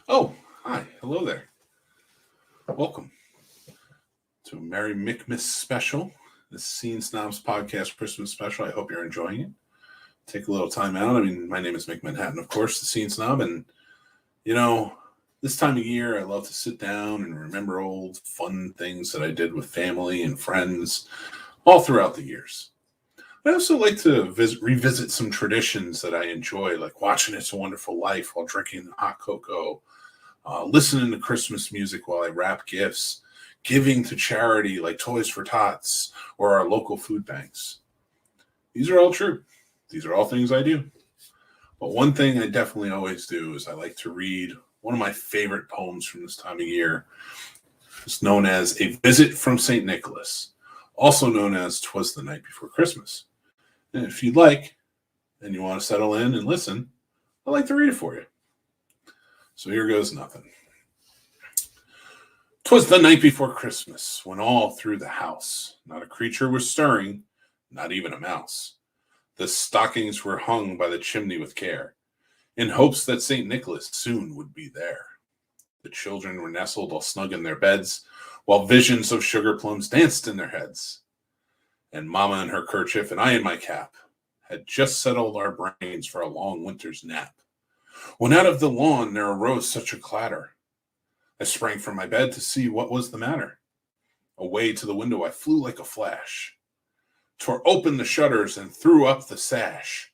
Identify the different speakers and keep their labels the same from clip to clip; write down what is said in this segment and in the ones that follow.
Speaker 1: Oh, hi. Hello there. Welcome to a Merry Mickmas special, the Scene Snobs podcast Christmas special. I hope you're enjoying it. Take a little time out. My name is Mick Manhattan, of course, the Scene Snob. And, you know, this time of year, I love to sit down and remember old fun things that I did with family and friends all throughout the years. I also like to revisit some traditions that I enjoy, like watching It's a Wonderful Life while drinking hot cocoa, listening to Christmas music while I wrap gifts, giving to charity like Toys for Tots or our local food banks. These are all true. These are all things I do. But one thing I definitely always do is I like to read one of my favorite poems from this time of year. It's known as A Visit from St. Nicholas, also known as 'Twas the Night Before Christmas. And if you'd like, and you want to settle in and listen, I'd like to read it for you. So here goes nothing. 'Twas the night before Christmas, when all through the house not a creature was stirring, not even a mouse. The stockings were hung by the chimney with care, in hopes that St. Nicholas soon would be there. The children were nestled all snug in their beds, while visions of sugar plums danced in their heads. And Mamma in her kerchief and I in my cap had just settled our brains for a long winter's nap, when out of the lawn there arose such a clatter. I sprang from my bed to see what was the matter. Away to the window I flew like a flash, tore open the shutters and threw up the sash.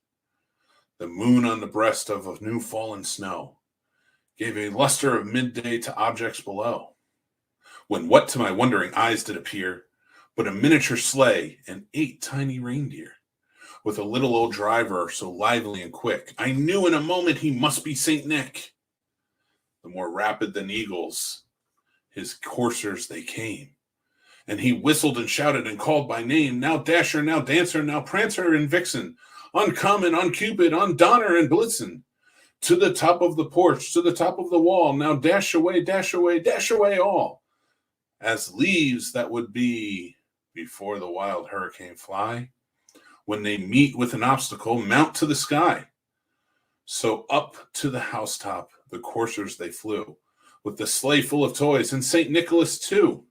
Speaker 1: The moon on the breast of a new fallen snow gave a luster of midday to objects below, when what to my wondering eyes did appear but a miniature sleigh and 8 tiny reindeer, with a little old driver so lively and quick, I knew in a moment he must be St. Nick. The more rapid than eagles, his coursers they came, and he whistled and shouted and called by name, now Dasher, now Dancer, now Prancer and Vixen, on Comet, on Cupid, on Donner and Blitzen, to the top of the porch, to the top of the wall, now dash away, dash away, dash away all, as leaves that would be before the wild hurricane fly, when they meet with an obstacle, mount to the sky. So up to the housetop the coursers they flew, with the sleigh full of toys, and St. Nicholas too.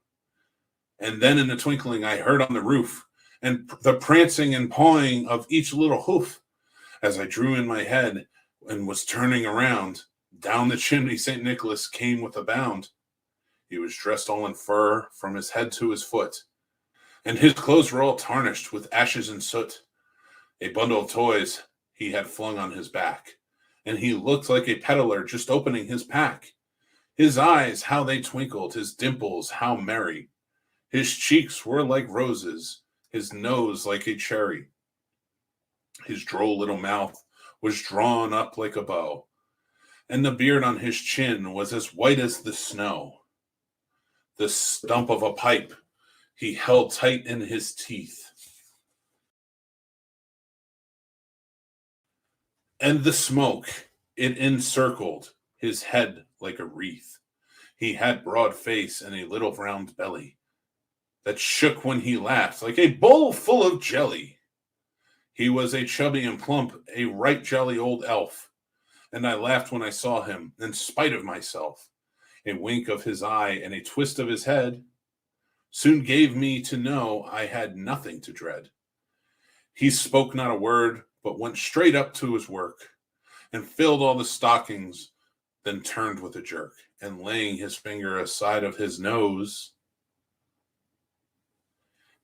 Speaker 1: And then in a twinkling I heard on the roof, and the prancing and pawing of each little hoof. As I drew in my head and was turning around, down the chimney St. Nicholas came with a bound. He was dressed all in fur from his head to his foot, and his clothes were all tarnished with ashes and soot. A bundle of toys he had flung on his back, and he looked like a peddler just opening his pack. His eyes, how they twinkled, his dimples, how merry. His cheeks were like roses, his nose like a cherry. His droll little mouth was drawn up like a bow, and the beard on his chin was as white as the snow. The stump of a pipe he held tight in his teeth, and the smoke, it encircled his head like a wreath. He had broad face and a little round belly that shook when he laughed like a bowl full of jelly. He was a chubby and plump, a right jolly old elf, and I laughed when I saw him, in spite of myself. A wink of his eye and a twist of his head soon gave me to know I had nothing to dread. He spoke not a word, but went straight up to his work, and filled all the stockings, then turned with a jerk, and laying his finger aside of his nose,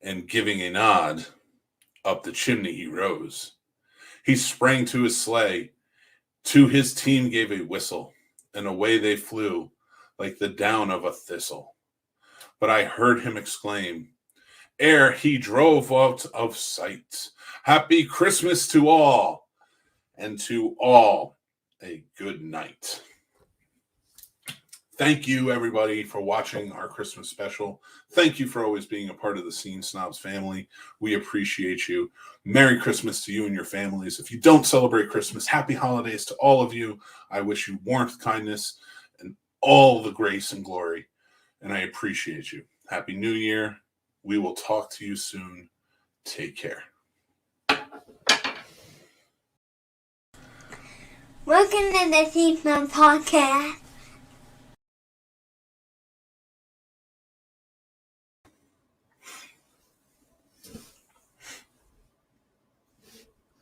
Speaker 1: and giving a nod, up the chimney he rose. He sprang to his sleigh, to his team gave a whistle, and away they flew like the down of a thistle. But I heard him exclaim, ere he drove out of sight, Happy Christmas to all, and to all a good night. Thank you, everybody, for watching our Christmas special. Thank you for always being a part of the Scene Snobs family. We appreciate you. Merry Christmas to you and your families. If you don't celebrate Christmas, happy holidays to all of you. I wish you warmth, kindness, and all the grace and glory, and I appreciate you. Happy New Year. We will talk to you soon. Take care.
Speaker 2: Welcome to the Scene Snobs podcast.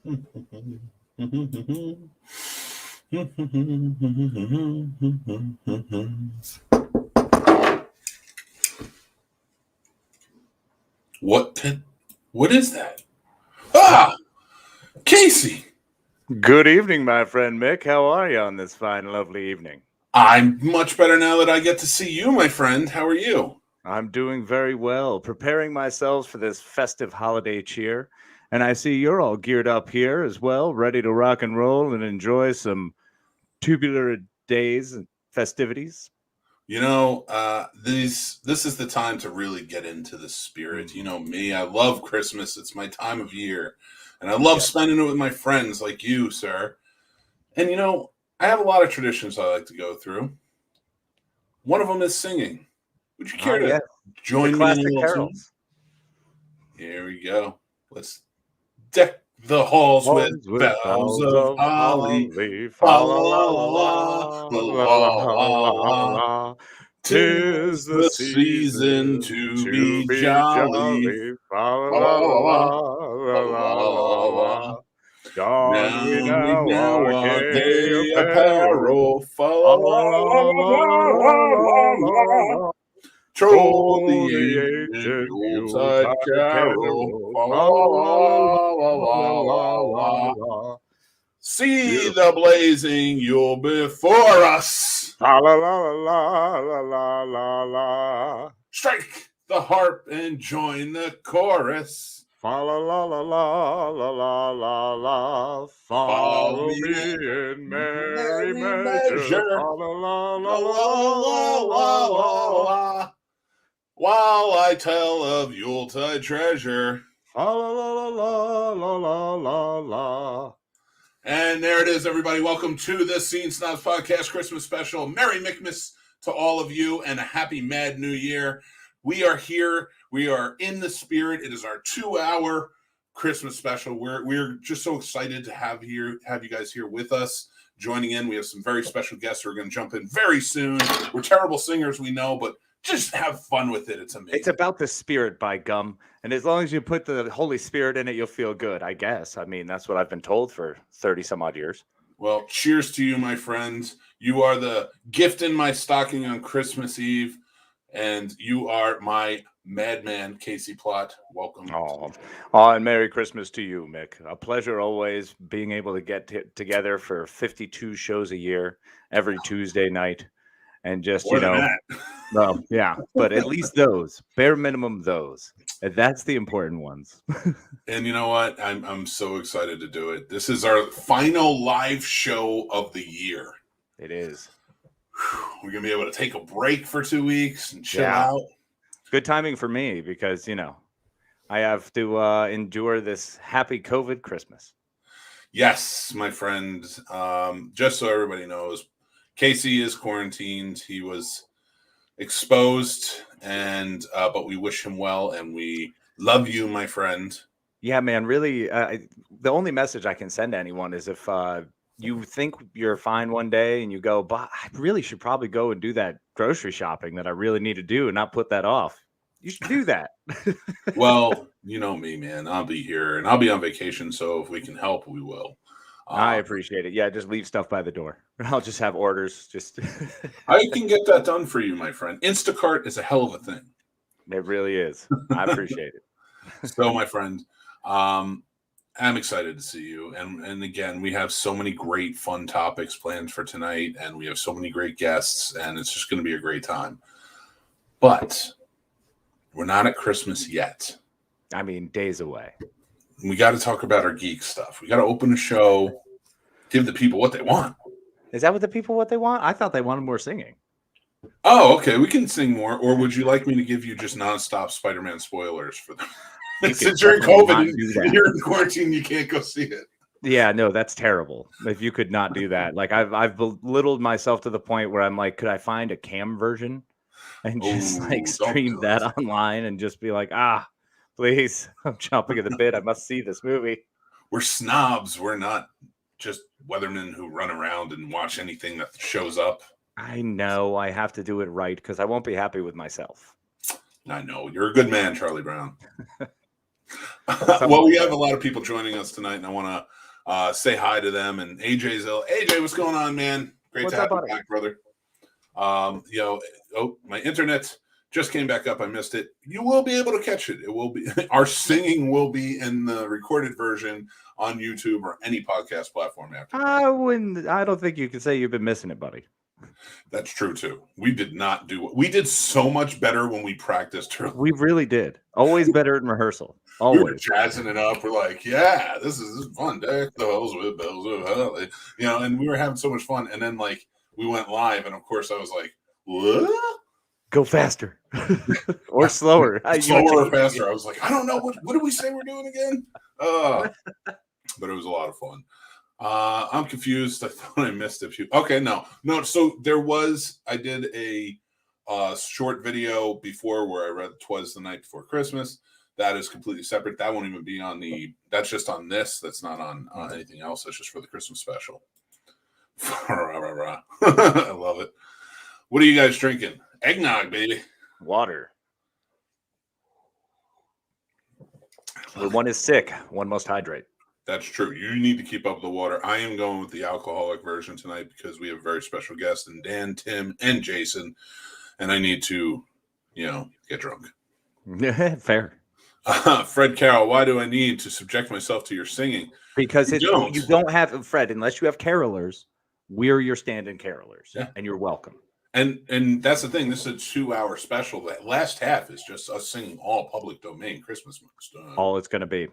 Speaker 1: What is that? Ah, Casey.
Speaker 2: Good evening, my friend Mick. How are you on this fine, lovely evening?
Speaker 1: I'm much better now that I get to see you, my friend. How are you?
Speaker 2: I'm doing very well, preparing myself for this festive holiday cheer. And I see you're all geared up here as well, ready to rock and roll and enjoy some tubular days and festivities.
Speaker 1: You know, this is the time to really get into the spirit. You know me, I love Christmas. It's my time of year, and I love
Speaker 2: Yeah.
Speaker 1: spending it with my friends like you, sir. And you know, I have a lot of traditions I like to go through. One of them is singing. Would you care to
Speaker 2: Yeah. The
Speaker 1: join me in a
Speaker 2: classic
Speaker 1: little song?
Speaker 2: carols.
Speaker 1: Here we go. Let's deck the halls with
Speaker 2: Halls with
Speaker 1: boughs
Speaker 2: bells
Speaker 1: of
Speaker 2: of
Speaker 1: holly.
Speaker 2: holly, fa
Speaker 1: Fa
Speaker 2: la
Speaker 1: la
Speaker 2: la
Speaker 1: la
Speaker 2: la
Speaker 1: la
Speaker 2: la
Speaker 1: la
Speaker 2: la
Speaker 1: la
Speaker 2: la la la
Speaker 1: la.
Speaker 2: la. 'Tis
Speaker 1: Tis
Speaker 2: the
Speaker 1: the season
Speaker 2: season
Speaker 1: to
Speaker 2: to
Speaker 1: be
Speaker 2: be
Speaker 1: jolly.
Speaker 2: jolly, fa la
Speaker 1: La la
Speaker 2: la la
Speaker 1: la
Speaker 2: la
Speaker 1: la
Speaker 2: la
Speaker 1: la
Speaker 2: la
Speaker 1: la
Speaker 2: la.
Speaker 1: la.
Speaker 2: Don we now
Speaker 1: Now
Speaker 2: our
Speaker 1: our
Speaker 2: gay
Speaker 1: gay
Speaker 2: apparel,
Speaker 1: apparel. Fa
Speaker 2: fa
Speaker 1: la la
Speaker 2: la
Speaker 1: la
Speaker 2: la
Speaker 1: la
Speaker 2: la
Speaker 1: la
Speaker 2: la
Speaker 1: la
Speaker 2: la
Speaker 1: la.
Speaker 2: la.
Speaker 1: Troll
Speaker 2: Troll
Speaker 1: the
Speaker 2: the
Speaker 1: ancient
Speaker 2: ancient
Speaker 1: Yuletide
Speaker 2: Yuletide
Speaker 1: carol.
Speaker 2: carol,
Speaker 1: Fa
Speaker 2: fa
Speaker 1: la
Speaker 2: la la la
Speaker 1: la la
Speaker 2: la
Speaker 1: la
Speaker 2: la
Speaker 1: la
Speaker 2: la
Speaker 1: la.
Speaker 2: la.
Speaker 1: See
Speaker 2: Beautiful.
Speaker 1: the blazing Yule before us.
Speaker 2: La la la la la la la la.
Speaker 1: Strike the harp and join the chorus.
Speaker 2: Fa la la la la la la la la.
Speaker 1: Follow
Speaker 2: Follow
Speaker 1: me
Speaker 2: me in
Speaker 1: in
Speaker 2: merry
Speaker 1: merry
Speaker 2: measure. Fa
Speaker 1: measure.
Speaker 2: la la la
Speaker 1: La
Speaker 2: la
Speaker 1: la
Speaker 2: la
Speaker 1: la
Speaker 2: la
Speaker 1: la
Speaker 2: la
Speaker 1: la
Speaker 2: la.
Speaker 1: la. While I tell of Yuletide treasure.
Speaker 2: Fa la la la la la la la.
Speaker 1: And there it is, everybody. Welcome to the Scene Snobs podcast Christmas special. Merry Mickmas to all of you and a happy Mad New Year. We are here. We are in the spirit. It is our 2-hour Christmas special. We're just so excited to have you guys here with us, joining in. We have some very special guests who are going to jump in very soon. We're terrible singers, we know, but just have fun with it. It's amazing.
Speaker 2: It's about the spirit, by gum. And as long as you put the Holy Spirit in it, you'll feel good, I guess. I mean, that's what I've been told for 30 some odd years.
Speaker 1: Well, cheers to you, my friends. You are the gift in my stocking on Christmas Eve, and you are my madman, Casey Plott. Welcome.
Speaker 2: Oh, and Merry Christmas to you, Mick. A pleasure always being able to get together for 52 shows a year, every Tuesday night. And just,
Speaker 1: More than that.
Speaker 2: well, yeah, but at least those, bare minimum those. And that's the important ones.
Speaker 1: And you know what? I'm so excited to do it. This is our final live show of the year.
Speaker 2: It is.
Speaker 1: We're going to be able to take a break for 2 weeks and chill
Speaker 2: Yeah.
Speaker 1: out.
Speaker 2: Good timing for me because, I have to endure this happy COVID Christmas.
Speaker 1: Yes, my friend. Just so everybody knows, Casey is quarantined. He was exposed, and but we wish him well, and we love you, my friend.
Speaker 2: Yeah, man, really, the only message I can send to anyone is if you think you're fine one day and you go, but I really should probably go and do that grocery shopping that I really need to do and not put that off. You should do that.
Speaker 1: Well, you know me, man. I'll be here, and I'll be on vacation, so if we can help, we will.
Speaker 2: I appreciate it. Yeah, just leave stuff by the door. I'll just have orders. Just
Speaker 1: I can get that done for you, my friend. Instacart is a hell of a thing.
Speaker 2: It really is. I appreciate it.
Speaker 1: So, my friend, I'm excited to see you. And again, we have so many great fun topics planned for tonight, and we have so many great guests, and it's just going to be a great time. But we're not at Christmas yet.
Speaker 2: I mean, days away.
Speaker 1: We got to talk about our geek stuff. We got to open a show, give the people what they want.
Speaker 2: Is that what the people what they want? I thought they wanted more singing.
Speaker 1: Oh, okay. We can sing more. Or would you like me to give you just nonstop Spider-Man spoilers for them? Since you're in COVID and you're in quarantine, you can't go see it.
Speaker 2: Yeah, no, that's terrible. If you could not do that. Like I've belittled myself to the point where I'm like, could I find a cam version and just stream that online and just be like, please, I'm chomping at the bit. I must see this movie.
Speaker 1: We're snobs. We're not just weathermen who run around and watch anything that shows up.
Speaker 2: I know I have to do it right because I won't be happy with myself.
Speaker 1: I know. You're a good man, Charlie Brown. Well, we have a lot of people joining us tonight, and I want to say hi to them. And AJ's AJ, what's going on, man? Great to have you back, brother. My internet just came back up. I missed it. You will be able to catch it. It will be our singing will be in the recorded version on YouTube or any podcast platform after.
Speaker 2: I don't think you can say you've been missing it, buddy.
Speaker 1: That's true too. We did not do we did so much better when we practiced early.
Speaker 2: We really did. Always better in rehearsal. Always.
Speaker 1: We were jazzing it up. We're like, yeah, this is fun. Deck the halls with bells of hell. And we were having so much fun. And then like we went live, and of course I was like, what?
Speaker 2: Go faster. Or slower.
Speaker 1: Slower or faster. I was like, I don't know. What did we say we're doing again? But it was a lot of fun. I'm confused. I thought I missed a few. Okay, no. So I did a short video before where I read "'Twas the Night Before Christmas." That is completely separate. That won't even be on that's just on this. That's not on anything else. That's just for the Christmas special. I love it. What are you guys drinking? Eggnog, baby.
Speaker 2: Water. When one is sick, one must hydrate.
Speaker 1: That's true. You need to keep up the water. I am going with the alcoholic version tonight because we have a very special guest in Dan, Tim, and Jason, and I need to, get drunk.
Speaker 2: Fair.
Speaker 1: Fred Carroll, why do I need to subject myself to your singing?
Speaker 2: Because you don't have, Fred, unless you have carolers, we're your stand-in carolers, and you're welcome.
Speaker 1: And that's the thing. This is a 2-hour special. That last half is just us singing all public domain Christmas songs.
Speaker 2: All it's going to be.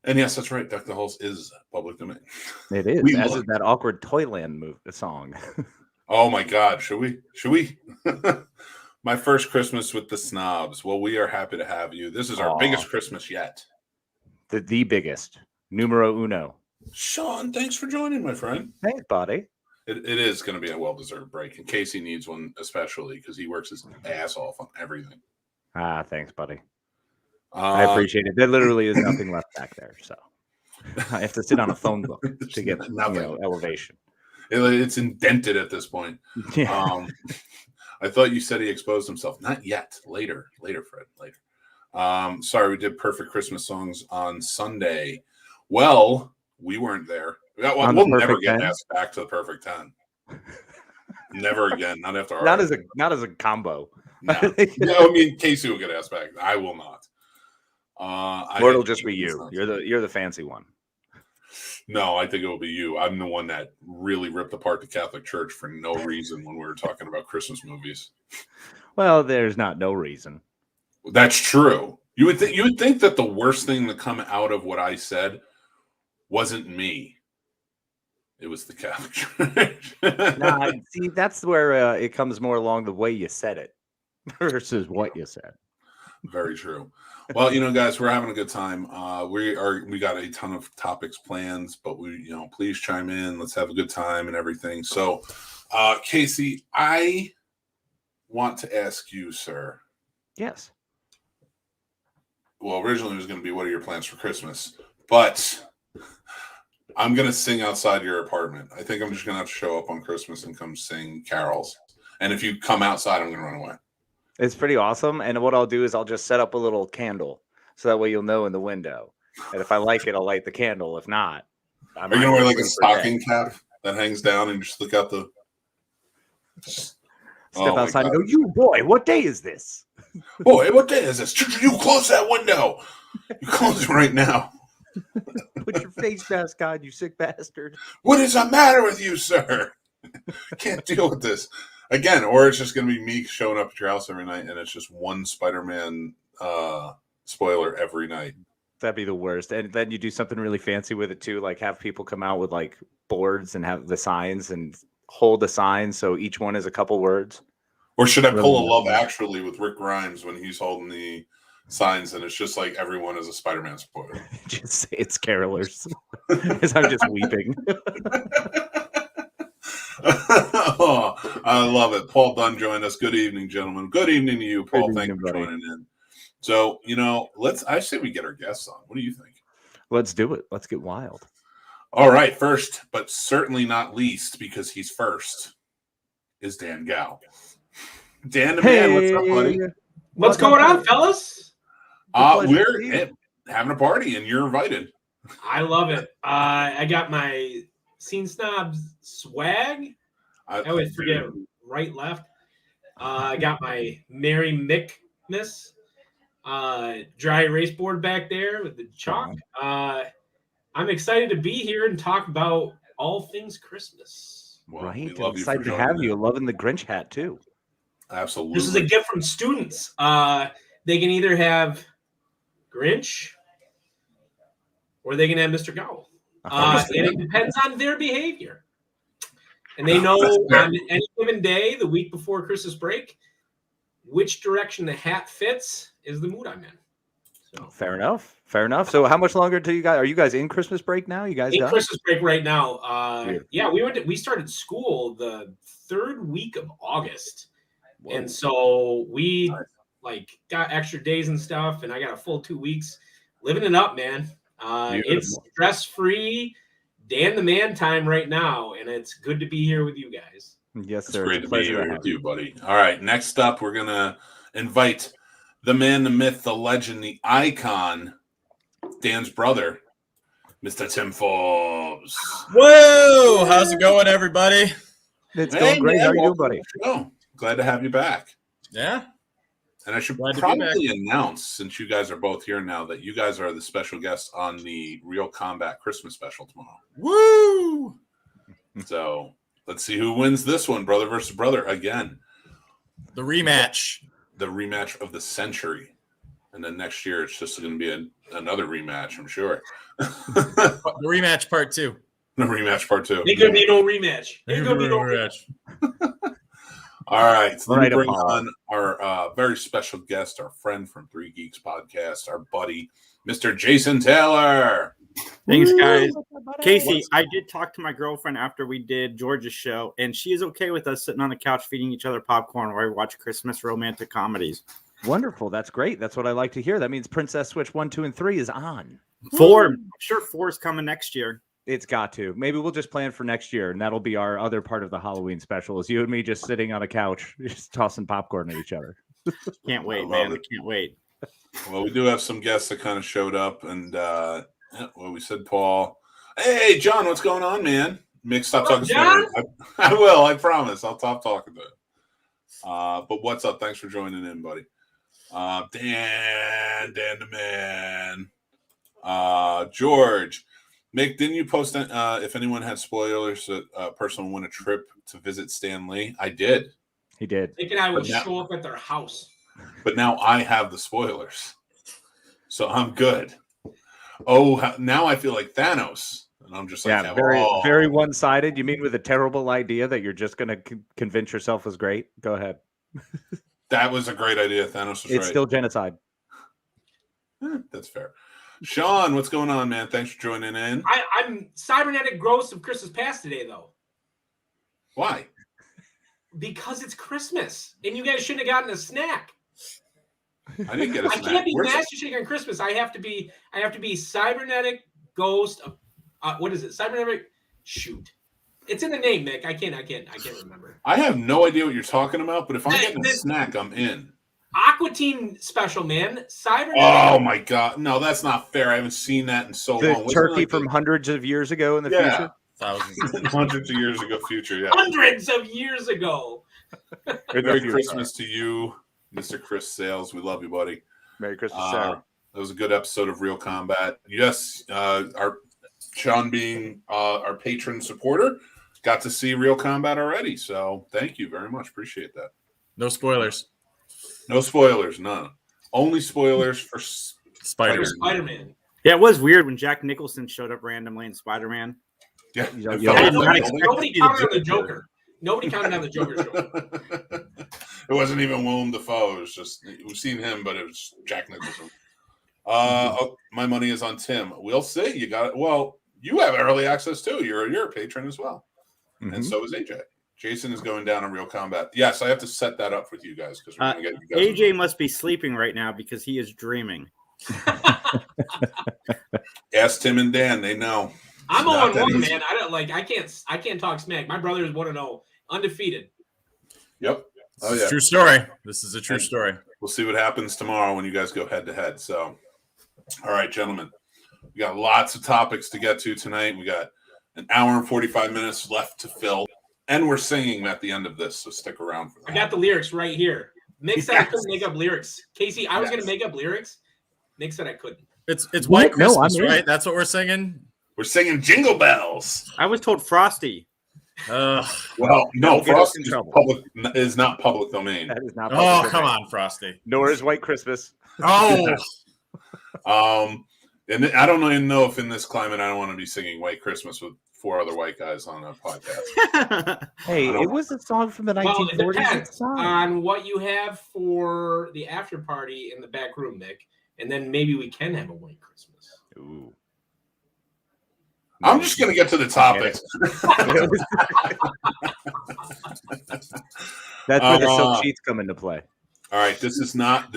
Speaker 1: And yes, that's right. Duck the Halls is public domain.
Speaker 2: It is. As is that awkward Toyland song.
Speaker 1: Oh my God. Should we? My first Christmas with the Snobs. Well, we are happy to have you. This is our biggest Christmas yet.
Speaker 2: The biggest. Numero uno.
Speaker 1: Sean, thanks for joining, my friend.
Speaker 2: Thanks, buddy.
Speaker 1: It is going to be a well-deserved break. And Casey needs one especially because he works his ass off on everything.
Speaker 2: Thanks, buddy. I appreciate it. There literally is nothing left back there, so I have to sit on a phone book to get elevation.
Speaker 1: It's indented at this point. Yeah. I thought you said he exposed himself. Not yet. Later, Fred. Later. Sorry, we did perfect Christmas songs on Sunday. Well, we weren't there. We'll never get asked back to the perfect 10. Never again. Not after our
Speaker 2: not as a combo.
Speaker 1: No. I mean, Casey will get asked back. I will not.
Speaker 2: Or it'll just be you. You're the fancy one.
Speaker 1: No, I think it will be you. I'm the one that really ripped apart the Catholic Church for no reason when we were talking about Christmas movies.
Speaker 2: Well, there's no reason.
Speaker 1: That's true. You would think that the worst thing to come out of what I said wasn't me. It was the Catholic Church.
Speaker 2: See, that's where it comes more along the way you said it versus what you said.
Speaker 1: Very true. Well, guys, we're having a good time. We got a ton of topics planned, but please chime in. Let's have a good time and everything. So, Casey, I want to ask you, sir.
Speaker 2: Yes.
Speaker 1: Well, originally it was going to be, what are your plans for Christmas? But I'm going to sing outside your apartment. I think I'm just going to have to show up on Christmas and come sing carols. And if you come outside, I'm going to run away.
Speaker 2: It's pretty awesome. And what I'll do is I'll just set up a little candle so that way you'll know in the window. And if I like it, I'll light the candle. If not,
Speaker 1: are you going to wear like a stocking cap that hangs down and just look out the...
Speaker 2: Step outside and go, you boy, what day is this?
Speaker 1: Boy, what day is this? You close that window. You close it right now.
Speaker 2: Put your face mask on, you sick bastard.
Speaker 1: What is the matter with you, sir? Can't deal with this. Again, or it's just going to be me showing up at your house every night, and it's just one Spider-Man spoiler every night.
Speaker 2: That'd be the worst. And then you do something really fancy with it, too, like have people come out with, like, boards and have the signs and hold the signs so each one is a couple words.
Speaker 1: Or should I pull a Love Actually with Rick Grimes when he's holding the signs, and it's just like everyone is a Spider-Man spoiler?
Speaker 2: Just say it's carolers. Because I'm just weeping.
Speaker 1: Oh, I love it. Paul Dunn joined us. Good evening, gentlemen. Good evening to you, Paul. Thank you for joining in. So, I say we get our guests on. What do you think?
Speaker 2: Let's do it. Let's get wild.
Speaker 1: All right. First, but certainly not least, because he's first, is Dan Gow. Dan the man, what's up, buddy?
Speaker 3: What's going on, fellas?
Speaker 1: We're having a party, and you're invited.
Speaker 3: I love it. I got my Scene Snobs swag. I always forget right, left. I got my Merry Mickmas dry erase board back there with the chalk. I'm excited to be here and talk about all things Christmas.
Speaker 1: Well,
Speaker 2: right.
Speaker 1: we love you
Speaker 2: excited
Speaker 1: for
Speaker 2: to have
Speaker 1: joining
Speaker 2: you.
Speaker 1: in.
Speaker 2: Loving the Grinch hat too.
Speaker 1: Absolutely.
Speaker 3: This is a gift from students. They can either have Grinch or they can have Mr. Gowl. And it depends on their behavior. And they know on any given day, the week before Christmas break, which direction the hat fits is the mood I'm in. So.
Speaker 2: Fair enough. So how much longer till you guys? Are you guys in Christmas break now? You guys
Speaker 3: in
Speaker 2: done?
Speaker 3: Christmas break right now. Yeah, we started school the 3rd week of August. Whoa. And so we got extra days and stuff, and I got a full 2 weeks living it up, man. It's stress-free, Dan the Man time right now, and it's good to be here with you guys.
Speaker 2: Yes, sir.
Speaker 1: It's great to be here with you, buddy. All right, next up, we're going to invite the man, the myth, the legend, the icon, Dan's brother, Mr. Tim Forbes.
Speaker 4: Whoa! How's it going, everybody?
Speaker 2: It's going great. How are you doing, buddy?
Speaker 1: Oh, glad to have you back.
Speaker 4: Yeah.
Speaker 1: And I should probably announce, since you guys are both here now, that you guys are the special guests on the Real Combat Christmas special tomorrow.
Speaker 4: Woo!
Speaker 1: So let's see who wins this one, brother versus brother again.
Speaker 4: The rematch.
Speaker 1: The rematch of the century. And then next year, it's just going to be another rematch, I'm sure.
Speaker 4: The rematch part 2.
Speaker 1: The rematch part 2.
Speaker 3: Ain't going to be no rematch. Ain't going to be no rematch.
Speaker 1: All right. So let me bring on our very special guest, our friend from Three Geeks Podcast, our buddy, Mr. Jason Taylor.
Speaker 5: Thanks, guys. Casey, I did talk to my girlfriend after we did George's show, and she is okay with us sitting on the couch feeding each other popcorn while we watch Christmas romantic comedies.
Speaker 2: Wonderful. That's great. That's what I like to hear. That means Princess Switch 1, 2, and 3 is on.
Speaker 5: 4. I'm sure 4 is coming next year.
Speaker 2: It's got to. Maybe we'll just plan for next year, and that'll be our other part of the Halloween special, is you and me just sitting on a couch, just tossing popcorn at each other.
Speaker 5: Can't wait, man. I can't wait.
Speaker 1: Well, we do have some guests that kind of showed up, and we said Paul. Hey, John, what's going on, man? Mick, stop talking to me. I will. I promise. I'll stop talking to him. But what's up? Thanks for joining in, buddy. Dan the man. George. Mick, didn't you post if anyone had spoilers that a person would win a trip to visit Stan Lee? I did.
Speaker 2: He did.
Speaker 3: Nick and I would show up at their house.
Speaker 1: But now I have the spoilers. So I'm good. Oh, now I feel like Thanos. And I'm just like,
Speaker 2: very one-sided. You mean with a terrible idea that you're just going to convince yourself was great? Go ahead.
Speaker 1: That was a great idea. Thanos was right.
Speaker 2: It's still genocide.
Speaker 1: That's fair. Sean, what's going on, man? Thanks for joining in.
Speaker 3: I'm cybernetic gross of Christmas past today, though.
Speaker 1: Why?
Speaker 3: Because it's Christmas, and you guys shouldn't have gotten a snack.
Speaker 1: I didn't get a snack.
Speaker 3: I can't be Master Shaker on Christmas. I have to be cybernetic ghost. What is it? Cybernetic. Shoot, it's in the name, Mick. I can't remember.
Speaker 1: I have no idea what you're talking about, but if I'm getting a snack, I'm in.
Speaker 3: Aqua Teen special, man. Cybernetic.
Speaker 1: Oh my God! No, that's not fair. I haven't seen that in so long.
Speaker 2: The turkey from hundreds of years ago in the future.
Speaker 1: Thousands, hundreds of years ago, future. Yeah,
Speaker 3: hundreds of years ago.
Speaker 1: Merry Christmas to you, Mr. Chris Sales. We love you, buddy.
Speaker 2: Merry Christmas, Sarah.
Speaker 1: That was a good episode of Real Combat. Yes, our Sean being our patron supporter got to see Real Combat already. So thank you very much. Appreciate that.
Speaker 4: No spoilers.
Speaker 1: No spoilers, none. Only spoilers for
Speaker 3: Spider-Man.
Speaker 5: Yeah, it was weird when Jack Nicholson showed up randomly in Spider-Man.
Speaker 1: Yeah,
Speaker 3: nobody counted on the Joker. Nobody counted on the Joker show.
Speaker 1: It wasn't even Willem Dafoe. It was just we've seen him, but it was Jack Nicholson. My money is on Tim. We'll see. You got it. Well, you have early access too. You're a patron as well, and so is AJ. Jason is going down in Real Combat. Yes, I have to set that up with you guys because we're going to get you guys.
Speaker 5: AJ must be sleeping right now because he is dreaming.
Speaker 1: Ask Tim and Dan; they know.
Speaker 3: I'm 0-1, man. I can't talk smack. My brother is 1-0, undefeated.
Speaker 1: Yep. Oh yeah.
Speaker 4: True story. This is a true story.
Speaker 1: We'll see what happens tomorrow when you guys go head to head. So, all right, gentlemen. We got lots of topics to get to tonight. We got an hour and 45 minutes left to fill. And we're singing at the end of this, so stick around for that.
Speaker 3: I got the lyrics right here. Mick said I couldn't make up lyrics. Casey, I was going to make up lyrics. Mick said I couldn't.
Speaker 4: It's White Christmas,
Speaker 2: No,
Speaker 4: right? That's what we're singing?
Speaker 1: We're singing Jingle Bells.
Speaker 5: I was told Frosty.
Speaker 1: Well, no, Frosty is not public domain.
Speaker 2: That is not
Speaker 4: Oh,
Speaker 2: public
Speaker 4: come
Speaker 2: domain.
Speaker 4: on, Frosty.
Speaker 2: Nor is White Christmas.
Speaker 4: Oh.
Speaker 1: And I don't even know if in this climate I don't want to be singing White Christmas with 4 other white guys on a podcast.
Speaker 2: Hey, it was a song from the 1940s.
Speaker 3: Well, it depends on what you have for the after party in the back room, Mick, and then maybe we can have a White Christmas.
Speaker 2: Ooh.
Speaker 1: I'm just going to get to the topics.
Speaker 2: That's where the silk sheets come into play.
Speaker 1: All right, this is not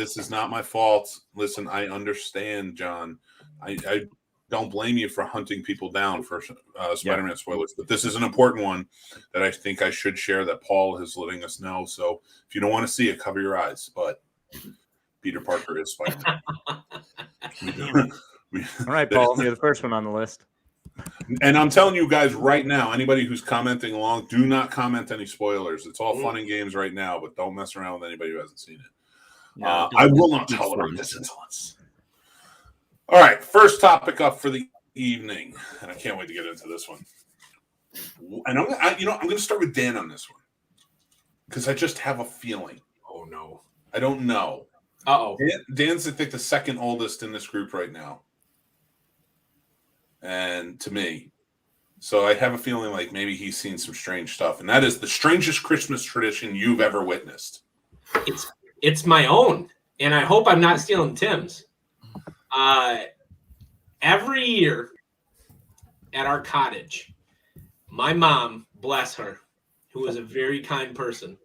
Speaker 1: my fault. Listen, I understand, John. I don't blame you for hunting people down for Spider-Man spoilers, but this is an important one that I think I should share that Paul is letting us know. So if you don't want to see it, cover your eyes. But Peter Parker is Spider-Man.
Speaker 2: All right, Paul, you're the first one on the list.
Speaker 1: And I'm telling you guys right now, anybody who's commenting along, do not comment any spoilers. It's all fun and games right now, but don't mess around with anybody who hasn't seen it. I will not tolerate this insolence. All right, first topic up for the evening, and I can't wait to get into this one. And I'm going to start with Dan on this one because I just have a feeling.
Speaker 3: Oh no,
Speaker 1: I don't know.
Speaker 3: Uh-oh.
Speaker 1: Dan's I think the second oldest in this group right now, and to me, so I have a feeling like maybe he's seen some strange stuff, and that is the strangest Christmas tradition you've ever witnessed.
Speaker 3: It's my own, and I hope I'm not stealing Tim's. Every year at our cottage, my mom, bless her, who is a very kind person,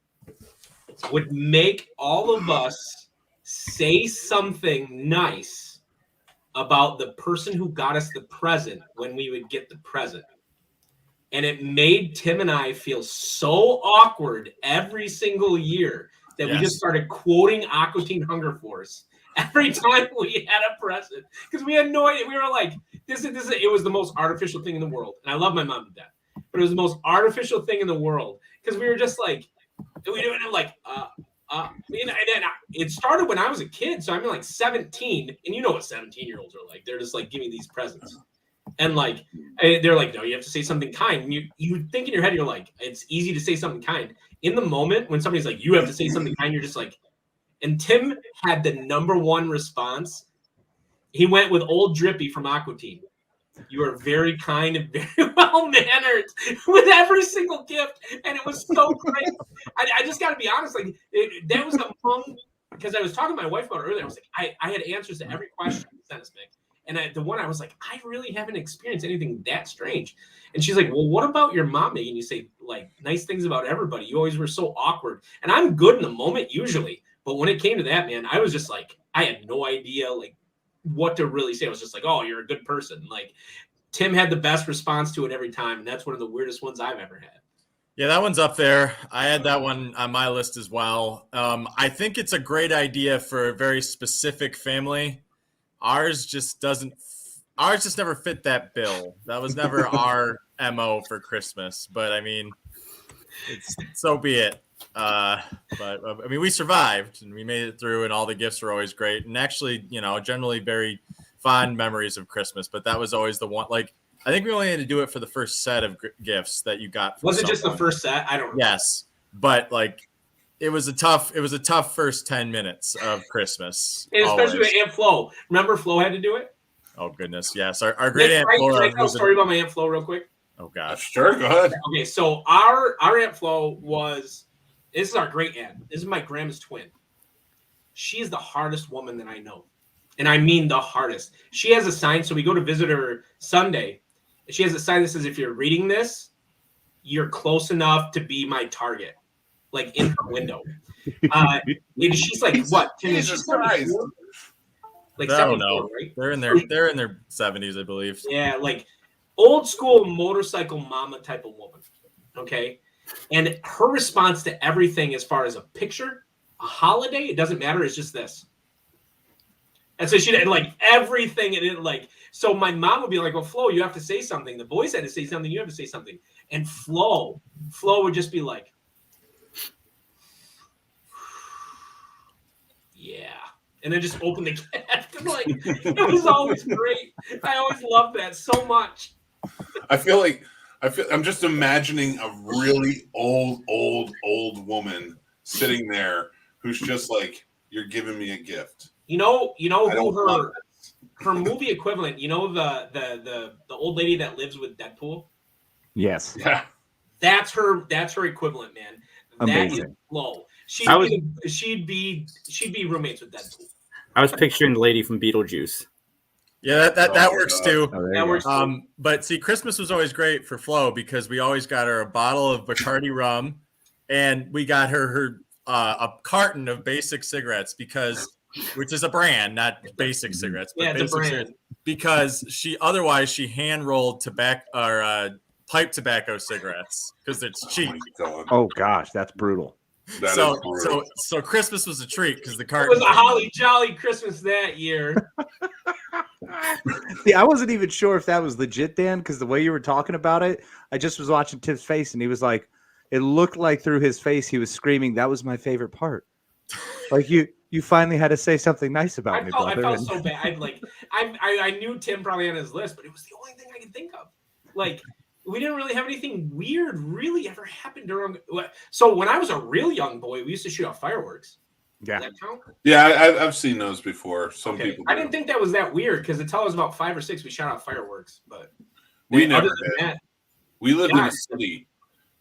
Speaker 3: would make all of us say something nice about the person who got us the present when we would get the present. And it made Tim and I feel so awkward every single year that we just started quoting Aqua Teen Hunger Force every time we had a present, because we had no idea. We were like, this is it was the most artificial thing in the world. And I love my mom to death, but it was the most artificial thing in the world because we were just like, we didn't like, it started when I was a kid. So I'm like 17, and you know what 17-year-olds are like. They're just like, give me these presents. And like, they're like, no, you have to say something kind. And you think in your head, you're like, it's easy to say something kind. In the moment when somebody's like, you have to say something kind, you're just like, and Tim had the number one response. He went with Old Drippy from Aqua Teen. You are very kind and very well-mannered with every single gift. And it was so great. I just got to be honest. Like, that was among, because I was talking to my wife about it earlier. I was like, I had answers to every question you sent us, Mick. And the one I was like, I really haven't experienced anything that strange. And she's like, well, what about your mom making you say like nice things about everybody? You always were so awkward. And I'm good in the moment usually. But when it came to that, man, I was just like, I had no idea like what to really say. I was just like, oh, you're a good person. Like Tim had the best response to it every time. And that's one of the weirdest ones I've ever had.
Speaker 4: Yeah, that one's up there. I had that one on my list as well. I think it's a great idea for a very specific family. Ours just never fit that bill. That was never our MO for Christmas. But I mean, so be it. But I mean, we survived and we made it through, and all the gifts were always great. And actually, generally very fond memories of Christmas. But that was always the one. Like, I think we only had to do it for the first set of gifts that you got.
Speaker 3: Was it just the first set? I don't know.
Speaker 4: Yes, but like, it was a tough first 10 minutes of Christmas.
Speaker 3: And especially with Aunt Flo. Remember Flo had to do it?
Speaker 4: Oh goodness, yes. Our great Aunt Flo.
Speaker 3: Can I tell a story about my Aunt Flo real quick?
Speaker 4: Oh gosh,
Speaker 1: sure, go ahead.
Speaker 3: Okay, so our Aunt Flo was. This is our great aunt. This is my grandma's twin. She is the hardest woman that I know. And I mean the hardest. She has a sign. So we go to visit her Sunday. She has a sign that says, if you're reading this, you're close enough to be my target. Like in her window. And she's like, what?
Speaker 1: Jesus Christ.
Speaker 3: Like
Speaker 4: I don't
Speaker 3: 74,
Speaker 4: know.
Speaker 3: Right?
Speaker 4: They're in their 70s, I believe.
Speaker 3: Yeah, like old school motorcycle mama type of woman. Okay. And her response to everything as far as a picture, a holiday, it doesn't matter. It's just this. And so she did like everything. And it like, so my mom would be like, well, Flo, you have to say something. The boys had to say something. You have to say something. And Flo would just be like, yeah. And then just open the gift. Like, it was always great. I always loved that so much.
Speaker 1: I'm just imagining a really old woman sitting there who's just like, you're giving me a gift.
Speaker 3: You know who her movie equivalent, you know, the old lady that lives with Deadpool?
Speaker 2: Yes.
Speaker 1: Yeah.
Speaker 3: That's her equivalent, man.
Speaker 2: Amazing.
Speaker 3: That is Flo. She'd be roommates with Deadpool.
Speaker 5: I was picturing the lady from Beetlejuice.
Speaker 4: Yeah, that works too.
Speaker 2: Oh,
Speaker 3: That works too.
Speaker 4: But see, Christmas was always great for Flo because we always got her a bottle of Bacardi rum, and we got her a carton of Basic cigarettes which is a brand, not Basic cigarettes, but Basic cigarettes, because she hand rolled pipe tobacco cigarettes because it's cheap.
Speaker 2: Oh gosh, that's brutal.
Speaker 4: So Christmas was a treat because the carton.
Speaker 3: It was a holly jolly Christmas that year.
Speaker 2: See, I wasn't even sure if that was legit, Dan, because the way you were talking about it, I just was watching Tip's face, and he was like, it looked like through his face he was screaming, "That was my favorite part." Like you finally had to say something nice about me, brother.
Speaker 3: I felt so bad. I knew Tim probably on his list, but it was the only thing I could think of. Like, we didn't really have anything weird really ever happen during. So when I was a real young boy, we used to shoot off fireworks.
Speaker 2: Yeah.
Speaker 3: Does that count?
Speaker 1: Yeah, I've seen those before. Some people.
Speaker 3: I didn't think that was that weird because until I was about 5 or 6, we shot off fireworks. But
Speaker 1: we never did. We lived in a city,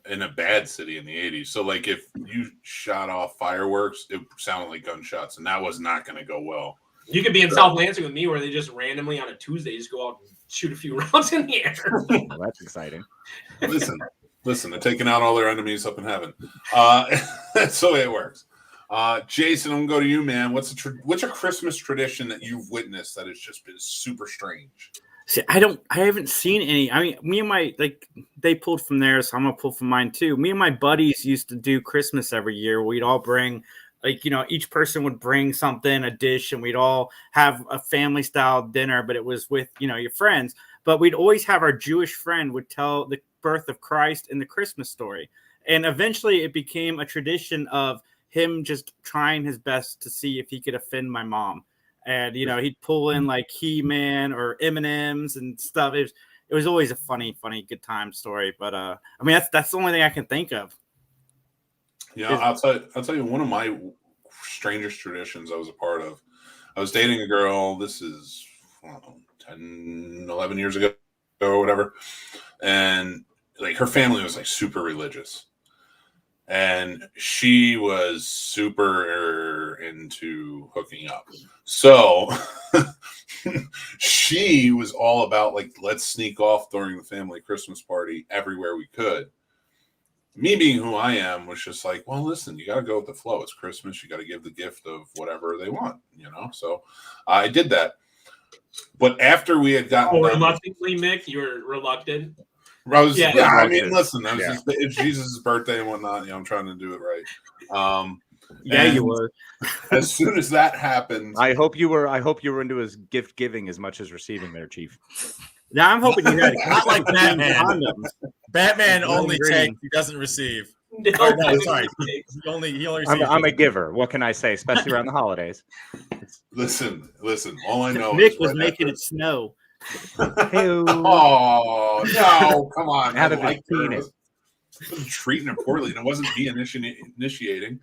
Speaker 1: in a bad city in the 80s. So like if you shot off fireworks, it sounded like gunshots, and that was not going to go well.
Speaker 3: You could be in South Lansing with me where they just randomly on a Tuesday just go out and shoot a few rounds in the air.
Speaker 2: Well, that's exciting.
Speaker 1: Listen, they're taking out all their enemies up in heaven. That's the way it works. Jason, I'm going to go to you, man. What's a Christmas tradition that you've witnessed that has just been super strange?
Speaker 5: See, I haven't seen any. I mean, me and they pulled from theirs, so I'm going to pull from mine too. Me and my buddies used to do Christmas every year. We'd all bring, each person would bring something, a dish, and we'd all have a family style dinner, but it was with, your friends. But we'd always have our Jewish friend would tell the birth of Christ and the Christmas story. And eventually it became a tradition of him just trying his best to see if he could offend my mom. And, he'd pull in like He-Man or M&Ms and stuff. It was always a funny, good time story. But, that's the only thing I can think of.
Speaker 1: Yeah, I'll tell you one of my strangest traditions I was a part of. I was dating a girl. This is, 10, 11 years ago or whatever. And like her family was like super religious. And she was super into hooking up. So she was all about like, let's sneak off during the family Christmas party everywhere we could. Me being who I am was just like, well, listen, you got to go with the flow. It's Christmas. You got to give the gift of whatever they want, So I did that. But after we had gotten
Speaker 3: reluctantly, Mick, you were reluctant.
Speaker 1: I mean, listen, it's Jesus' birthday and whatnot. I'm trying to do it right.
Speaker 5: You were.
Speaker 1: As soon as that happened,
Speaker 2: I hope you were into his gift giving as much as receiving there, Chief.
Speaker 5: Now I'm hoping you had
Speaker 4: not like Batman. Batman only takes; he doesn't receive. No, sorry. He only receives.
Speaker 2: I'm a giver. What can I say? Especially around the holidays.
Speaker 1: Listen. All I know
Speaker 5: Nick
Speaker 1: is
Speaker 5: was making it snow.
Speaker 1: Oh no! Come on!
Speaker 2: Out of his penis.
Speaker 1: Treating her poorly, and it wasn't me initiating.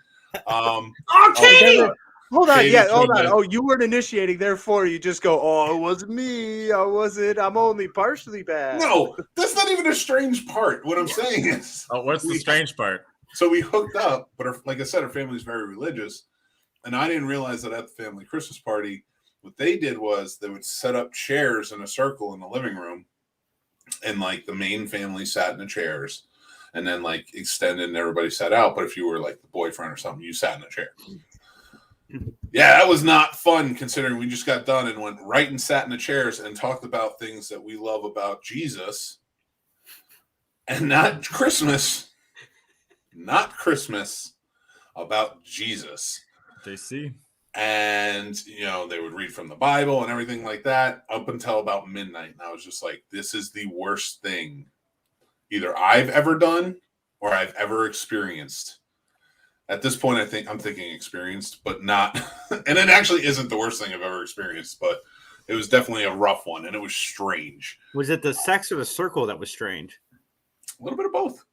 Speaker 3: Katie!
Speaker 2: Hold on, hold on. Oh, you weren't initiating, therefore you just go, oh, it wasn't me. I wasn't. I'm only partially bad.
Speaker 1: No, that's not even a strange part. What I'm saying is...
Speaker 4: Oh, what's the strange part?
Speaker 1: So we hooked up, but like I said, our family's very religious, and I didn't realize that at the family Christmas party, what they did was they would set up chairs in a circle in the living room, and like the main family sat in the chairs, and then like extended and everybody sat out. But if you were like the boyfriend or something, you sat in a chair. Yeah, that was not fun considering we just got done and went right and sat in the chairs and talked about things that we love about Jesus and not Christmas. Not Christmas, about Jesus.
Speaker 4: They see.
Speaker 1: And, you know, they would read from the Bible and everything like that up until about midnight. And I was just like, this is the worst thing either I've ever done or I've ever experienced. At this point, I'm thinking experienced, but not. And it actually isn't the worst thing I've ever experienced, but it was definitely a rough one, and it was strange.
Speaker 5: Was it the sex or the circle that was strange?
Speaker 1: A little bit of both.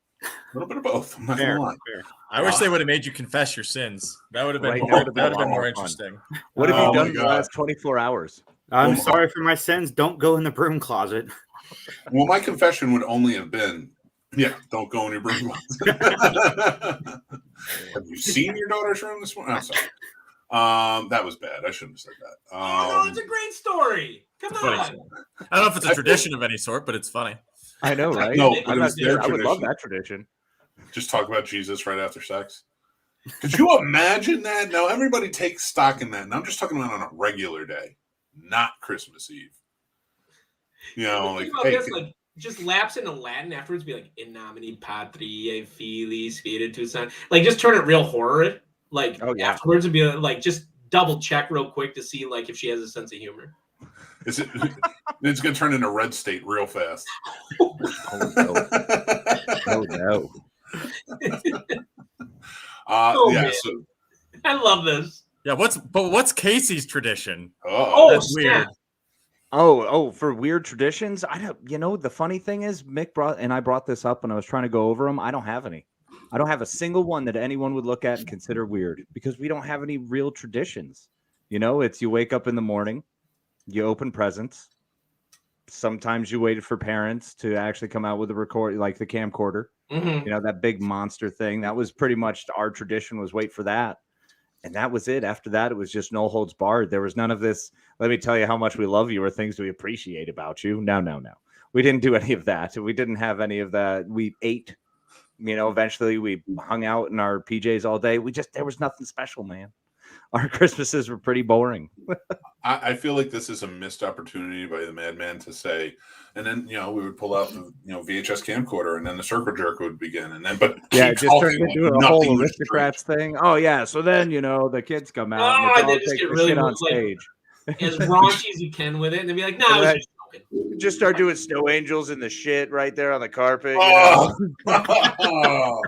Speaker 1: I'm not gonna lie.
Speaker 4: Fair. I wish they would have made you confess your sins. That would have been, more interesting.
Speaker 2: What have you done in the last 24 hours?
Speaker 5: I'm sorry for my sins. Don't go in the broom closet.
Speaker 1: Well, my confession would only have been, don't go in your broom closet. Have you seen your daughter's room this morning? I'm sorry. That was bad. I shouldn't have said that.
Speaker 3: No, it's a great story. Come on.
Speaker 4: I don't know if it's a tradition of any sort, but it's funny.
Speaker 2: I know, right?
Speaker 1: No,
Speaker 2: I would love that tradition.
Speaker 1: Just talk about Jesus right after sex. Could you imagine that? Now, everybody takes stock in that. And I'm just talking about on a regular day, not Christmas Eve. You know, like, hey,
Speaker 3: like just lapse into Latin afterwards, be like, in nomine Patri, Filii, Spiritus Sancti. Like, just turn it real horror. Like, afterwards, and be like, just double check real quick to see, like, if she has a sense of humor.
Speaker 1: It's going to turn into Red State real fast.
Speaker 2: Oh, no. Oh, no.
Speaker 3: Man. So, I love this.
Speaker 4: Yeah, what's Casey's tradition?
Speaker 1: That's
Speaker 4: weird.
Speaker 2: For weird traditions, I don't. You know, the funny thing is, Mick I brought this up when I was trying to go over them. I don't have any. I don't have a single one that anyone would look at and consider weird because we don't have any real traditions. You know, it's you wake up in the morning, you open presents. Sometimes you waited for parents to actually come out with a record, like the camcorder.
Speaker 3: Mm-hmm.
Speaker 2: You know, that big monster thing. That was pretty much our tradition, was wait for that. And that was it. After that, it was just no holds barred. There was none of this, let me tell you how much we love you or things we appreciate about you. No. We didn't do any of that. We didn't have any of that. We ate, you know, eventually we hung out in our PJs all day. There was nothing special, man. Our Christmases were pretty boring.
Speaker 1: I feel like this is a missed opportunity by the madman to say, and then, you know, we would pull out the, you know, VHS camcorder and then the circle jerk would begin. And then, but
Speaker 2: yeah, it just turned into a whole aristocrats thing. Oh, yeah. So then, you know, the kids come out and they
Speaker 3: just
Speaker 2: take
Speaker 3: get
Speaker 2: the
Speaker 3: really
Speaker 2: shit on stage.
Speaker 3: As raunchy as you can with it. And they'd be like, no, I was just joking.
Speaker 2: Just start doing snow angels in the shit right there on the carpet.
Speaker 1: Oh, you know?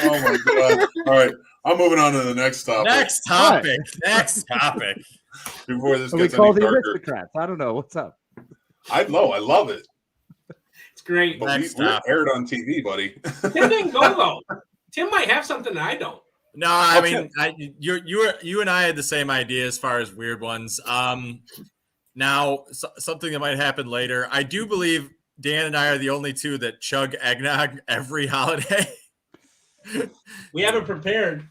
Speaker 1: Oh my God. All right. I'm moving on to the next topic.
Speaker 4: Next topic.
Speaker 1: Before this
Speaker 2: we
Speaker 1: gets
Speaker 2: call
Speaker 1: any
Speaker 2: the
Speaker 1: darker.
Speaker 2: aristocrats. I don't know. What's up?
Speaker 1: I love it.
Speaker 3: It's great.
Speaker 1: But we're aired on TV, buddy.
Speaker 3: Tim didn't go, though. Tim might have something that I don't.
Speaker 4: No, I mean, you and I had the same idea as far as weird ones. Now, something that might happen later. I do believe Dan and I are the only two that chug eggnog every holiday.
Speaker 3: We haven't prepared.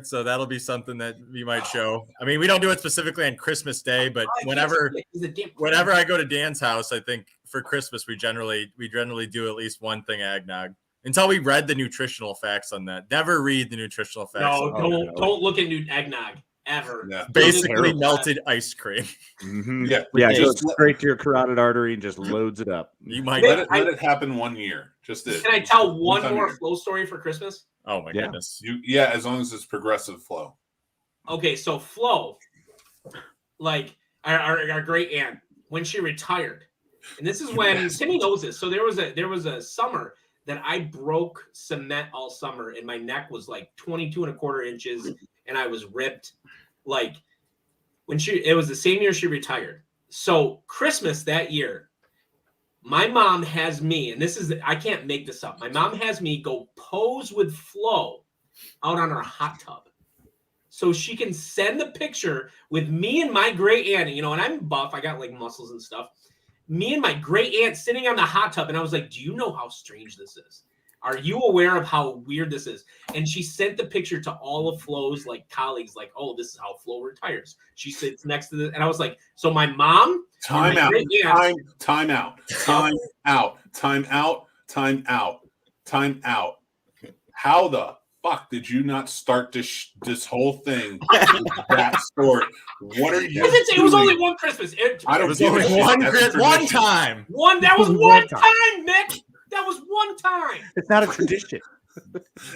Speaker 4: So that'll be something that we might show. I mean, we don't do it specifically on Christmas Day, but whenever I go to Dan's house, I think for Christmas we generally do at least one thing eggnog. Until we read the nutritional facts on that. Never read the nutritional facts.
Speaker 3: No, don't look at new eggnog ever.
Speaker 1: Yeah.
Speaker 4: Basically melted ice cream.
Speaker 2: Mm-hmm.
Speaker 1: Yeah.
Speaker 2: Yeah, it goes straight to your carotid artery and just loads it up.
Speaker 4: You might
Speaker 1: let it happen 1 year. Just it.
Speaker 3: Can I tell one more flow story for Christmas?
Speaker 4: Oh my goodness.
Speaker 1: As long as it's progressive flow.
Speaker 3: Okay, so Flo, like our great aunt, when she retired, and this is when Timmy knows this. So there was a summer that I broke cement all summer, and my neck was like 22.25 inches, and I was ripped. Like it was the same year she retired. So Christmas that year, my mom has me, and I can't make this up. My mom has me go pose with Flo out on her hot tub. So she can send the picture with me and my great aunt, you know, and I'm buff. I got like muscles and stuff. Me and my great aunt sitting on the hot tub. And I was like, do you know how strange this is? Are you aware of how weird this is? And she sent the picture to all of Flo's like colleagues, like, oh, this is how Flo retires. She sits next to this. And I was like, so my mom.
Speaker 1: Time out. How the fuck did you not start this whole thing with that story? What are you?
Speaker 3: It was only one Christmas.
Speaker 1: I don't
Speaker 4: give a shit. One time.
Speaker 3: That was one time, Nick. That was one time.
Speaker 2: It's not a tradition.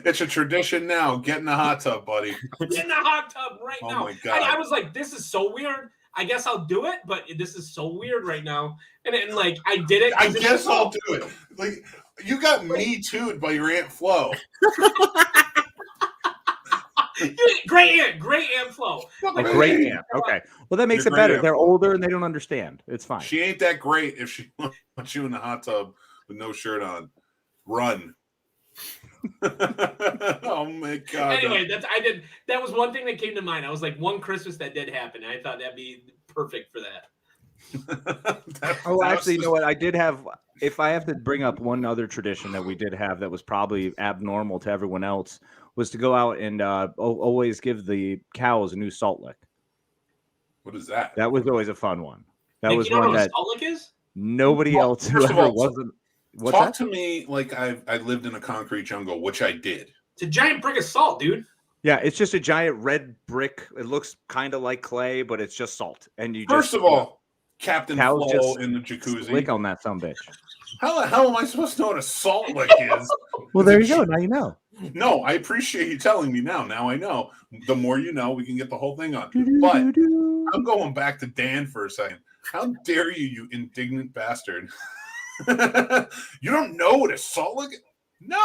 Speaker 1: It's a tradition now. Get in the hot tub, buddy.
Speaker 3: Get in the hot tub right now.
Speaker 1: Oh my God.
Speaker 3: I was like, this is so weird. I guess I'll do it, but this is so weird right now. And like, I did it.
Speaker 1: I guess I'll do it. Like, you got me too'd by your Aunt Flo.
Speaker 3: Great Aunt Flo.
Speaker 2: A great aunt. Okay. Well, that makes it better. They're older and they don't understand. It's fine.
Speaker 1: She ain't that great if she wants you in the hot tub with no shirt on. Run. Oh my God.
Speaker 3: Anyway, that was one thing that came to mind. I was like, one Christmas that did happen. I thought that'd be perfect for that.
Speaker 2: Actually, you know what? I did have, if I have to bring up one other tradition that we did have that was probably abnormal to everyone else, was to go out and always give the cows a new salt lick.
Speaker 1: What is that?
Speaker 2: That was always a fun one. That
Speaker 3: Nick,
Speaker 2: was
Speaker 3: you know
Speaker 2: one
Speaker 3: what a
Speaker 2: that
Speaker 3: salt lick is?
Speaker 2: nobody else who ever wasn't. What's
Speaker 1: Talk
Speaker 2: that?
Speaker 1: to me like I lived in a concrete jungle, which I did.
Speaker 3: It's a giant brick of salt, dude.
Speaker 2: Yeah, it's just a giant red brick. It looks kind of like clay, but it's just salt. And you
Speaker 1: First of all, Captain
Speaker 2: cows
Speaker 1: Flo
Speaker 2: just
Speaker 1: in the jacuzzi.
Speaker 2: lick on that sumbitch.
Speaker 1: How the hell am I supposed to know what a salt lick is?
Speaker 2: Well, there you go. Now you know.
Speaker 1: No, I appreciate you telling me now. Now I know. The more you know, we can get the whole thing on. But I'm going back to Dan for a second. How dare you, you indignant bastard? You don't know what a salt lick is? No.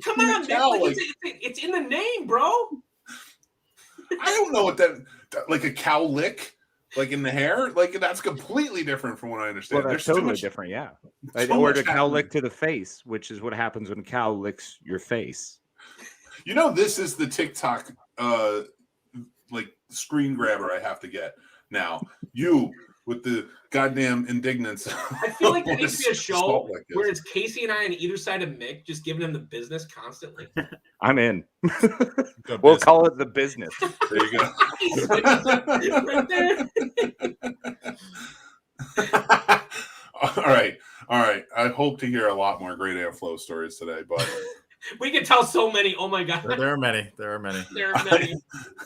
Speaker 3: Come on, Nick. It's in the name, bro.
Speaker 1: I don't know what that, like a cow lick, like in the hair, like that's completely different from what I understand.
Speaker 2: Well, that's
Speaker 1: There's
Speaker 2: totally different, yeah.
Speaker 1: so
Speaker 2: Or
Speaker 1: much
Speaker 2: a cow
Speaker 1: happening.
Speaker 2: lick to the face, which is what happens when a cow licks your face.
Speaker 1: You know, this is the TikTok like screen grabber I have to get now. You with the goddamn indignance.
Speaker 3: I feel like there
Speaker 1: what
Speaker 3: needs to be a show
Speaker 1: salt lick is.
Speaker 3: where it's Casey and I on either side of Mick, just giving him the business constantly.
Speaker 2: I'm in. We'll call it the business.
Speaker 1: There you go.
Speaker 3: Right there.
Speaker 1: All right. I hope to hear a lot more great Aunt Flo stories today, but
Speaker 3: We could tell so many. Oh my God.
Speaker 4: There are many.
Speaker 3: There are many.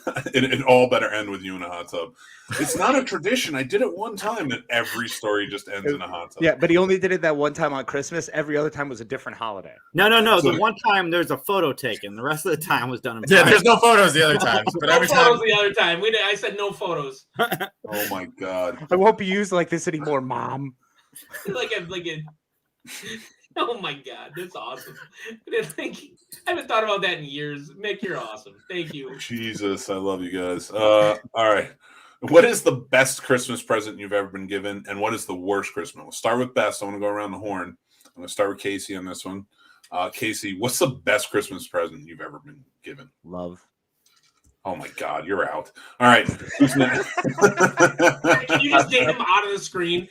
Speaker 1: it all better end with you in a hot tub. It's not a tradition. I did it one time, and every story just ends in a hot tub.
Speaker 2: Yeah, but he only did it that one time on Christmas. Every other time was a different holiday.
Speaker 5: No.
Speaker 1: So-
Speaker 5: The one time there's a photo taken. The rest of the time was done in
Speaker 4: Yeah,
Speaker 5: private.
Speaker 4: there's no photos the other times, but
Speaker 3: No
Speaker 4: every
Speaker 3: photos
Speaker 4: time.
Speaker 3: the other time. I said no photos.
Speaker 1: Oh my God.
Speaker 2: I won't be used like this anymore, Mom.
Speaker 3: like a. Oh my God, that's awesome. I haven't thought about that in years. Mick, you're awesome. Thank you.
Speaker 1: Jesus, I love you guys. All right. What is the best Christmas present you've ever been given, and what is the worst Christmas? We'll start with best. I want to go around the horn. I'm going to start with Casey on this one. Casey, what's the best Christmas present you've ever been given?
Speaker 2: Love.
Speaker 1: Oh my God, you're out. All right. Who's next?
Speaker 3: Can you just get him out of the screen?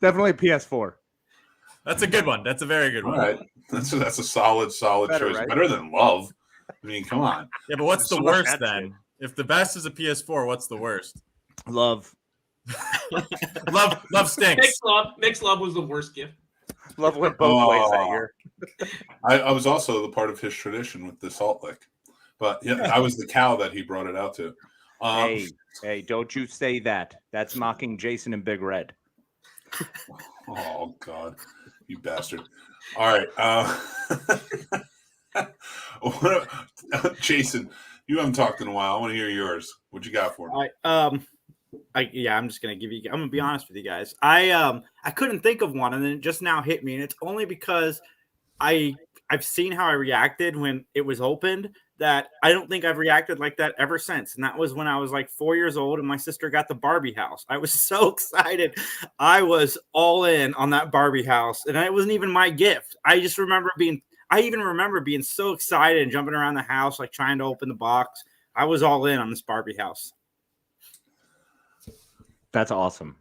Speaker 2: Definitely PS4.
Speaker 4: That's a good one. That's a very good
Speaker 1: All
Speaker 4: one.
Speaker 1: right. That's a solid
Speaker 2: Better,
Speaker 1: choice.
Speaker 2: right?
Speaker 1: Better than love. I mean, come on.
Speaker 4: Yeah, but what's
Speaker 2: So
Speaker 4: the
Speaker 2: much
Speaker 4: worst
Speaker 2: that
Speaker 4: then? If the best is a PS4, what's the worst?
Speaker 2: Love.
Speaker 4: Love stinks.
Speaker 3: Mick's love was the worst gift.
Speaker 2: Love went both ways that year.
Speaker 1: I was also the part of his tradition with the salt lick. But yeah, I was the cow that he brought it out to.
Speaker 2: Hey, don't you say that. That's mocking Jason and Big Red.
Speaker 1: Oh God, you bastard! All right, Jason, you haven't talked in a while. I want to hear yours. What you got for me?
Speaker 5: I'm just gonna give you. I'm gonna be honest with you guys. I couldn't think of one, and then it just now hit me, and it's only because I've seen how I reacted when it was opened. That I don't think I've reacted like that ever since. And that was when I was like 4 years old and my sister got the Barbie house. I was so excited. I was all in on that Barbie house. And it wasn't even my gift. I even remember being so excited and jumping around the house, like trying to open the box. I was all in on this Barbie house.
Speaker 2: That's awesome.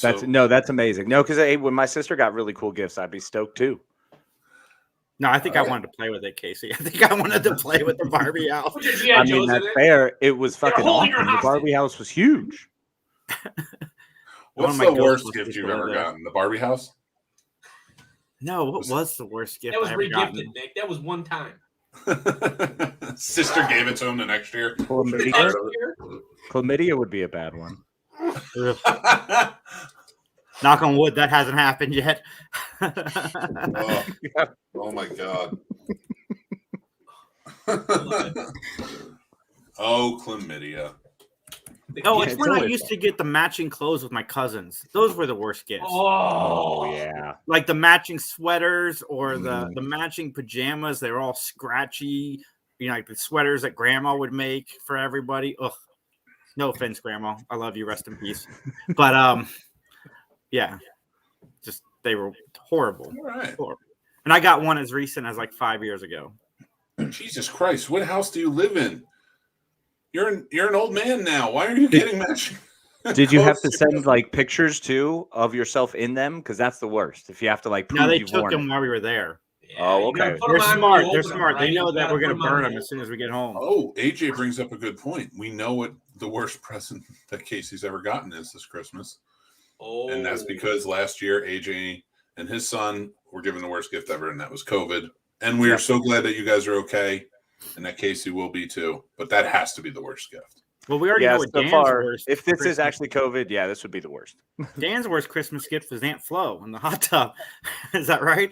Speaker 2: That's amazing. No, because when my sister got really cool gifts, I'd be stoked too.
Speaker 5: No, I think I wanted to play with it, Casey. I think I wanted to play with the Barbie house.
Speaker 2: I mean, that's fair. It was fucking awesome. The Barbie house was huge.
Speaker 1: What's the worst gift you've ever gotten? The Barbie house?
Speaker 5: No, what was the worst gift?
Speaker 3: That was
Speaker 5: I ever
Speaker 3: regifted,
Speaker 5: gotten?
Speaker 3: Nick. That was one time.
Speaker 1: Sister gave it to him the next year.
Speaker 2: Chlamydia would be a bad one.
Speaker 5: Knock on wood, that hasn't happened yet.
Speaker 1: Oh my God. Oh, chlamydia.
Speaker 5: Oh, it's when I used to get the matching clothes with my cousins. Those were the worst gifts.
Speaker 2: Oh yeah.
Speaker 5: Like the matching sweaters or the matching pajamas. They were all scratchy. Like the sweaters that grandma would make for everybody. Ugh. No offense, grandma. I love you. Rest in peace. But yeah. Just they were horrible.
Speaker 1: All right.
Speaker 5: Horrible. And I got one as recent as like 5 years ago.
Speaker 1: Jesus Christ. What house do you live in? You're an old man now. Why are you getting matching?
Speaker 2: Did you have to send like pictures too of yourself in them? Because that's the worst. If you have to like prove
Speaker 5: no, they
Speaker 2: you've
Speaker 5: took
Speaker 2: worn
Speaker 5: them
Speaker 2: it.
Speaker 5: while we were there.
Speaker 2: Oh, okay.
Speaker 5: They're smart. They're smart. They know that we're going to burn them as soon as we get home.
Speaker 1: Oh, AJ brings up a good point. We know what the worst present that Casey's ever gotten is this Christmas. Oh. And that's because last year AJ and his son were given the worst gift ever, and that was COVID. And we are so glad that you guys are okay, and that Casey will be too. But that has to be the worst gift.
Speaker 5: Well, we already know what Dan's worst.
Speaker 2: If this is actually COVID, yeah, this would be the worst.
Speaker 5: Dan's worst Christmas gift was Aunt Flo in the hot tub. Is that right?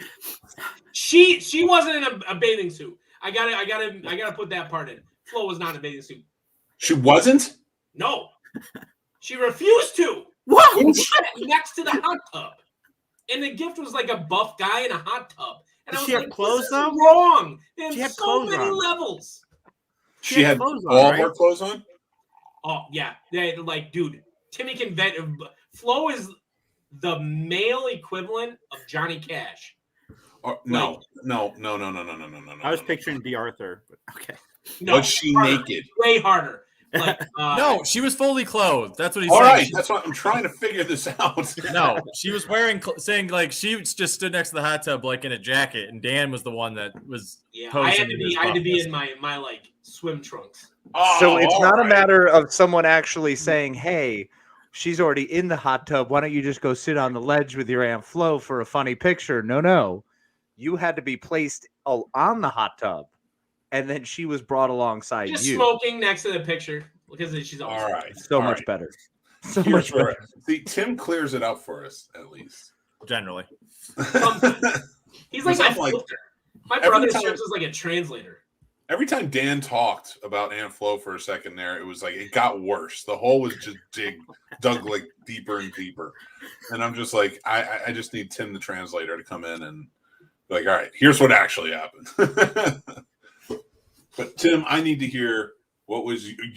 Speaker 3: She wasn't in a bathing suit. I gotta put that part in. Flo was not in a bathing suit.
Speaker 1: She wasn't?
Speaker 3: No. She refused to.
Speaker 5: What?
Speaker 3: Next to the hot tub. And the gift was like a buff guy in a hot tub. And
Speaker 5: Did
Speaker 3: I was
Speaker 5: she have clothes on?
Speaker 3: Wrong.
Speaker 5: She had
Speaker 3: so many levels.
Speaker 1: She had all her clothes on?
Speaker 3: Oh, yeah. Like, dude, Timmy can vet. Flo is the male equivalent of Johnny Cash.
Speaker 1: No.
Speaker 5: I was picturing B. Arthur, but okay.
Speaker 1: No, was she naked?
Speaker 3: Way harder. Like,
Speaker 4: no, she was fully clothed. That's what he's
Speaker 1: saying.
Speaker 4: All
Speaker 1: right, that's what I'm trying to figure this out.
Speaker 4: No, she was saying like she just stood next to the hot tub like in a jacket, and Dan was the one that was.
Speaker 3: Yeah, I had to be in my like swim trunks.
Speaker 2: Oh, so it's not a matter of someone actually saying, "Hey, she's already in the hot tub. Why don't you just go sit on the ledge with your Aunt Flo for a funny picture?" No. You had to be placed on the hot tub. And then she was brought alongside
Speaker 3: just
Speaker 2: you.
Speaker 3: Smoking next to the picture because she's
Speaker 1: all right.
Speaker 2: So much better. So much better.
Speaker 1: See, Tim clears it out for us, at least.
Speaker 4: Generally.
Speaker 3: He's like my filter. My brother serves as like a translator.
Speaker 1: Every time Dan talked about Aunt Flo for a second there, it was like it got worse. The hole was just dug like deeper and deeper. And I'm just like, I just need Tim the translator to come in and be like, all right, here's what actually happened. But Tim, I need to hear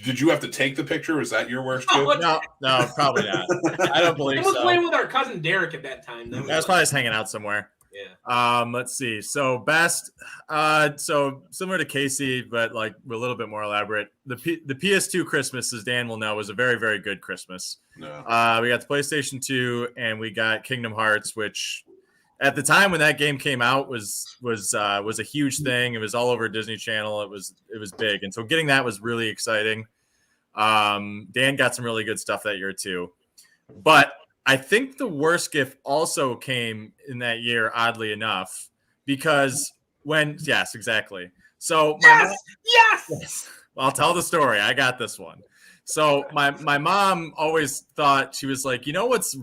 Speaker 1: did you have to take the picture? Was that your worst gift?
Speaker 4: No, probably not. I don't believe so.
Speaker 3: I was playing with our cousin Derek at that time.
Speaker 4: Though. That's probably just hanging out somewhere.
Speaker 3: Yeah.
Speaker 4: Let's see. So best, so similar to Casey, but like a little bit more elaborate. The PS2 Christmas, as Dan will know, was a very, very good Christmas.
Speaker 1: No.
Speaker 4: We got the PlayStation 2 and we got Kingdom Hearts, which at the time when that game came out was a huge thing. It was all over Disney Channel. It was big, and so getting that was really exciting. Dan got some really good stuff that year too, but I think the worst gift also came in that year, oddly enough, because yes, exactly. So yes. Well, I'll tell the story. I got this one. So my mom always thought, she was like, you know what's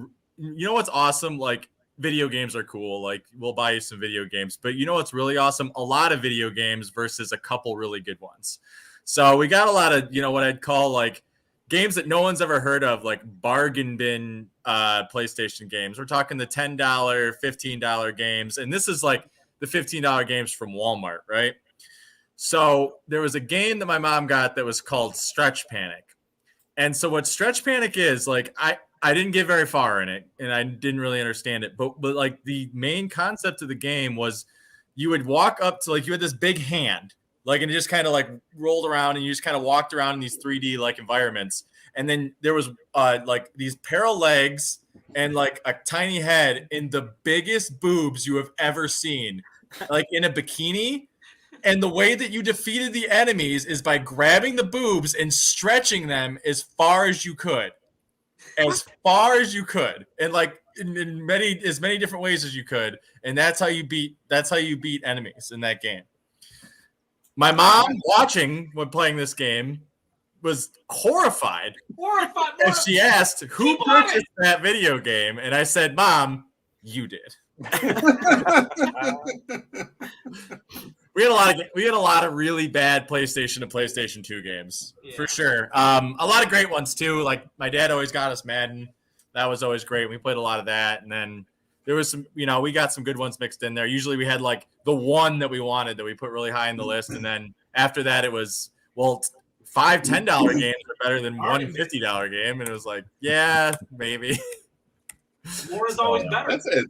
Speaker 4: awesome, like. Video games are cool. Like, we'll buy you some video games. But you know what's really awesome? A lot of video games versus a couple really good ones. So we got a lot of, what I'd call, like, games that no one's ever heard of, like bargain bin PlayStation games. We're talking the $10, $15 games. And this is, like, the $15 games from Walmart, right? So there was a game that my mom got that was called Stretch Panic. And so what Stretch Panic is, like, I didn't get very far in it, and I didn't really understand it. But like the main concept of the game was you would walk up to, like, you had this big hand, like, and it just kind of like rolled around, and you just kind of walked around in these 3D like environments. And then there was like these pair of legs and like a tiny head and the biggest boobs you have ever seen, like in a bikini. And the way that you defeated the enemies is by grabbing the boobs and stretching them as far as you could. As far as you could, and like in as many different ways as you could, and that's how you beat enemies in that game. My mom, watching when playing this game, was horrified.
Speaker 3: And
Speaker 4: she asked, "Who purchased that video game?" And I said, "Mom, you did." We had a lot of really bad PlayStation and PlayStation 2 games, for sure. A lot of great ones too. Like my dad always got us Madden. That was always great. We played a lot of that, and then there was some, we got some good ones mixed in there. Usually we had like the one that we wanted that we put really high in the list, and then after that it was, well, $5 $10 games are better than one $50 game, and it was like, yeah, maybe.
Speaker 3: More is always better.
Speaker 1: That's it.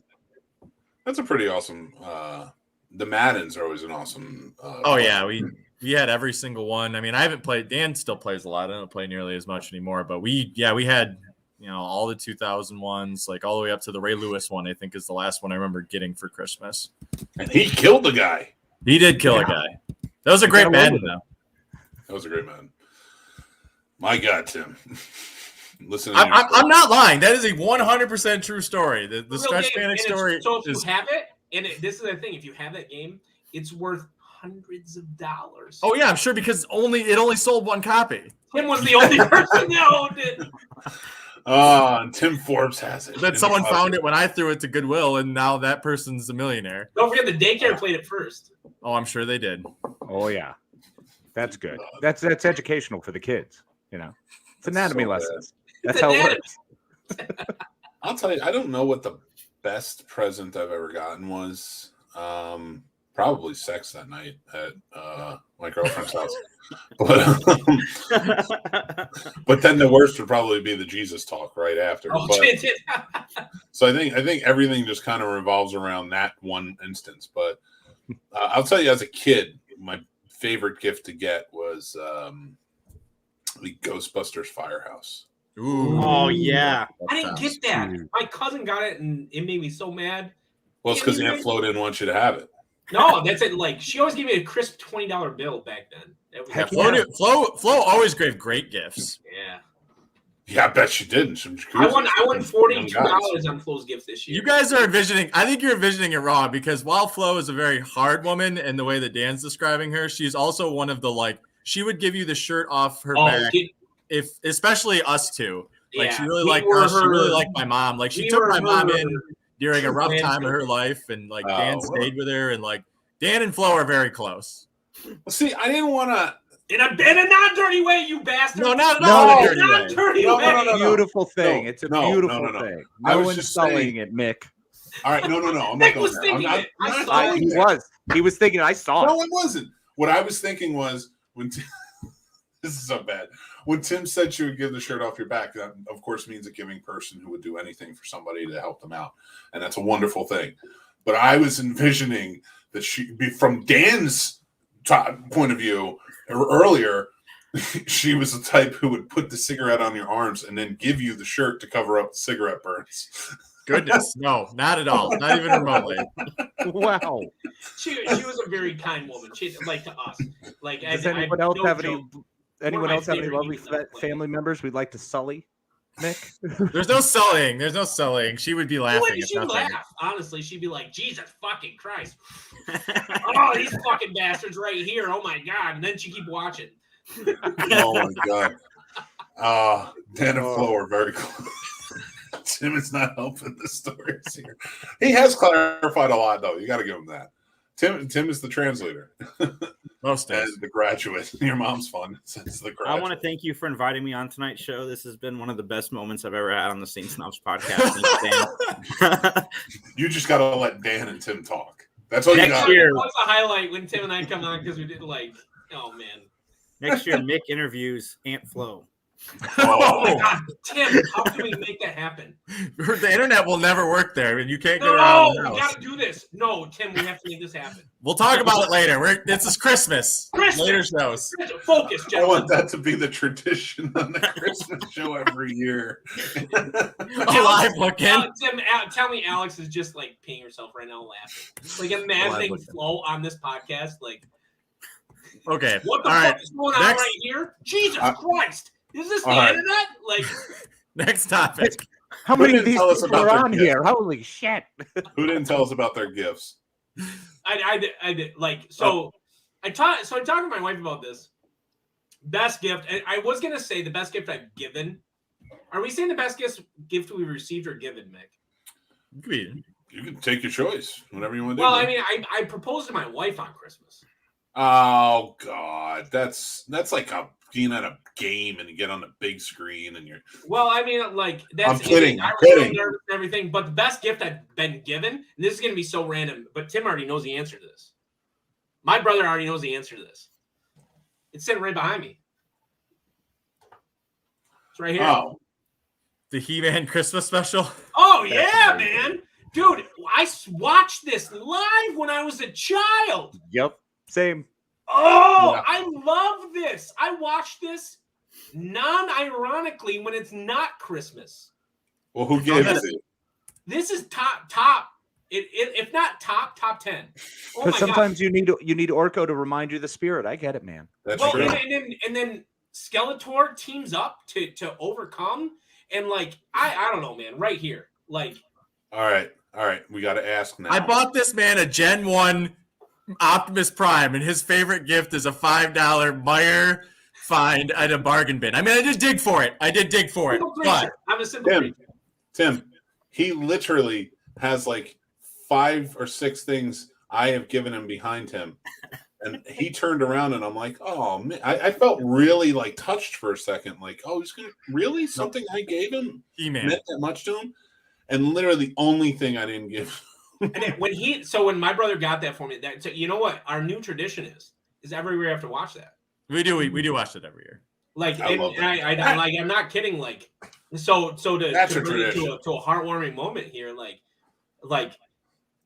Speaker 1: That's a pretty awesome. The Maddens are always an awesome.
Speaker 4: We had every single one. I mean, I haven't played. Dan still plays a lot. I don't play nearly as much anymore. But we had all the 2000 ones, like all the way up to the Ray Lewis one. I think is the last one I remember getting for Christmas.
Speaker 1: And he killed the guy.
Speaker 4: He did kill a guy. That was a great Madden, though.
Speaker 1: That was a great Madden. My God, Tim. Listen,
Speaker 4: I'm not lying. That is a 100% true story. The Stretch Panic story.
Speaker 3: So if you have it, and this is the thing, if you have that game, it's worth hundreds of dollars.
Speaker 4: Oh yeah, I'm sure, because it only sold one copy.
Speaker 3: Tim was the only person that owned it.
Speaker 1: And Tim Forbes has it.
Speaker 4: Then someone found it when I threw it to Goodwill, and now that person's a millionaire.
Speaker 3: Don't forget the daycare played it first.
Speaker 4: Oh, I'm sure they did.
Speaker 2: Oh yeah, that's good. That's educational for the kids. It's anatomy lessons. That's how it works.
Speaker 1: I'll tell you, I don't know what the best present I've ever gotten was. Probably sex that night at my girlfriend's house. But then the worst would probably be the Jesus talk right after. So I think everything just kind of revolves around that one instance. But I'll tell you, as a kid, my favorite gift to get was the Ghostbusters Firehouse.
Speaker 4: Ooh.
Speaker 5: Oh yeah,
Speaker 3: I didn't get that. My cousin got it, and it made me so mad.
Speaker 1: Well, it's because Aunt Flo didn't want you to have it.
Speaker 3: No, that's it. Like, she always gave me a crisp $20 bill back then.
Speaker 4: Flo always gave great gifts.
Speaker 3: Yeah.
Speaker 1: Yeah, I bet she did.
Speaker 3: I won $42 on Flo's gift this year.
Speaker 4: You guys are envisioning. I think you're envisioning it wrong, because while Flo is a very hard woman, and the way that Dan's describing her, she's also one of the, she would give you the shirt off her back. Especially us two. Like, she really liked us. She really liked my mom. Like, she took my mom in during a rough time of her life, and Dan stayed with her, and Dan and Flo are very close.
Speaker 1: Well, see, I didn't want to.
Speaker 3: In a non-dirty way, you bastard.
Speaker 4: No, not in a dirty way.
Speaker 2: No. Beautiful thing. It's a beautiful thing. No one's sullying it, Mick.
Speaker 1: All right, no. I'm
Speaker 3: Mick
Speaker 1: not
Speaker 3: was thinking it.
Speaker 2: He was thinking. I saw it.
Speaker 1: No, it wasn't. What I was thinking was when. This is so bad. When Tim said she would give the shirt off your back, that of course means a giving person who would do anything for somebody to help them out. And that's a wonderful thing. But I was envisioning that from Dan's point of view earlier, she was the type who would put the cigarette on your arms and then give you the shirt to cover up the cigarette burns.
Speaker 4: Goodness, no, not at all. Not even remotely.
Speaker 2: Wow.
Speaker 3: She was a very kind woman. She to us.
Speaker 2: Does anyone else have any lovely family members we'd like to sully, Mick?
Speaker 4: There's no sullying. She would be laughing.
Speaker 3: She'd laugh. Honestly, she'd be like, Jesus fucking Christ. Oh, these fucking bastards right here. Oh my God. And then she'd keep watching.
Speaker 1: Oh my God. Dan and Flo are very close. Tim is not helping the stories here. He has clarified a lot, though. You got to give him that. Tim is the translator.
Speaker 4: Most days.
Speaker 1: And the graduate. Your mom's fun since the graduate.
Speaker 5: I want to thank you for inviting me on tonight's show. This has been one of the best moments I've ever had on the Scene Snobs podcast.
Speaker 1: You just got to let Dan and Tim talk. That's all you got.
Speaker 3: What's a highlight when Tim and I come on, because we did oh man.
Speaker 5: Next year, Mick interviews Aunt Flo.
Speaker 3: Oh my God, Tim! How can we make that happen?
Speaker 4: The internet will never work there, and you can't get around.
Speaker 3: No, we got to do this. No, Tim, we have to make this happen.
Speaker 4: We'll talk about it later. This is Christmas. Later shows.
Speaker 3: Focus, gentlemen.
Speaker 1: I want that to be the tradition on the Christmas show every year.
Speaker 4: Live looking.
Speaker 3: Tim, tell me, Alex is just peeing herself right now, laughing. Imagining Flo on this podcast,
Speaker 4: Okay.
Speaker 3: What the fuck is going on right here? Jesus Christ! Is this the internet?
Speaker 4: Next topic.
Speaker 2: How many of these people are on here? Holy shit!
Speaker 1: Who didn't tell us about their gifts?
Speaker 3: I did. I talked to my wife about this, Best gift. And I was gonna say the best gift I've given. Are we saying the best gift we received or given, Mick?
Speaker 1: You can take your choice, whatever you want to do.
Speaker 3: Well, I mean, I proposed to my wife on Christmas.
Speaker 1: Oh God, that's like being at a game and you get on the big screen and you're.
Speaker 3: Well, I mean, like that's.
Speaker 1: I'm kidding.
Speaker 3: I was really nervous and everything, but the best gift I've been given. And this is gonna be so random, but Tim already knows the answer to this. My brother already knows the answer to this. It's sitting right behind me. It's right here.
Speaker 1: Oh.
Speaker 4: The He-Man Christmas special.
Speaker 3: Oh yeah, man. Dude, I watched this live when I was a child.
Speaker 2: Yep, same.
Speaker 3: Oh,
Speaker 1: Yeah.
Speaker 3: I love this. I watched this non-ironically when it's not Christmas.
Speaker 1: Well, who gives it?
Speaker 3: This is top. If not top 10. Oh
Speaker 2: Because sometimes you need Orko to remind you the spirit. I get it, man.
Speaker 1: That's
Speaker 3: well,
Speaker 1: true.
Speaker 3: And then Skeletor teams up to overcome, and like I don't know, man. Right here, like.
Speaker 1: All right. We got to ask now.
Speaker 4: I bought this man a Gen 1 Optimus Prime, and his favorite gift is a $5 Meyer find at a bargain bin. I mean, I did dig for it. But
Speaker 3: I'm a simple
Speaker 1: Tim, he literally has like 5 or 6 things I have given him behind him. And he turned around and I'm like, oh, man. I felt really like touched for a second. Like, oh, he's going to really something I gave him
Speaker 4: He-Man
Speaker 1: meant that much to him. And literally the only thing I didn't give.
Speaker 3: And when my brother got that for me, so you know what our new tradition is every year I have to watch that.
Speaker 4: we do watch it every year.
Speaker 3: Like, I'm not kidding. Like, so to bring it to a heartwarming moment here, like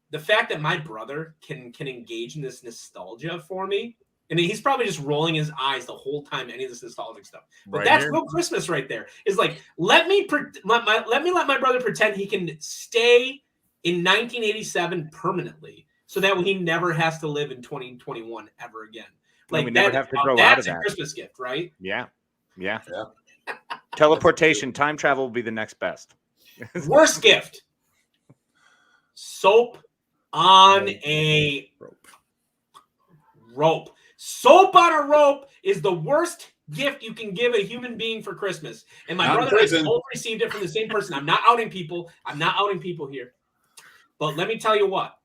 Speaker 3: the fact that my brother can engage in this nostalgia for me, and he's probably just rolling his eyes the whole time any of this nostalgic stuff. But
Speaker 4: Right
Speaker 3: that's
Speaker 4: here.
Speaker 3: real Christmas right there. Is like let me let my brother pretend he can stay in 1987 permanently, so that he never has to live in 2021 ever again. Like
Speaker 2: we never have to grow out of
Speaker 3: that's
Speaker 2: that.
Speaker 3: a Christmas gift, right?
Speaker 2: Yeah. Teleportation, time travel will be the next best.
Speaker 3: Worst gift: soap on a rope. Soap on a rope is the worst gift you can give a human being for Christmas. And my brother and I both received it from the same person. I'm not outing people here. But let me tell you what.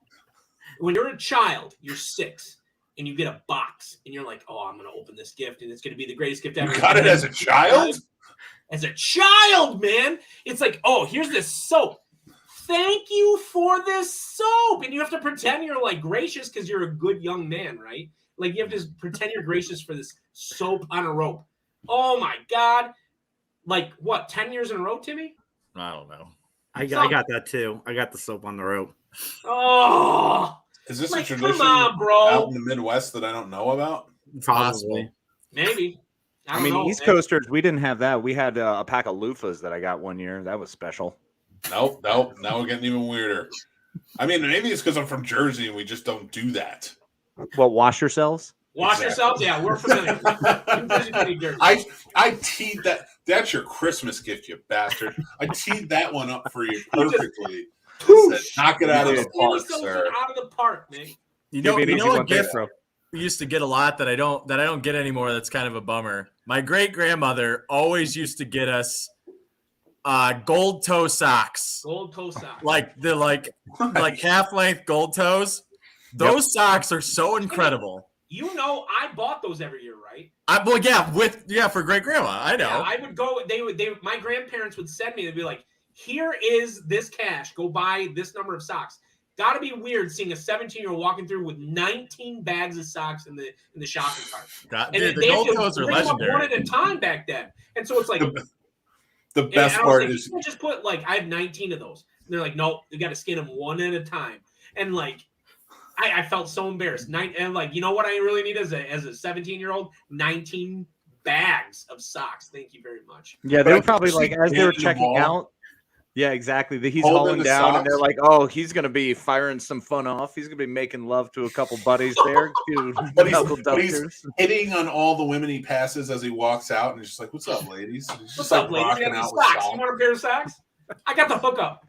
Speaker 3: When you're a child, you're 6, and you get a box, and you're like, oh, I'm going to open this gift, and it's going to be the greatest gift ever.
Speaker 1: You got it as a child?
Speaker 3: As a child, man. It's like, oh, here's this soap. Thank you for this soap. And you have to pretend you're like gracious because you're a good young man, right? Like you have to pretend you're gracious for this soap on a rope. Oh my God. Like what, 10 years in a row, Timmy?
Speaker 4: I don't know.
Speaker 5: I got that too. I got the soap on the rope.
Speaker 3: Oh.
Speaker 1: Is this
Speaker 3: like,
Speaker 1: a tradition
Speaker 3: come on, bro.
Speaker 1: out in the Midwest that I don't know about?
Speaker 4: Possible.
Speaker 3: Maybe.
Speaker 2: I mean, East Coasters, we didn't have that. We had a pack of loofahs that I got one year. That was special.
Speaker 1: Nope. Now we're getting even weirder. I mean, maybe it's because I'm from Jersey and we just don't do that.
Speaker 2: Well, wash yourselves?
Speaker 3: Wash yourselves? Yeah, we're familiar.
Speaker 1: I teed that. That's your Christmas gift, you bastard. I teed that one up for you perfectly. Said, knock it out of the park, sir.
Speaker 3: Out of the park, man.
Speaker 4: You know what gift we used to get a lot that I don't get anymore. That's kind of a bummer. My great grandmother always used to get us gold toe socks.
Speaker 3: Gold toe socks.
Speaker 4: Like half length gold toes. Those socks are so incredible.
Speaker 3: You know, I bought those every year, right?
Speaker 4: For great grandma. I know.
Speaker 3: Yeah, I would go. My grandparents would send me. They'd be like, "Here is this cash. Go buy this number of socks." Got to be weird seeing a 17-year-old walking through with 19 bags of socks in the shopping cart.
Speaker 4: The gold toes are legendary.
Speaker 3: One at a time back then, and so it's like
Speaker 1: the best part is
Speaker 3: you can't just put like I have 19 of those. And they're like, "No, you got to skin them one at a time," and like. I felt so embarrassed. And like, you know what I really need as a 17-year-old? 19 bags of socks. Thank you very much.
Speaker 2: Yeah, they were probably like as they were checking out. Yeah, exactly. He's hauling down, socks. And they're like, "Oh, he's gonna be firing some fun off. He's gonna be making love to a couple buddies there,
Speaker 1: but he's hitting on all the women he passes as he walks out, and he's just like, "What's up, ladies?"
Speaker 3: What's up, ladies? You got any socks? You want a pair of socks? I got the hookup.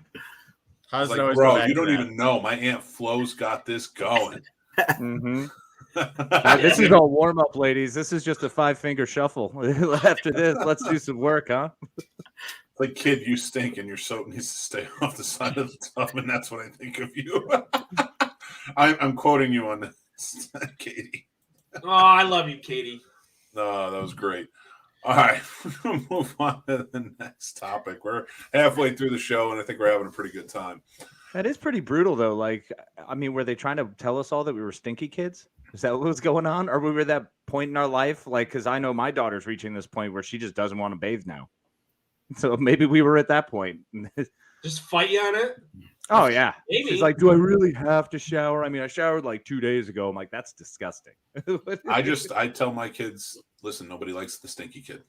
Speaker 1: Like, bro, you don't even know. My Aunt Flo's got this going.
Speaker 2: Mm-hmm. This is all warm up, ladies. This is just a 5-finger shuffle. After this, let's do some work, huh?
Speaker 1: Like, kid, you stink, and your soap needs to stay off the side of the tub, and that's what I think of you. I'm quoting you on this, Katie.
Speaker 3: Oh, I love you, Katie.
Speaker 1: No, that was great. All right, we'll move on to the next topic. We're halfway through the show, and I think we're having a pretty good time.
Speaker 2: That is pretty brutal, though. Like, I mean, were they trying to tell us all that we were stinky kids? Is that what was going on? Or we were at that point in our life? Like, because I know my daughter's reaching this point where she just doesn't want to bathe now. So maybe we were at that point.
Speaker 3: Just fight you on it?
Speaker 2: Oh, yeah.
Speaker 3: Maybe.
Speaker 2: She's like, do I really have to shower? I mean, I showered like 2 days ago. I'm like, that's disgusting.
Speaker 1: I tell my kids, listen, nobody likes the stinky kid.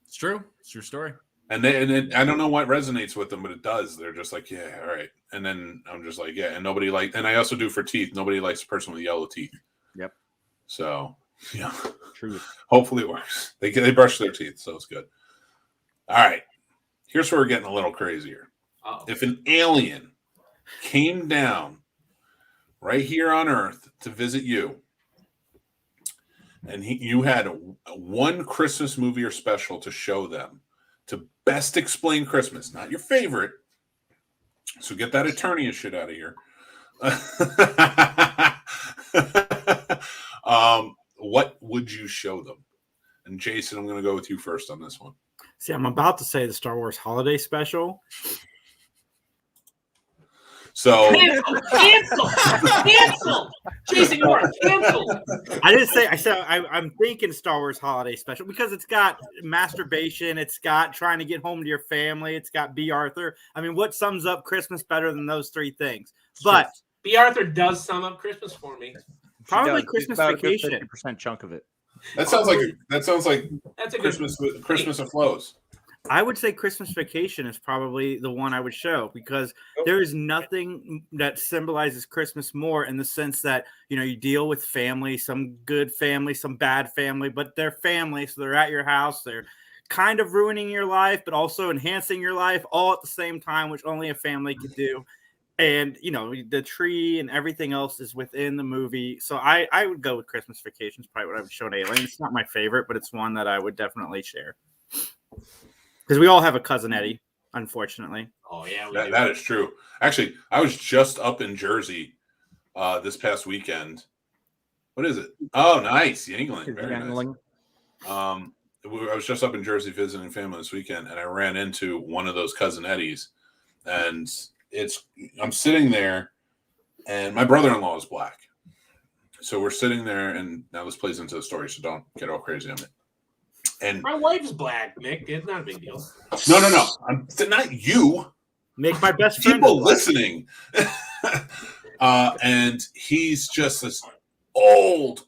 Speaker 4: It's true. It's your story.
Speaker 1: And then I don't know what resonates with them, but it does. They're just like, yeah, all right. And then I'm just like, yeah. And nobody and I also do for teeth. Nobody likes a person with yellow teeth.
Speaker 2: Yep.
Speaker 1: So, yeah.
Speaker 2: True.
Speaker 1: Hopefully it works. They brush their teeth, so it's good. All right. Here's where we're getting a little crazier.
Speaker 3: Uh-oh.
Speaker 1: If an alien came down right here on Earth to visit you, and you had one Christmas movie or special to show them to best explain Christmas, not your favorite. So get that Eternia shit out of here. What would you show them? And Jason, I'm going to go with you first on this one.
Speaker 5: See, I'm about to say the Star Wars Holiday Special.
Speaker 1: So
Speaker 3: cancel. Jason, you are canceled.
Speaker 5: I didn't say. I said I'm thinking Star Wars Holiday Special because it's got masturbation, it's got trying to get home to your family, it's got B. Arthur. I mean, what sums up Christmas better than those three things? But
Speaker 3: B. Arthur does sum up Christmas for me.
Speaker 5: Probably Christmas Vacation.
Speaker 2: 50% chunk of it.
Speaker 1: That sounds like
Speaker 3: That's a good
Speaker 1: Christmas of flows.
Speaker 5: I would say Christmas Vacation is probably the one I would show because there is nothing that symbolizes Christmas more in the sense that, you know, you deal with family, some good family, some bad family, but they're family. So they're at your house. They're kind of ruining your life, but also enhancing your life all at the same time, which only a family could do. And, you know, the tree and everything else is within the movie. So I would go with Christmas Vacation. It's probably what I would show an alien. It's not my favorite, but it's one that I would definitely share. Because we all have a cousin Eddie, unfortunately.
Speaker 3: Oh, yeah.
Speaker 1: That is true. Actually, I was just up in Jersey this past weekend. What is it? Oh, nice. Yingling. Very nice. I was just up in Jersey visiting family this weekend, and I ran into one of those cousin Eddies. And I'm sitting there, and my brother-in-law is black. So we're sitting there, and now this plays into the story, so don't get all crazy on it. And
Speaker 3: my wife's black, Nick. It's not a big deal.
Speaker 1: No. I'm not you.
Speaker 5: Make my best friend.
Speaker 1: People listening. And he's just this old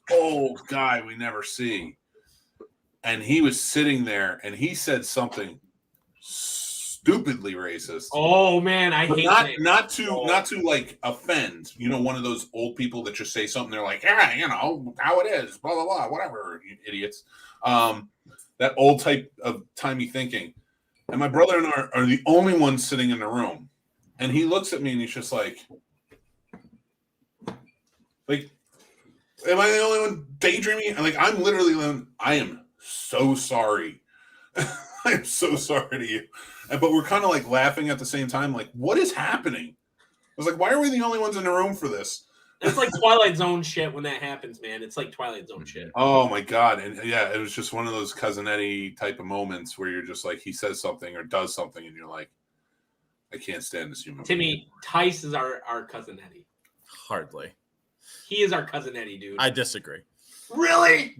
Speaker 1: guy we never see. And he was sitting there, and he said something stupidly racist.
Speaker 3: Oh man, I hate that.
Speaker 1: Not to like offend. You know, one of those old people that just say something. They're like, yeah, you know how it is, blah blah blah, whatever, you idiots. That old type of timey thinking. And my brother and I are the only ones sitting in the room. And he looks at me and he's just like, am I the only one daydreaming? Like, I'm literally, I am so sorry. I'm so sorry to you. But we're kind of like laughing at the same time. Like, what is happening? I was like, why are we the only ones in the room for this?
Speaker 3: It's like Twilight Zone shit when that happens, man. It's like Twilight Zone shit.
Speaker 1: Oh my God. And yeah, it was just one of those cousin Eddie type of moments where you're just like, he says something or does something and you're like, I can't stand this human.
Speaker 3: Timmy, Tice is our cousin Eddie.
Speaker 4: Hardly.
Speaker 3: He is our cousin Eddie, dude.
Speaker 4: I disagree.
Speaker 3: Really?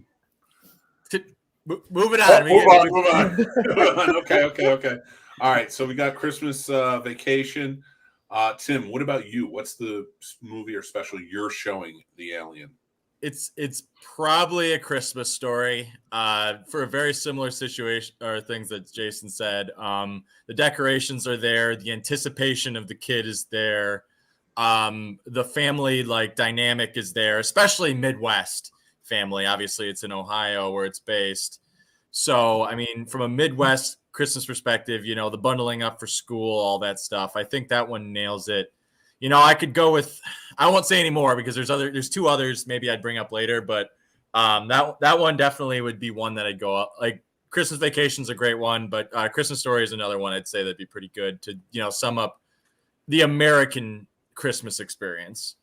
Speaker 4: Moving on.
Speaker 1: Move on. Okay. All right. So we got Christmas Vacation. Tim, what about you? What's the movie or special you're showing the alien?
Speaker 4: It's probably A Christmas Story for a very similar situation or things that Jason said. The decorations are there. The anticipation of the kid is there. The family like dynamic is there, especially Midwest family. Obviously, it's in Ohio where it's based. So, I mean, from a Midwest Christmas perspective, you know, the bundling up for school, all that stuff. I think that one nails it. I could go with. I won't say any more because there's two others maybe I'd bring up later, but that one definitely would be one that I'd go up. Like Christmas Vacation's a great one, but Christmas Story is another one I'd say that'd be pretty good to sum up the American Christmas experience.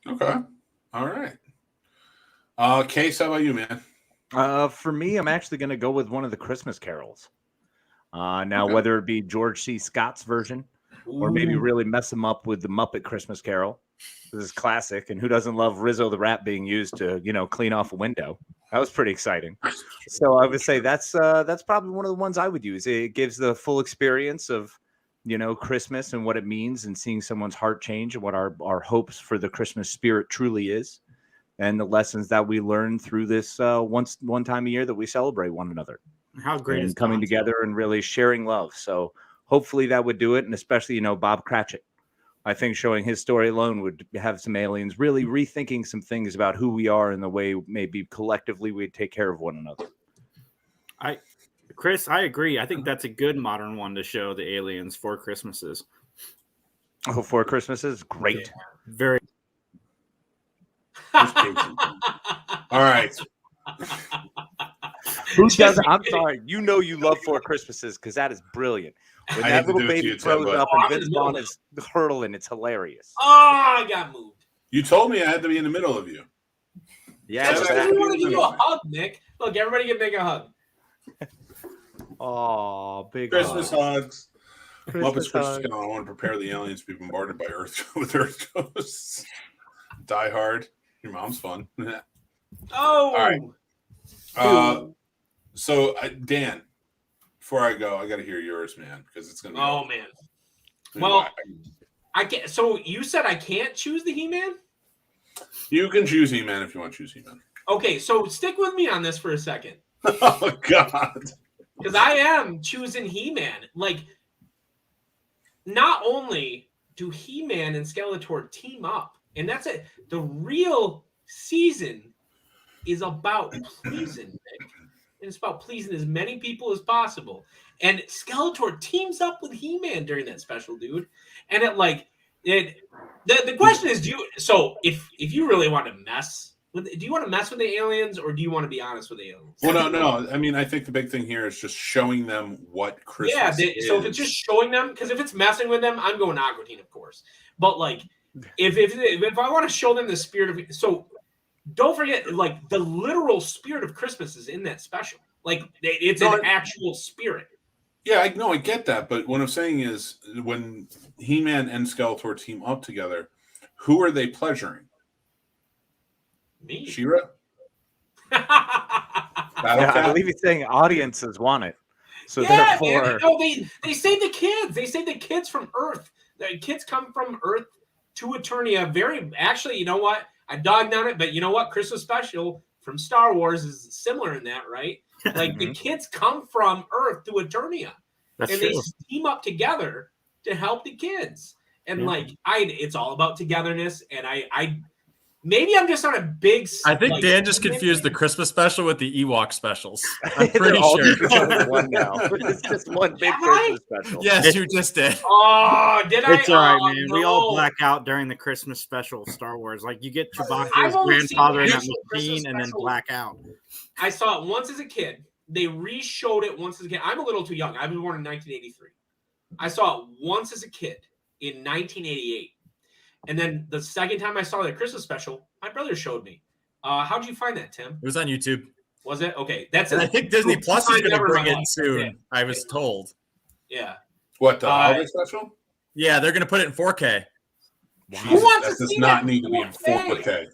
Speaker 1: Okay, all right. Case, how about you, man?
Speaker 2: For me, I'm actually going to go with one of the Christmas carols. Now, whether it be George C. Scott's version or maybe really mess them up with the Muppet Christmas Carol. This is classic. And who doesn't love Rizzo the Rat being used to, clean off a window? That was pretty exciting. So I would say that's probably one of the ones I would use. It gives the full experience of, Christmas and what it means and seeing someone's heart change and what our hopes for the Christmas spirit truly is. And the lessons that we learn through this one time a year that we celebrate one another.
Speaker 5: How great is
Speaker 2: coming together and really sharing love. So hopefully that would do it. And especially, Bob Cratchit. I think showing his story alone would have some aliens really rethinking some things about who we are and the way maybe collectively we take care of one another.
Speaker 5: Chris, I agree. I think that's a good modern one to show the aliens. 4 Christmases.
Speaker 2: Oh, 4 Christmases? Great.
Speaker 5: Yeah. Very.
Speaker 1: All right.
Speaker 2: Who does? I'm sorry. You love 4 Christmases because that is brilliant. When that little baby throws up and Vince Vaughn is hurtling, it's hilarious.
Speaker 3: Oh, I got moved.
Speaker 1: You told me I had to be in the middle of you.
Speaker 2: Yeah,
Speaker 3: I want to give you a hug, Nick. Look, everybody give Nick a hug.
Speaker 2: Oh, big
Speaker 1: Christmas hugs.
Speaker 2: Christmas
Speaker 1: Muppets I want to prepare the aliens to be bombarded by with Earth ghosts. Die Hard. Your mom's fun.
Speaker 3: Oh.
Speaker 1: All right. So Dan, before I go, I got to hear yours, man, because it's gonna be.
Speaker 3: Oh man. Well, I can't. So you said I can't choose the He-Man?
Speaker 1: You can choose He-Man if you want to choose He-Man.
Speaker 3: Okay, so stick with me on this for a second.
Speaker 1: Oh God.
Speaker 3: Because I am choosing He-Man. Like, not only do He-Man and Skeletor team up, and that's it. The real season is about pleasing Nick. And it's about pleasing as many people as possible. And Skeletor teams up with He-Man during that special, dude. And the question is, if you really want to mess with, do you want to mess with the aliens or do you want to be honest with the aliens?
Speaker 1: Well, no. I mean, I think the big thing here is just showing them what Christmas is.
Speaker 3: So if it's just showing them, because if it's messing with them, I'm going Aqua Teen, of course. But like, if I want to show them the spirit of, so don't forget, like the literal spirit of Christmas is in that special. Like it's an actual spirit.
Speaker 1: Yeah, I get that. But what I'm saying is when He-Man and Skeletor team up together, who are they pleasuring?
Speaker 3: Me.
Speaker 1: She-Ra?
Speaker 2: I believe he's saying audiences want it. So therefore,
Speaker 3: man. No, they save the kids. They save the kids from Earth. The kids come from Earth to Eternia. Actually, you know what? I dogged on it, but you know what? Christmas special from Star Wars is similar in that, right? Like the kids come from Earth to Eternia.
Speaker 5: That's
Speaker 3: and
Speaker 5: true.
Speaker 3: They team up together to help the kids. And it's all about togetherness. And I maybe I'm just on a big.
Speaker 4: I think Dan just confused the Christmas special with the Ewok specials. I'm pretty sure.
Speaker 2: One now. It's just one big Christmas special.
Speaker 4: Yes, you just did.
Speaker 3: Oh, did I?
Speaker 5: It's all right, man.
Speaker 3: No.
Speaker 5: We all black out during the Christmas special of Star Wars. Like you get Chewbacca's grandfather in that machine and then black out.
Speaker 3: I saw it once as a kid. They re-showed it once as a kid. I'm a little too young. I was born in 1983. I saw it once as a kid in 1988. And then the second time I saw the Christmas special, my brother showed me. How'd you find that, Tim?
Speaker 4: It was on YouTube.
Speaker 3: Was it? Okay. That's
Speaker 4: and I think Disney Plus is going to bring it soon, I was told.
Speaker 3: Yeah.
Speaker 1: What, the holiday special?
Speaker 4: Yeah, they're going to put it in 4K.
Speaker 1: Wow. Who wants to see that? Does not need to be in 4K.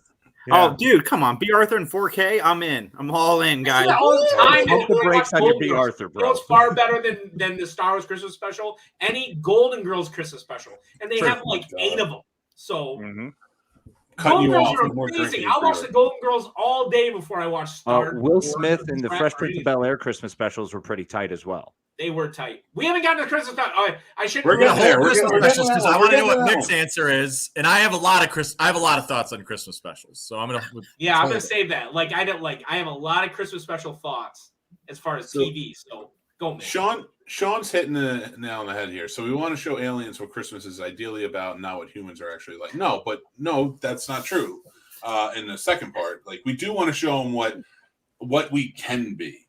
Speaker 5: Yeah. Oh, dude, come on. B. Arthur in 4K? I'm in. I'm all in, guys.
Speaker 3: All the time.
Speaker 2: Pump the brakes on your B. Arthur, bro.
Speaker 3: It's far better than the Star Wars Christmas special. Any Golden Girls Christmas special. And they have like 8 of them. So
Speaker 1: Golden Girls are
Speaker 3: amazing. I'll watch the Golden Girls all day before I watch Star Wars.
Speaker 2: Will Smith and the Fresh Prince of Bel-Air Christmas specials were pretty tight as well.
Speaker 3: They were tight. We haven't gotten to Christmas. I should.
Speaker 4: We're gonna hold Christmas specials because I want to know what Nick's answer is, and I have a lot of thoughts on Christmas specials. So I'm gonna.
Speaker 3: Yeah, I'm gonna save that. Like I have a lot of Christmas special thoughts as far as TV. So Go, Mick.
Speaker 1: Sean's hitting the nail on the head here. So we want to show aliens what Christmas is ideally about, not what humans are actually like. No, that's not true. In the second part, like we do want to show them what we can be,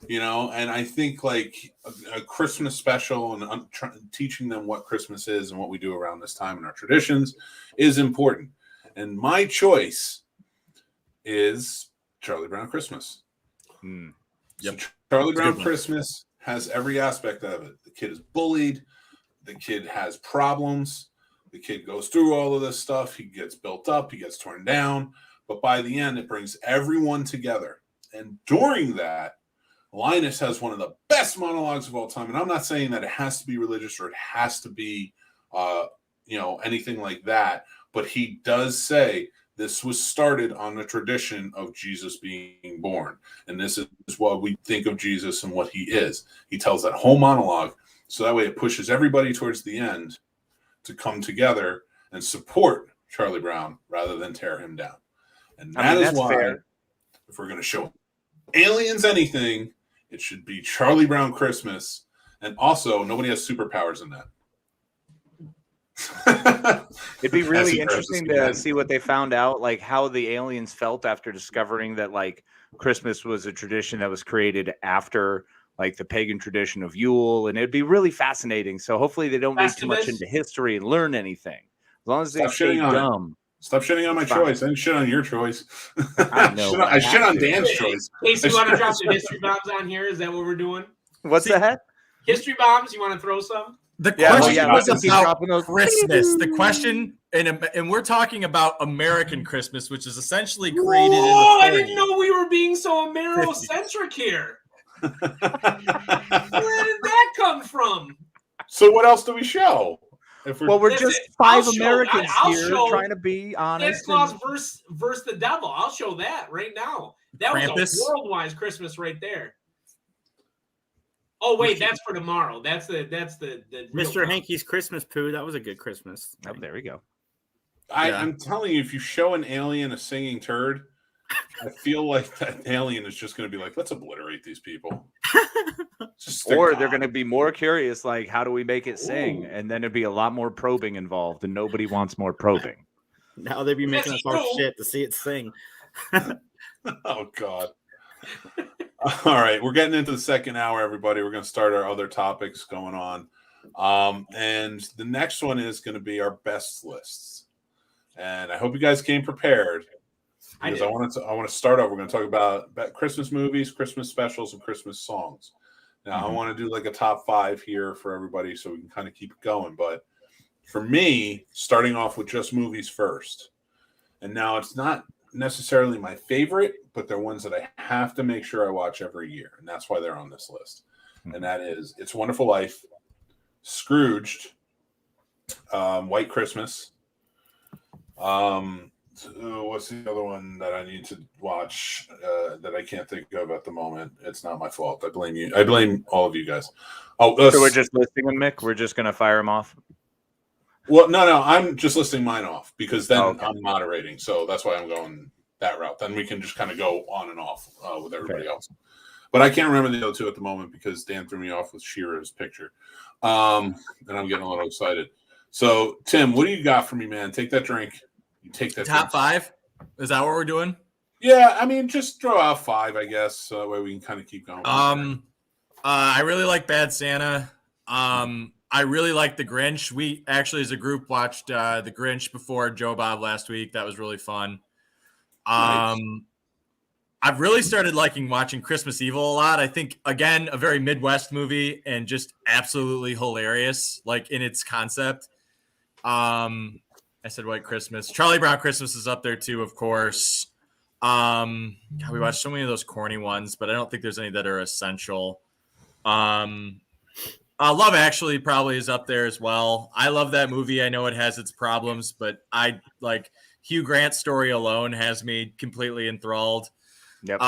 Speaker 1: and I think like a Christmas special and teaching them what Christmas is and what we do around this time and our traditions is important. And my choice is Charlie Brown Christmas.
Speaker 4: Yep.
Speaker 1: So Charlie Brown Christmas has every aspect of it. The kid is bullied. The kid has problems. The kid goes through all of this stuff. He gets built up. He gets torn down. But by the end, it brings everyone together. And during that, Linus has one of the best monologues of all time. And I'm not saying that it has to be religious or it has to be, anything like that. But he does say this was started on the tradition of Jesus being born. And this is what we think of Jesus and what he is. He tells that whole monologue. So that way it pushes everybody towards the end to come together and support Charlie Brown rather than tear him down. And that is why, fair. If we're going to show aliens anything, it should be Charlie Brown Christmas. And also, nobody has superpowers in that.
Speaker 2: It'd be really interesting to see what they found out, like how the aliens felt after discovering that like Christmas was a tradition that was created after like the pagan tradition of Yule, and it'd be really fascinating. So hopefully they don't read too much into history and learn anything. As long as they stay dumb.
Speaker 1: Stop shitting on my choice. I didn't shit on your choice. I shit on Dan's choice.
Speaker 3: Casey, you want to drop some history bombs on here? Is that what we're doing?
Speaker 2: What's that?
Speaker 3: History bombs? You want to throw some?
Speaker 4: The question was about Christmas. The question, and we're talking about American Christmas, which is essentially created in the 40s.
Speaker 3: I didn't know we were being so Amerocentric here. Where did that come from?
Speaker 1: So what else do we show?
Speaker 2: We're just five Americans here trying to be honest.
Speaker 3: Santa Claus versus the devil. I'll show that right now. That was a worldwide Christmas right there. Oh wait, that's for tomorrow. That's the
Speaker 5: Mr. Hanky's Christmas poo. That was a good Christmas.
Speaker 2: Oh, there we go.
Speaker 1: I'm telling you, if you show an alien a singing turd, I feel like that alien is just going to be like, let's obliterate these people.
Speaker 2: Or they're going to be more curious, like, how do we make it sing? And then it'd be a lot more probing involved, and nobody wants more probing.
Speaker 5: Now they'd be making us all shit to see it sing.
Speaker 1: Oh, God. All right, we're getting into the second hour, everybody. We're going to start our other topics going on. And the next one is going to be our best lists. And I hope you guys came prepared. Because I want to start off. We're going to talk about Christmas movies, Christmas specials, and Christmas songs. Now, I want to do like a top 5 here for everybody so we can kind of keep it going. But for me, starting off with just movies first. And now it's not necessarily my favorite, but they're ones that I have to make sure I watch every year. And that's why they're on this list. And that is It's a Wonderful Life, Scrooged, White Christmas, what's the other one that I need to watch that I can't think of at the moment? It's not my fault. I blame you. I blame all of you guys.
Speaker 2: So we're just listing them, Mick? We're just going to fire them off?
Speaker 1: Well, no. I'm just listing mine off because then I'm moderating. So that's why I'm going that route. Then we can just kind of go on and off with everybody else. But I can't remember the other two at the moment because Dan threw me off with Shira's picture. And I'm getting a little excited. So, Tim, what do you got for me, man? Take that drink. You take that
Speaker 4: top 5? Is that what we're doing?
Speaker 1: Yeah, I mean, just throw out 5, I guess, so that way we can kind of keep going.
Speaker 4: I really like Bad Santa. I really like The Grinch. We actually, as a group, watched The Grinch before Joe Bob last week. That was really fun. Nice. I've really started liking watching Christmas Evil a lot. I think, again, a very Midwest movie and just absolutely hilarious, like in its concept. I said White Christmas. Charlie Brown Christmas is up there too, of course. God, we watched so many of those corny ones, but I don't think there's any that are essential. Love Actually probably is up there as well. I love that movie. I know it has its problems, but I like Hugh Grant's story alone has me completely enthralled.
Speaker 2: Yep.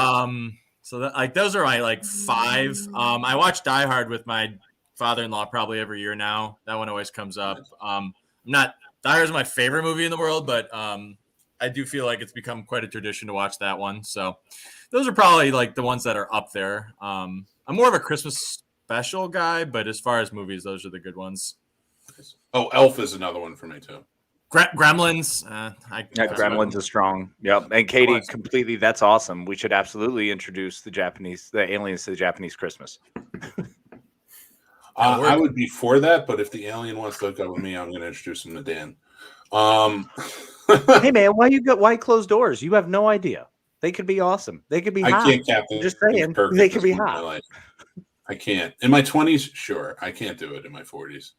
Speaker 4: So that, like those are my 5. I watch Die Hard with my father-in-law probably every year now. That one always comes up. Die Hard is my favorite movie in the world, but I do feel like it's become quite a tradition to watch that one. So those are probably like the ones that are up there. I'm more of a Christmas special guy, but as far as movies, those are the good ones.
Speaker 1: Oh, Elf is another one for me too.
Speaker 4: Gremlins.
Speaker 2: Gremlins is strong. Yep. And Katie, completely. That's awesome. We should absolutely introduce the aliens to the Japanese Christmas.
Speaker 1: I would be for that, but if the alien wants to hook up with me, I'm going to introduce him to Dan.
Speaker 2: Hey man, why close doors? You have no idea. They could be awesome. They could be hot.
Speaker 1: I can't captain.
Speaker 2: Just saying, they could be hot.
Speaker 1: I can't. In my 20s, sure. I can't do it in my 40s.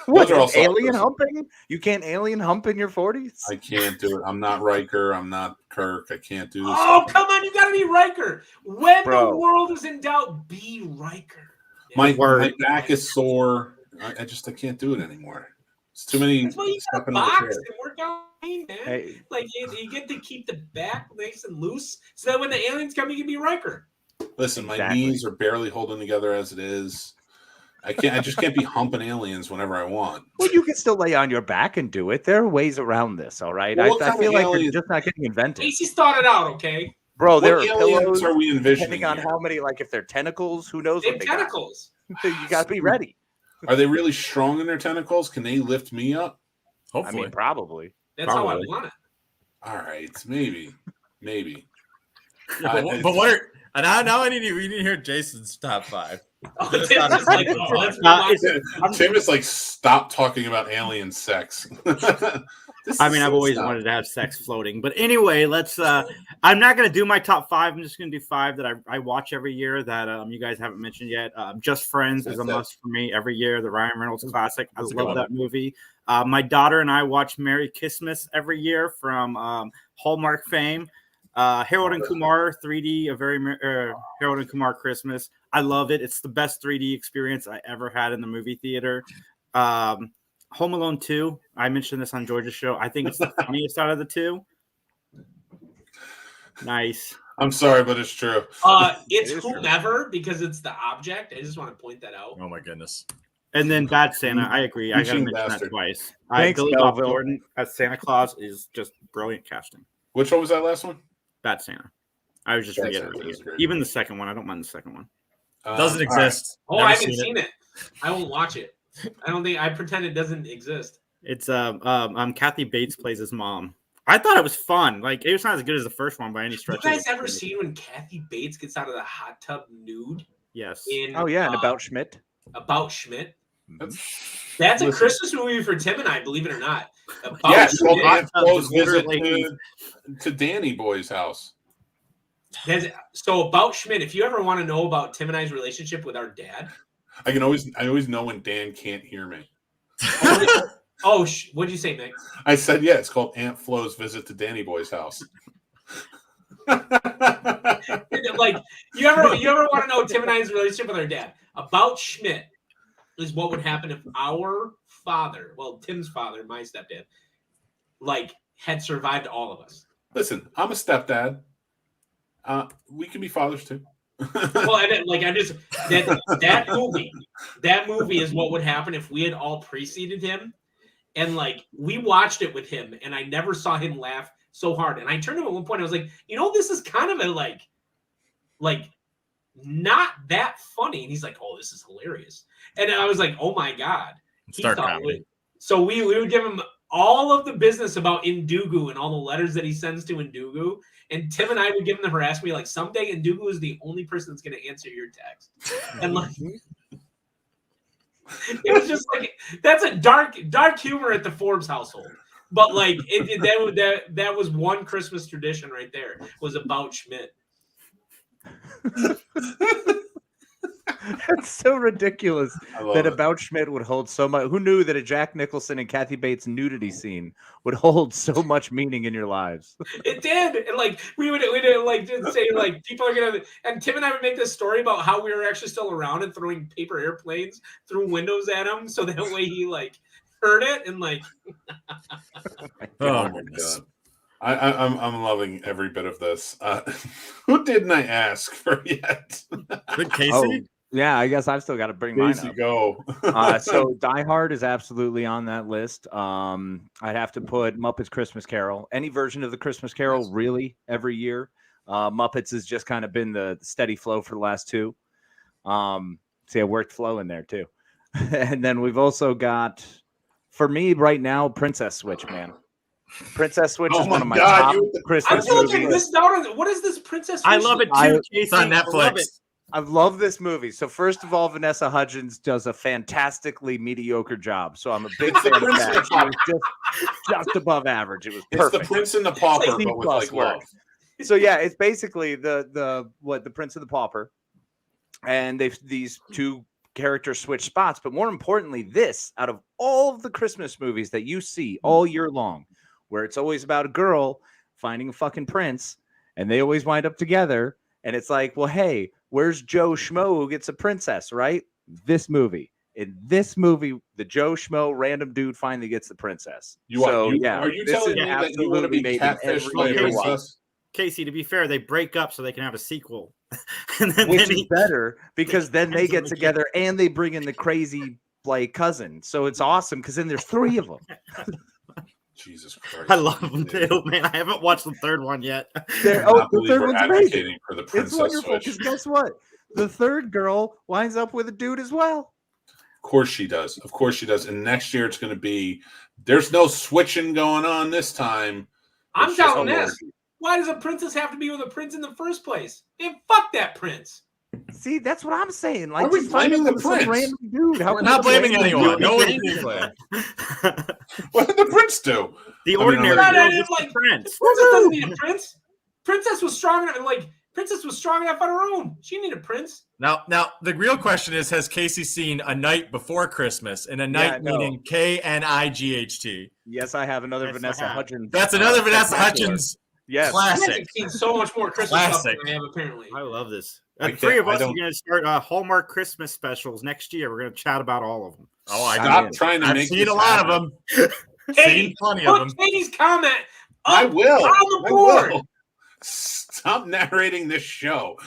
Speaker 2: What, alien humping? You can't alien hump in your 40s?
Speaker 1: I can't do it. I'm not Riker. I'm not Kirk. I can't do this.
Speaker 3: Oh, come on. You got to be Riker. When the world is in doubt, be Riker.
Speaker 1: My back is sore. I can't do it anymore. It's too many.
Speaker 3: That's why you got to box and work out, man. Hey. Like, you get to keep the back nice and loose so that when the aliens come, you can be Riker.
Speaker 1: Listen, my knees are barely holding together as it is. I just can't be humping aliens whenever I want.
Speaker 2: Well, you can still lay on your back and do it. There are ways around this, all right? Well, I feel like you're just not getting invented.
Speaker 3: Casey started out, okay?
Speaker 2: Bro, there
Speaker 1: are
Speaker 2: pillows.
Speaker 1: Are we envisioning
Speaker 2: depending on how many, like if they're tentacles, who knows what they
Speaker 3: tentacles.
Speaker 2: Got. You got to be ready.
Speaker 1: Are they really strong in their tentacles? Can they lift me up?
Speaker 2: Hopefully. I mean, probably.
Speaker 3: That's how I want it.
Speaker 1: All right, maybe.
Speaker 4: But what are... Now we need to hear Jason's top 5.
Speaker 1: Tim is like, stop talking about alien sex.
Speaker 5: I've always wanted to have sex floating. But anyway, let's I'm not going to do my top 5. I'm just going to do 5 that I watch every year that you guys haven't mentioned yet. Just Friends is a must for me every year. The Ryan Reynolds classic. I love that movie. My daughter and I watch Merry Christmas every year from Hallmark fame. Harold and Kumar 3D, Harold and Kumar Christmas. I love it. It's the best 3D experience I ever had in the movie theater. Home Alone 2. I mentioned this on George's show. I think it's the funniest out of the two. Nice.
Speaker 1: I'm sorry, but it's true.
Speaker 3: It's whomever because it's the object. I just want to point that out.
Speaker 4: Oh my goodness.
Speaker 5: And then Bad Santa. I agree. I gotta mention that twice. Billy Bob Thornton as Santa Claus is just brilliant casting.
Speaker 1: Which one was that last one?
Speaker 5: Bad Santa. I was just reiterating it. Even the second one. I don't mind the second one.
Speaker 4: Doesn't exist.
Speaker 3: Right. Oh, I haven't seen it. I won't watch it. I pretend it doesn't exist.
Speaker 5: It's Kathy Bates plays his mom. I thought it was fun. Like, it was not as good as the first one by any stretch.
Speaker 3: You guys ever seen when Kathy Bates gets out of the hot tub nude?
Speaker 5: Yes.
Speaker 2: And About Schmidt.
Speaker 3: About Schmidt. That's a Christmas movie for Tim and I, believe it or not.
Speaker 1: Yes, close visit to Danny Boy's house.
Speaker 3: So About Schmidt, if you ever want to know about Tim and I's relationship with our dad,
Speaker 1: I always know when Dan can't hear me.
Speaker 3: What'd you say, Mick?
Speaker 1: I said, it's called Aunt Flo's visit to Danny Boy's house.
Speaker 3: Like, you ever want to know Tim and I's relationship with our dad? About Schmidt is what would happen if our father, Tim's father, my stepdad, had survived all of us.
Speaker 1: Listen, I'm a stepdad. We can be fathers too.
Speaker 3: That movie is what would happen if we had all preceded him, and we watched it with him, and I never saw him laugh so hard. And I turned to him at one point, I was like, this is kind of a not that funny. And he's like, oh, this is hilarious. And I was like, oh my God. So we would give him all of the business about Indugu and all the letters that he sends to Indugu. And Tim and I would give him the harassment, someday Indugu is the only person that's going to answer your text. And it was just that's a dark humor at the Forbes household. But that was one Christmas tradition right there, was About Schmidt.
Speaker 2: That's so ridiculous that About Schmidt would hold so much. Who knew that a Jack Nicholson and Kathy Bates nudity scene would hold so much meaning in your lives?
Speaker 3: It did. And we would just say people are gonna, and Tim and I would make this story about how we were actually still around and throwing paper airplanes through windows at him so that way he heard it and
Speaker 1: oh my God. I'm loving every bit of this. Who didn't I ask for yet?
Speaker 4: Casey?
Speaker 2: Yeah, I guess I've still got to bring mine up.
Speaker 1: Go.
Speaker 2: So Die Hard is absolutely on that list. I'd have to put Muppets Christmas Carol. Any version of the Christmas Carol, really, every year. Muppets has just kind of been the steady flow for the last two. See a worked flow in there too. And then we've also got, for me right now, Princess Switch, man. Princess Switch is one of my top Christmas movies.
Speaker 3: What is this Princess Switch?
Speaker 5: I love it too, Casey.
Speaker 4: It's on Netflix.
Speaker 2: I love this movie. So first of all, Vanessa Hudgens does a fantastically mediocre job. So I'm a big fan of that. She was just above average. It was perfect.
Speaker 1: It's the Prince and the Pauper, but with like love.
Speaker 2: So yeah, it's basically the Prince and the Pauper, and these two characters switch spots. But more importantly, this out of all of the Christmas movies that you see all year long, where it's always about a girl finding a fucking prince, and they always wind up together. And it's like, well, hey, where's Joe Schmo who gets a princess, right? In this movie, the Joe Schmo random dude finally gets the princess.
Speaker 1: Are you telling me that you want to be catfished by a princess?
Speaker 5: Casey, to be fair, they break up so they can have a sequel.
Speaker 2: Which is better because then they get together and they bring in the crazy like cousin. So it's awesome because then there's 3 of them.
Speaker 1: Jesus Christ.
Speaker 5: I love them too, man. I haven't watched the third one yet.
Speaker 2: The third one's amazing.
Speaker 1: For the
Speaker 2: it's wonderful because guess what? The third girl winds up with a dude as well.
Speaker 1: Of course she does. And next year it's going to be, there's no switching going on this time.
Speaker 3: I'm telling this. Why does a princess have to be with a prince in the first place? And fuck that prince.
Speaker 2: See, that's what I'm saying. Like,
Speaker 1: are we blaming the prince?
Speaker 2: Random dude.
Speaker 4: We're not blaming anyone. No one can blame.
Speaker 1: What did the prince do?
Speaker 5: The ordinary
Speaker 3: prince. Princess doesn't need a prince. Princess was strong enough on her own. She didn't need a prince.
Speaker 4: Now, the real question is: has Casey seen A Night Before Christmas? And a night meaning Knight.
Speaker 2: Yes, I have another Vanessa Hudgens.
Speaker 4: That's another Vanessa Hudgens.
Speaker 2: Yes,
Speaker 4: classic.
Speaker 3: I've seen so much more Christmas stuff than I have apparently.
Speaker 5: I love this. And 3 of us are going to start Hallmark Christmas specials next year. We're going to chat about all of them.
Speaker 4: Oh, I've seen a lot of them.
Speaker 3: Hey, put Katie's comment up
Speaker 1: I will.
Speaker 3: on the board.
Speaker 1: I will. Stop narrating this show.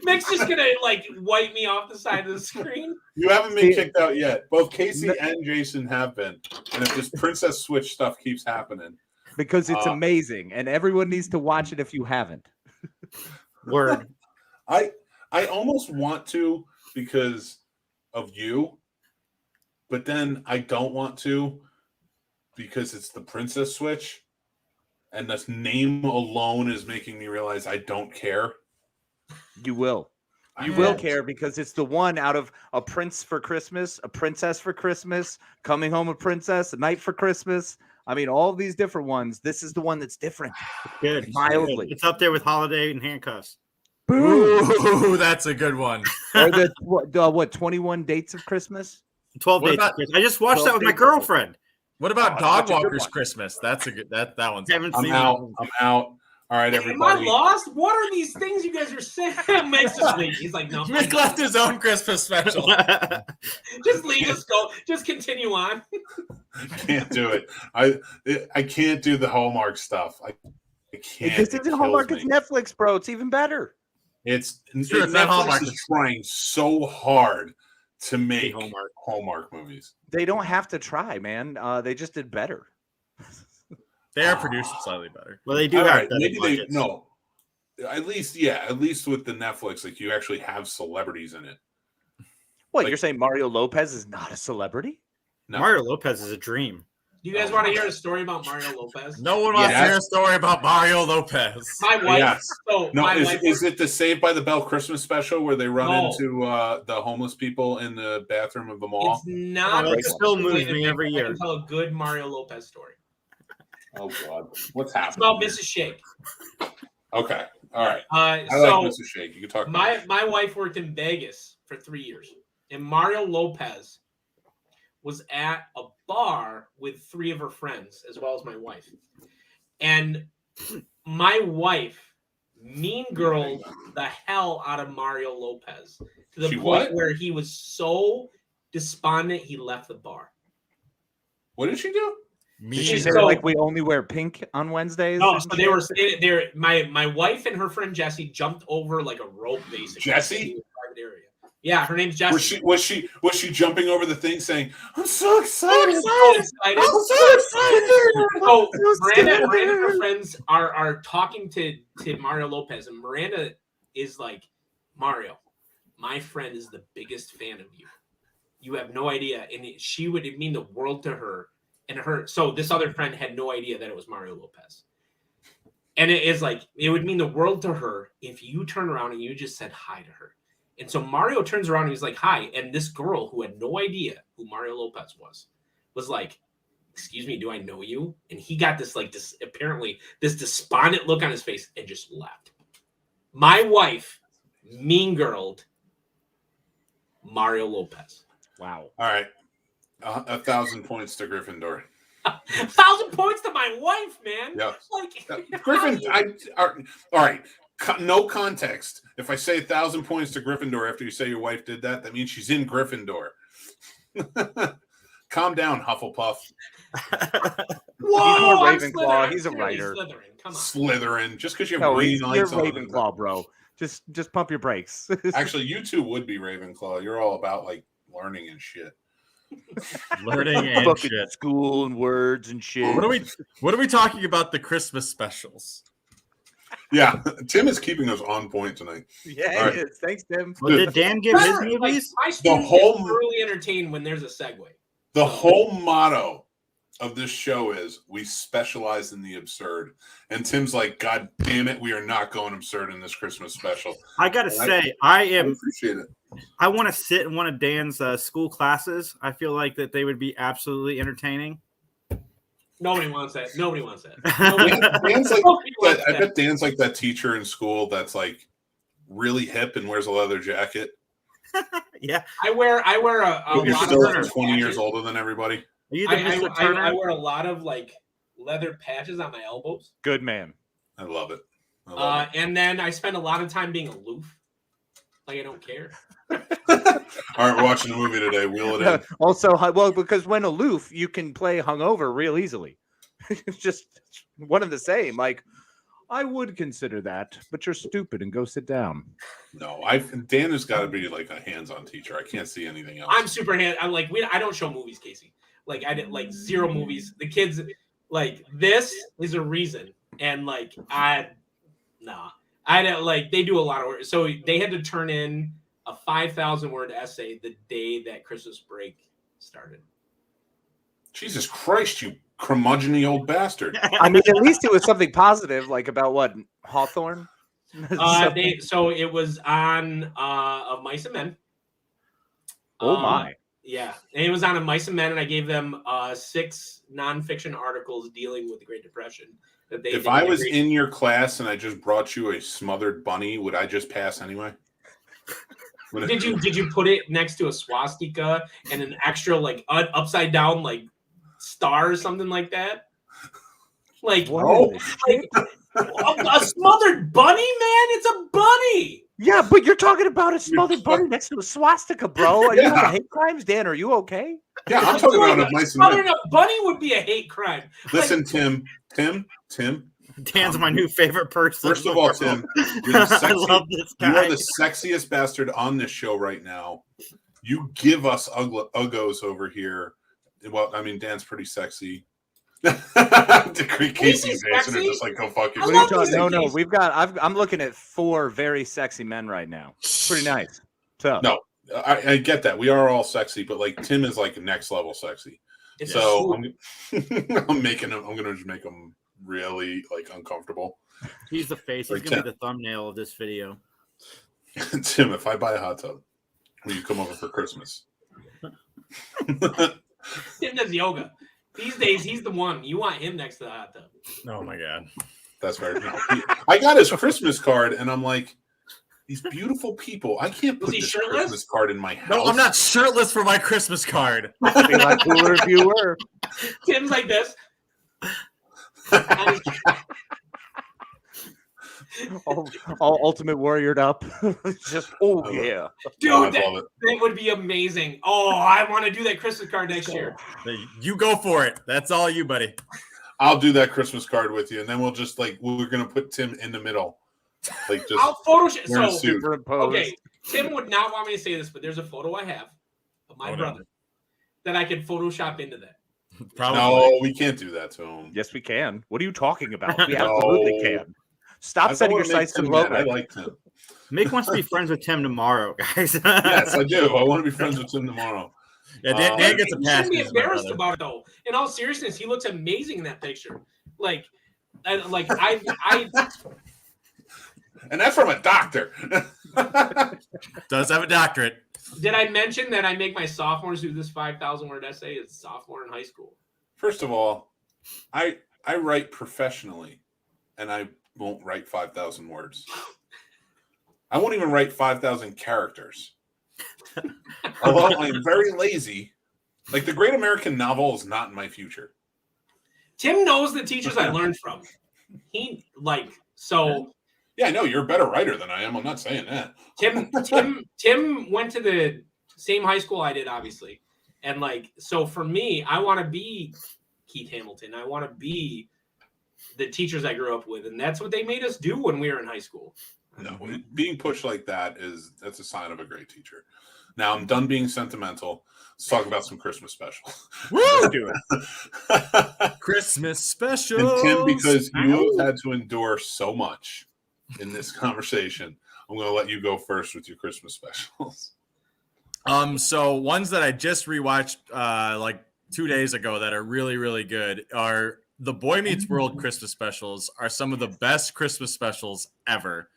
Speaker 3: Mick's just going to wipe me off the side of the screen.
Speaker 1: You haven't been kicked out yet. Both Casey and Jason have been. And if this Princess Switch stuff keeps happening.
Speaker 2: Because it's amazing. And everyone needs to watch it if you haven't.
Speaker 5: Word.
Speaker 1: I almost want to because of you, but then I don't want to because it's the Princess Switch, and this name alone is making me realize I don't care.
Speaker 2: You will. You will care because it's the one out of A Prince for Christmas, A Princess for Christmas, Coming Home a Princess, A Night for Christmas. I mean, all these different ones. This is the one that's different.
Speaker 5: Good.
Speaker 2: Mildly.
Speaker 5: It's up there with Holiday and Handcuffs.
Speaker 2: Boom.
Speaker 4: Ooh, that's a good one.
Speaker 2: Or the 21 Dates of Christmas?
Speaker 5: 12 Dates of Christmas. I just watched that with my girlfriend.
Speaker 4: What about Dog Walker's Christmas? That's a good that one's.
Speaker 1: I'm out. All right, everybody.
Speaker 3: Am I lost? What are these things you guys are saying? Mick's just leave. He's like, no.
Speaker 4: Mick left his own Christmas special.
Speaker 3: Just leave us go. Just continue on.
Speaker 1: Can't do it. I can't do the Hallmark stuff. I can't.
Speaker 2: This isn't Hallmark. It's Netflix, bro. It's even better.
Speaker 1: It's not Hallmark is trying so hard to make Hallmark movies.
Speaker 2: They don't have to try, man. They just did better.
Speaker 4: They are produced slightly better.
Speaker 5: Well, they do have
Speaker 1: maybe at least with the Netflix, like you actually have celebrities in it.
Speaker 2: What, you're saying Mario Lopez is not a celebrity?
Speaker 5: No. Mario Lopez is a dream.
Speaker 3: Do you guys want to hear a story about Mario Lopez?
Speaker 4: No one wants to hear a story about Mario Lopez.
Speaker 3: My wife. Yes.
Speaker 1: Is it the Saved by the Bell Christmas special where they run into the homeless people in the bathroom of the mall?
Speaker 3: It's not.
Speaker 5: It still moves me every year.
Speaker 3: I can tell a good Mario Lopez story.
Speaker 1: Oh God, what's happening?
Speaker 3: It's about Mrs. Shake.
Speaker 1: Okay, all right. I like Mrs. Shake. You can talk.
Speaker 3: My wife worked in Vegas for 3 years, and Mario Lopez was at a bar with 3 of her friends, as well as my wife. And my wife mean girled the hell out of Mario Lopez to the point where he was so despondent he left the bar.
Speaker 1: What did she do?
Speaker 2: Did she say like we only wear pink on Wednesdays?
Speaker 3: No, so they were there. My wife and her friend Jessie jumped over like a rope, basically.
Speaker 1: Jessie?
Speaker 3: Private area. Yeah, her name's Jessie.
Speaker 1: Was she jumping over the thing saying, "I'm so excited!
Speaker 3: I'm so excited!" So Miranda and her friends are talking to Mario Lopez, and Miranda is like Mario, my friend is the biggest fan of you. You have no idea. And she would mean the world to her. And so this other friend had no idea that it was Mario Lopez. And it is like, it would mean the world to her if you turn around and you just said hi to her. And so Mario turns around and he's like, hi. And this girl who had no idea who Mario Lopez was like, excuse me, do I know you? And he got this apparently this despondent look on his face and just left. My wife mean girled Mario Lopez.
Speaker 2: Wow.
Speaker 1: All right. 1,000 points to Gryffindor.
Speaker 3: 1,000 points to my wife, man.
Speaker 1: Yeah.
Speaker 3: Like,
Speaker 1: Griffin, all right. No context. If I say 1,000 points to Gryffindor after you say your wife did that, that means she's in Gryffindor. Calm down, Hufflepuff.
Speaker 3: Whoa,
Speaker 2: he's a Ravenclaw. He's a writer.
Speaker 3: Slytherin. Come on.
Speaker 1: Slytherin. Just because you have green
Speaker 2: you're
Speaker 1: lights on.
Speaker 2: Ravenclaw, bro. Just pump your brakes.
Speaker 1: Actually, you two would be Ravenclaw. You're all about like learning and shit.
Speaker 4: Learning and
Speaker 2: Fucking
Speaker 4: shit.
Speaker 2: school and words and shit.
Speaker 4: What are we talking about the Christmas specials?
Speaker 1: Yeah, Tim is keeping us on point tonight.
Speaker 2: Yeah,
Speaker 1: Right.
Speaker 2: it is. Thanks, Tim.
Speaker 5: Well, did Dan give his
Speaker 3: Like,
Speaker 5: movies?
Speaker 3: my students get thoroughly entertained when there's a segue.
Speaker 1: The whole motto of this show is we specialize in the absurd. And Tim's like, God damn it, we are not going absurd in this Christmas special.
Speaker 5: I gotta say, I
Speaker 1: appreciate it.
Speaker 5: I want to sit in one of Dan's school classes. I feel like that they would be absolutely entertaining.
Speaker 3: Nobody wants that. Nobody wants that.
Speaker 1: Dan's like
Speaker 3: Nobody
Speaker 1: that,
Speaker 3: wants
Speaker 1: I
Speaker 3: that.
Speaker 1: bet Dan's like that teacher in school that's like really hip and wears a leather jacket.
Speaker 5: Yeah,
Speaker 3: I wear a
Speaker 1: But you're
Speaker 3: lot
Speaker 1: still
Speaker 3: of
Speaker 1: 20 years
Speaker 3: patches.
Speaker 1: older than everybody.
Speaker 5: Are you the Mr. Turner?
Speaker 3: I wear a lot of like leather patches on my elbows.
Speaker 2: Good man.
Speaker 1: I love it. I love
Speaker 3: And then I spend a lot of time being aloof. Like I don't care.
Speaker 1: it. All right, we're watching a movie today. Wheel it in.
Speaker 2: Also, well, because when aloof, you can play hungover real easily. It's just one and the same. Like, I would consider that, but you're stupid and go sit down.
Speaker 1: No, Dan has got to be like a hands-on teacher. I can't see anything else.
Speaker 3: I'm super I'm like I don't show movies, Casey. Like I did like zero movies. The kids like this is a reason, and like I don't like they do a lot of work. So they had to turn in a 5,000 word essay the day that Christmas break started.
Speaker 1: Jesus Christ, you curmudgeon-y old bastard.
Speaker 2: I mean, at least it was something positive, like about what Hawthorne.
Speaker 3: So it was on Of Mice and Men.
Speaker 2: Oh my!
Speaker 3: Yeah, and it was on a Mice and Men, and I gave them 6 nonfiction articles dealing with the Great Depression. That they
Speaker 1: If I was in your class and I just brought you a smothered bunny, would I just pass anyway?
Speaker 3: Did you put it next to a swastika and an extra like upside down like star or something like that? Like, a smothered bunny, man? It's a bunny.
Speaker 2: Yeah, but you're talking about a smothered bunny next to a swastika, bro. Are you on hate crimes, Dan? Are you okay?
Speaker 1: Yeah, I'm talking about a nice
Speaker 3: smothering a bunny would be a hate crime.
Speaker 1: Listen,
Speaker 3: like,
Speaker 1: Tim.
Speaker 5: Dan's my new favorite person.
Speaker 1: First of all, Tim, you're the
Speaker 5: I love this guy.
Speaker 1: You are the sexiest bastard on this show right now. You give us uggos over here. Well, I mean, Dan's pretty sexy. Casey's answer is just like go fuck yourself.
Speaker 2: No, we've got. I'm looking at 4 very sexy men right now. Pretty nice. So
Speaker 1: no, I get that we are all sexy, but like Tim is like next level sexy. So I'm gonna just make him really like uncomfortable.
Speaker 5: He's the face. He's gonna be the thumbnail of this video.
Speaker 1: Tim, if I buy a hot tub, will you come over for Christmas?
Speaker 3: Tim does yoga. These days, he's the one. You want him next to the hot tub.
Speaker 4: Oh, my God.
Speaker 1: That's right. No, I got his Christmas card, and I'm like, these beautiful people. I can't put this Christmas card in my house.
Speaker 4: No, I'm not shirtless for my Christmas card.
Speaker 2: It'd be like cooler if you were.
Speaker 3: Tim's like this.
Speaker 2: all Ultimate Warriored up. Just yeah,
Speaker 3: dude, that would be amazing. Oh, I want to do that Christmas card next year.
Speaker 4: You go for it. That's all you, buddy.
Speaker 1: I'll do that Christmas card with you, and then we'll just like we're gonna put Tim in the middle, like just
Speaker 3: I'll Photoshop.
Speaker 2: So
Speaker 3: okay, Tim would not want me to say this, but there's a photo I have of my brother that I could Photoshop into that.
Speaker 1: Probably. No, we can't do that to him.
Speaker 2: Yes, we can. What are you talking about? We absolutely can. Stop setting your sights to low.
Speaker 1: I like him.
Speaker 5: Mick wants to be friends with Tim tomorrow, guys.
Speaker 1: Yes, I do. I want to be friends with Tim tomorrow.
Speaker 4: Yeah, Dan gets a
Speaker 3: You
Speaker 4: pass.
Speaker 3: shouldn't be embarrassed about it, though. In all seriousness, he looks amazing in that picture. Like I
Speaker 1: And that's from a doctor.
Speaker 4: Does have a doctorate.
Speaker 3: Did I mention that I make my sophomores do this 5,000 word essay as sophomore in high school?
Speaker 1: First of all, I write professionally, and I won't write 5,000 words. I won't even write 5,000 characters. Although I'm very lazy. Like, the Great American Novel is not in my future.
Speaker 3: Tim knows the teachers I learned from.
Speaker 1: Yeah, I know you're a better writer than I am. I'm not saying that.
Speaker 3: Tim went to the same high school I did, obviously. And so for me, I want to be Keith Hamilton. I want to be the teachers I grew up with. And that's what they made us do when we were in high school.
Speaker 1: No, being pushed like that's a sign of a great teacher. Now I'm done being sentimental. Let's talk about some Christmas specials.
Speaker 4: Woo! Do it. Christmas specials.
Speaker 1: And Tim, because you have had to endure so much in this conversation, I'm going to let you go first with your Christmas specials.
Speaker 4: So ones that I just rewatched like 2 days ago that are really, really good are the Boy Meets World Christmas specials. Are some of the best Christmas specials ever.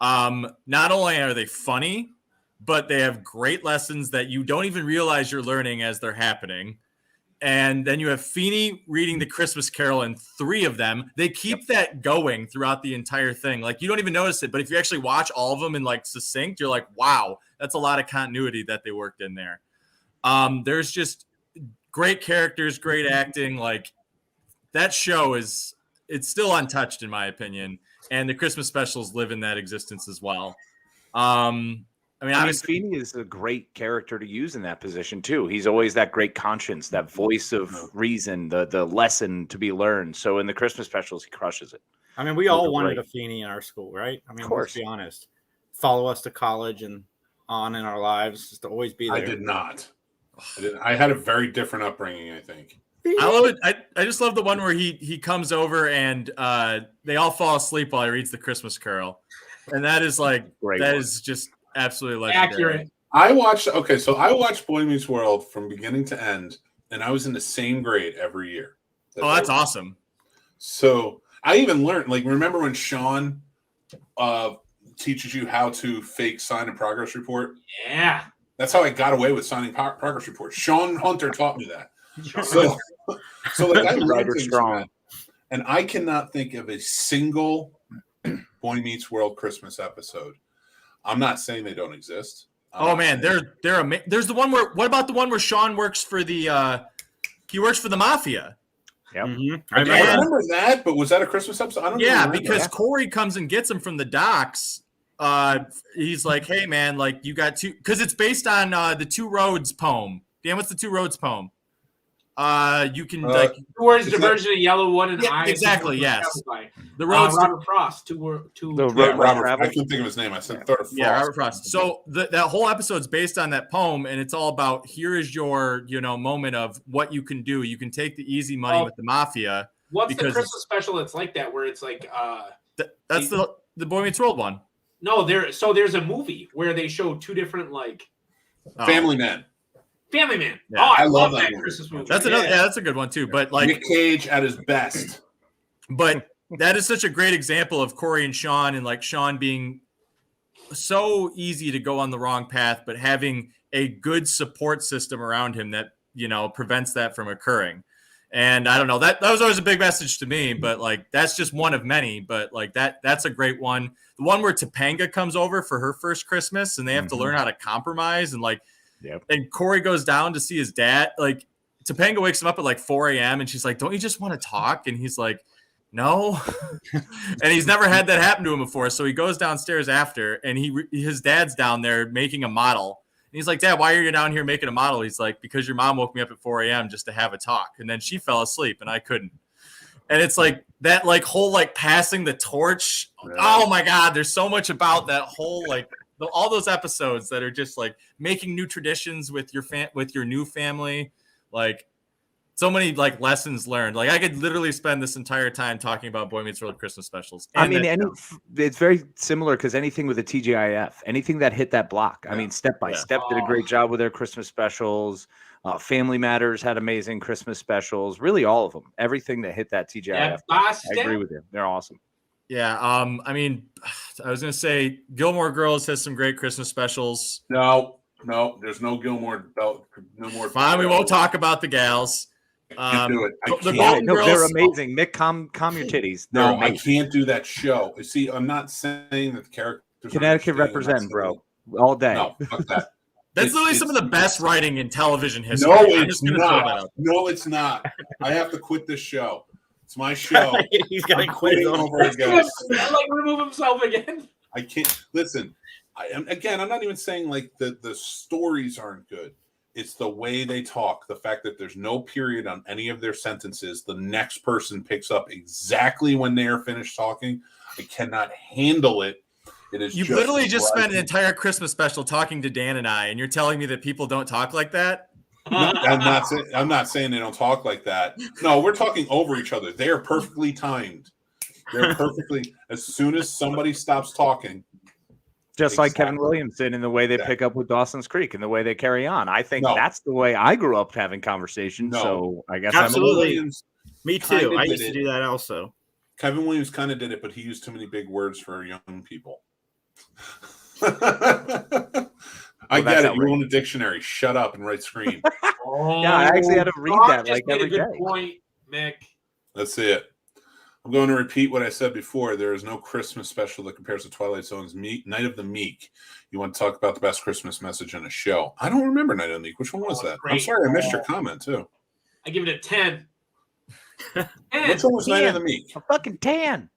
Speaker 4: Not only are they funny, but they have great lessons that you don't even realize you're learning as they're happening. And then you have Feeney reading the Christmas Carol in 3 of them. They keep that going throughout the entire thing. Like, you don't even notice it, but if you actually watch all of them in succinct, you're like, wow, that's a lot of continuity that they worked in there. There's just great characters, great acting. Like, that show it's still untouched in my opinion. And the Christmas specials live in that existence as well. Obviously,
Speaker 2: Feeney is a great character to use in that position too. He's always that great conscience, that voice of reason, the lesson to be learned. So in the Christmas specials, he crushes it.
Speaker 5: We all wanted a Feeney in our school, right?
Speaker 2: Of course.
Speaker 5: Let's be honest. Follow us to college and on in our lives, just to always be there.
Speaker 1: I did not. I had a very different upbringing, I think.
Speaker 4: I love it. I just love the one where he comes over and they all fall asleep while he reads the Christmas Carol, and that is is just absolutely legendary.
Speaker 3: Accurate.
Speaker 1: I watched Boy Meets World from beginning to end, and I was in the same grade every year.
Speaker 4: That's awesome.
Speaker 1: So I even learned, remember when Sean teaches you how to fake sign a progress report?
Speaker 3: Yeah.
Speaker 1: That's how I got away with signing progress reports. Sean Hunter taught me that. So I learned things from that. And I cannot think of a single Boy Meets World Christmas episode. I'm not saying they don't exist.
Speaker 4: Oh man, there's the one where. What about the one where Sean works for the? He works for the mafia.
Speaker 2: Yep.
Speaker 5: Mm-hmm.
Speaker 1: I remember that, but was that a Christmas episode? I don't know.
Speaker 4: Because Corey comes and gets him from the docks. He's like, "Hey man, you got 2," because it's based on the Two Roads poem. Dan, what's the Two Roads poem? You can
Speaker 3: towards the version of Yellowwood and I.
Speaker 4: Exactly. Yes. The roads.
Speaker 3: Robert Frost.
Speaker 1: Robert. I couldn't think of his name. I said Frost.
Speaker 4: Yeah, Robert Frost. So that whole episode's based on that poem, and it's all about here is your moment of what you can do. You can take the easy money with the mafia.
Speaker 3: What's the Christmas special that's like that where it's
Speaker 4: that's the Boy Meets World one.
Speaker 3: No, there's a movie where they show 2 different
Speaker 1: Family Man.
Speaker 3: Family Man.
Speaker 1: Yeah,
Speaker 3: I love that Christmas movie.
Speaker 4: That's another. Yeah, that's a good one too. But
Speaker 1: Nick Cage at his best.
Speaker 4: But that is such a great example of Corey and Sean, and Sean being so easy to go on the wrong path, but having a good support system around him that prevents that from occurring. And I don't know, that was always a big message to me. But that's just one of many. But that's a great one. The one where Topanga comes over for her first Christmas, and they have to learn how to compromise and
Speaker 2: Yep.
Speaker 4: And Corey goes down to see his dad. Topanga wakes him up at 4 a.m. and she's like, "Don't you just want to talk?" And he's like, "No." And he's never had that happen to him before. So he goes downstairs after, and his dad's down there making a model. And he's like, "Dad, why are you down here making a model?" He's like, "Because your mom woke me up at 4 a.m. just to have a talk. And then she fell asleep and I couldn't." And it's that whole passing the torch. Yeah. Oh my God. There's so much about that whole all those episodes that are just making new traditions with your new family. so many like lessons learned. Like I could literally spend this entire time talking about Boy Meets World Christmas specials.
Speaker 2: I mean, it's very similar because anything with a TGIF, anything that hit that block. I mean, Step by Step did a great job with their Christmas specials. Family Matters had amazing Christmas specials. Really, all of them. Everything that hit that TGIF. I agree with you. They're awesome.
Speaker 4: Yeah. I mean, I was gonna say Gilmore Girls has some great Christmas specials.
Speaker 1: No, there's no Gilmore. No more.
Speaker 4: Fine, we won't talk about the gals.
Speaker 1: I can't do it.
Speaker 2: They're amazing. Mick, calm your titties.
Speaker 1: I can't do that show. You see, I'm not saying that the characters.
Speaker 2: Connecticut represent, bro, all day.
Speaker 1: No, fuck that.
Speaker 4: That's literally some of the best writing in television history.
Speaker 1: No, it's not. No, it's not. I have to quit this show. It's my show.
Speaker 5: He's gonna quit
Speaker 1: over again.
Speaker 3: Remove himself again.
Speaker 1: I can't listen. I'm not even saying like the stories aren't good. It's the way they talk. The fact that there's no period on any of their sentences. The next person picks up exactly when they are finished talking. I cannot handle it. It is.
Speaker 4: You've literally just spent an entire Christmas special talking to Dan and I, and you're telling me that people don't talk like that?
Speaker 1: No, I'm not saying they don't talk like that. No, we're talking over each other. They are perfectly timed. They're perfectly. As soon as somebody stops talking.
Speaker 2: Just like Kevin Williamson in the way they pick up with Dawson's Creek and the way they carry on. I think that's the way I grew up having conversations. No. So I guess
Speaker 5: absolutely. Me too. I used to do that also.
Speaker 1: Kevin Williams kind of did it, but he used too many big words for young people. I get it. You own a dictionary. Shut up and write screen.
Speaker 2: Yeah, I actually had to read that like every day.
Speaker 3: Good point, Mick.
Speaker 1: That's it. I'm going to repeat what I said before. There is no Christmas special that compares to Twilight Zone's Night of the Meek. You want to talk about the best Christmas message in a show? I don't remember Night of the Meek. Which one was that? Great. I'm sorry, I missed your comment too.
Speaker 3: I give it a 10.
Speaker 1: Which one was Night of the Meek?
Speaker 2: A fucking 10.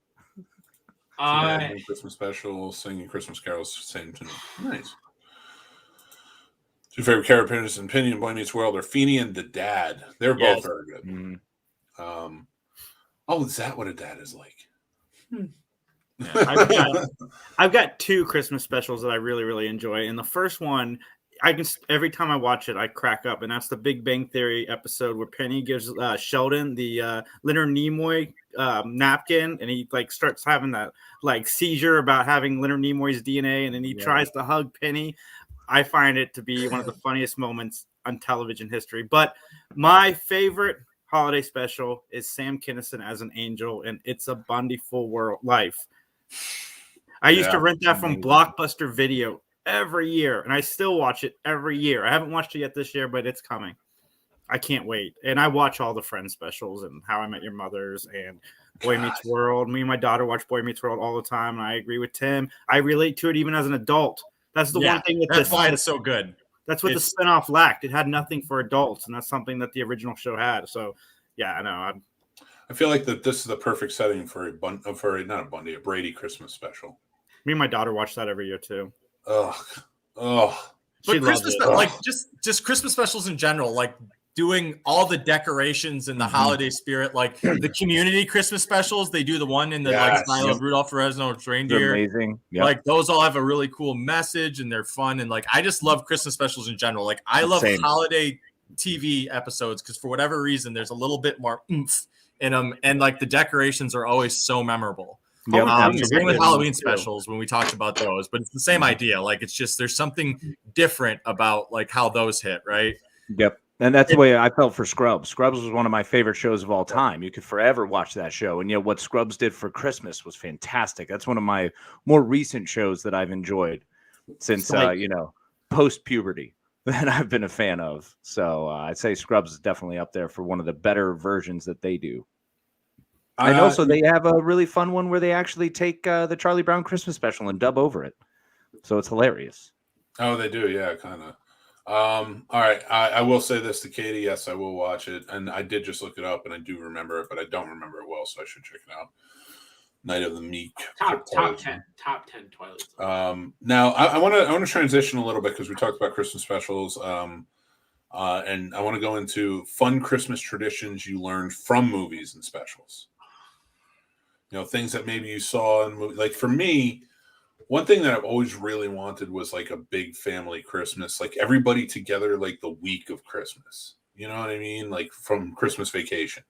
Speaker 1: Christmas special, singing Christmas carols, same to me. Nice. Two favorite characters in Penny and Boy Meets World are Feeney and the Dad. They're both very good. Mm-hmm. Is that what a dad is like?
Speaker 5: Yeah, I've got two Christmas specials that I really, really enjoy. And the first one, every time I watch it, I crack up. And that's the Big Bang Theory episode where Penny gives Sheldon the Leonard Nimoy napkin, and he like starts having that like seizure about having Leonard Nimoy's DNA, and then he tries to hug Penny. I find it to be one of the funniest moments on television history. But my favorite holiday special is Sam Kinison as an angel, and It's a Bountiful Life. I used to rent that from Blockbuster Video every year, and I still watch it every year. I haven't watched it yet this year, but it's coming. I can't wait. And I watch all the Friends specials and How I Met Your Mothers and Boy Meets World. Me and my daughter watch Boy Meets World all the time, and I agree with Tim. I relate to it even as an adult. That's the one thing
Speaker 4: that's why it's so good.
Speaker 5: That's what the spinoff lacked. It had nothing for adults, and that's something that the original show had. So, yeah, I know.
Speaker 1: I feel like that this is the perfect setting for a Brady Christmas special.
Speaker 5: Me and my daughter watch that every year too.
Speaker 1: But
Speaker 4: Christmas, like just Christmas specials in general, like doing all the decorations and the holiday spirit, like the Community Christmas specials. They do the one in the style of Rudolph the Red-Nosed Reindeer.
Speaker 2: They're amazing. Yep.
Speaker 4: Like those all have a really cool message and they're fun. And like I just love Christmas specials in general. Like I love holiday TV episodes because for whatever reason there's a little bit more oomph in them, and like the decorations are always so memorable. Same with Halloween specials when we talked about those, but it's the same idea. Like it's just there's something different about like how those hit, right?
Speaker 2: Yep. And that's the way I felt for Scrubs. Scrubs was one of my favorite shows of all time. You could forever watch that show. And yet what Scrubs did for Christmas was fantastic. That's one of my more recent shows that I've enjoyed since, post-puberty that I've been a fan of. So I'd say Scrubs is definitely up there for one of the better versions that they do. And also they have a really fun one where they actually take the Charlie Brown Christmas special and dub over it. So it's hilarious.
Speaker 1: Oh, they do. Yeah, kind of. All right. I will say this to Katie. Yes, I will watch it. And I did just look it up and I do remember it, but I don't remember it well. So I should check it out. Night of the Meek.
Speaker 3: Top 10 Twilight Zone.
Speaker 1: Now I want to transition a little bit because we talked about Christmas specials. And I want to go into fun Christmas traditions you learned from movies and specials. You know, things that maybe you saw in movies. Like for me, one thing that I've always really wanted was like a big family Christmas, like everybody together, like the week of Christmas. You know what I mean? Like from Christmas Vacation.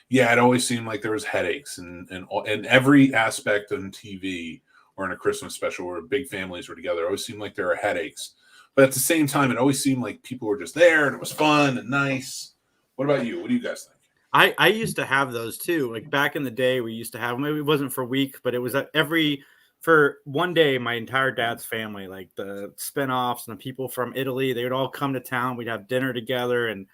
Speaker 1: Yeah, it always seemed like there was headaches and every aspect on TV or in a Christmas special where big families were together. It always seemed like there were headaches. But at the same time, it always seemed like people were just there and it was fun and nice. What about you? What do you guys think?
Speaker 5: I used to have those too. Like back in the day, we used to have them. It wasn't for a week, but it was for one day, my entire dad's family, like the spinoffs and the people from Italy, they would all come to town. We'd have dinner together and,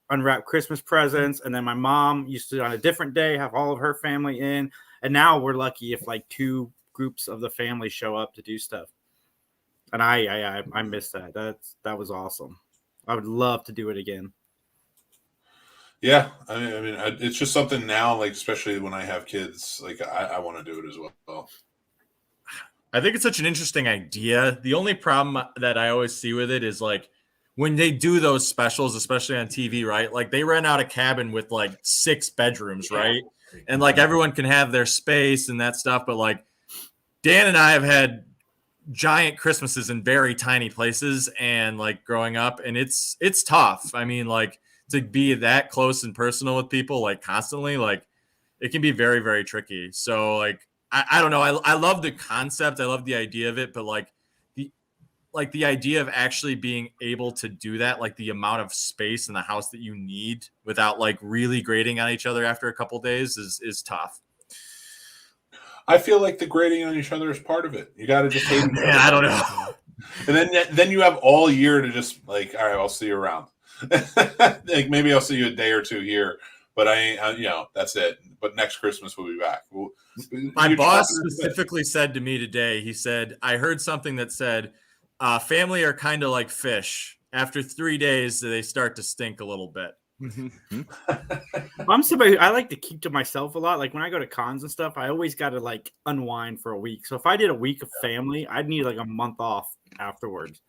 Speaker 5: unwrap Christmas presents. And then my mom used to, on a different day, have all of her family in. And now we're lucky if like 2 groups of the family show up to do stuff. And I miss that. That was awesome. I would love to do it again.
Speaker 1: Yeah, I mean, it's just something now, like especially when I have kids, like I want to do it as well.
Speaker 4: I think it's such an interesting idea. The only problem that I always see with it is like when they do those specials, especially on TV, right? Like they rent out a cabin with like 6 bedrooms, right? And like everyone can have their space and that stuff. But like Dan and I have had giant Christmases in very tiny places and like growing up, and it's tough. I mean, like to be that close and personal with people like constantly, like it can be very, very tricky. So like, I don't know. I love the concept. I love the idea of it, but like the idea of actually being able to do that, like the amount of space in the house that you need without like really grating on each other after a couple days is tough.
Speaker 1: I feel like the grading on each other is part of it. You got to just hate each other.
Speaker 4: I don't know.
Speaker 1: And then you have all year to just like, all right, I'll see you around. Like maybe I'll see you a day or 2 here, but I ain't, that's it. But next Christmas we'll be back.
Speaker 4: My boss specifically said to me today, he said, I heard something that said, family are kind of like fish. After 3 days, they start to stink a little bit.
Speaker 5: I'm somebody I like to keep to myself a lot. Like when I go to cons and stuff, I always got to like unwind for a week. So if I did a week of family, I'd need like a month off afterwards.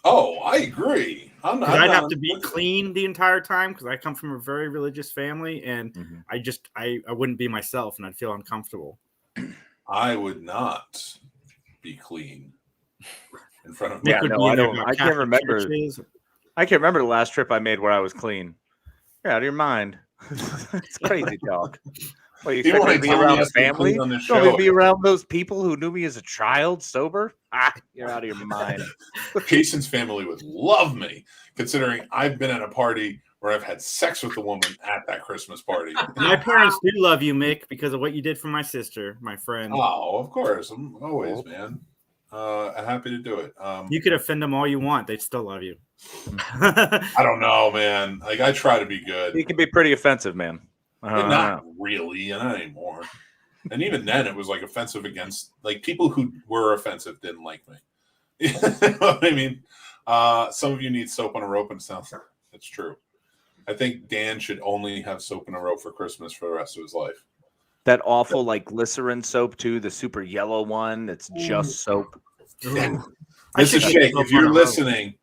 Speaker 1: Oh, I agree.
Speaker 5: I'd have to be clean the entire time because I come from a very religious family, and I wouldn't be myself, and I'd feel uncomfortable.
Speaker 1: I would not be clean in front of
Speaker 2: me. Yeah, no, I don't. I can't remember. I can't remember the last trip I made where I was clean. You're out of your mind. It's crazy talk. What, you expect me to be around family? You want me to be around those people who knew me as a child sober? You're out of your mind.
Speaker 1: Jason's family would love me, considering I've been at a party where I've had sex with a woman at that Christmas party.
Speaker 5: My parents do love you, Mick, because of what you did for my sister, my friend.
Speaker 1: Oh, of course. I'm always, man. I'm happy to do it.
Speaker 5: You could offend them all you want. They'd still love you.
Speaker 1: I don't know, man. Like, I try to be good.
Speaker 2: He can be pretty offensive, man.
Speaker 1: Not really, and not anymore. And even then, it was like offensive against like people who were offensive didn't like me. You know what I mean? Some of you need soap on a rope, and it sounds like it's true. I think Dan should only have soap on a rope for Christmas for the rest of his life.
Speaker 2: That awful like glycerin soap too, the super yellow one that's just soap.
Speaker 1: Mrs. Shake, if you're listening,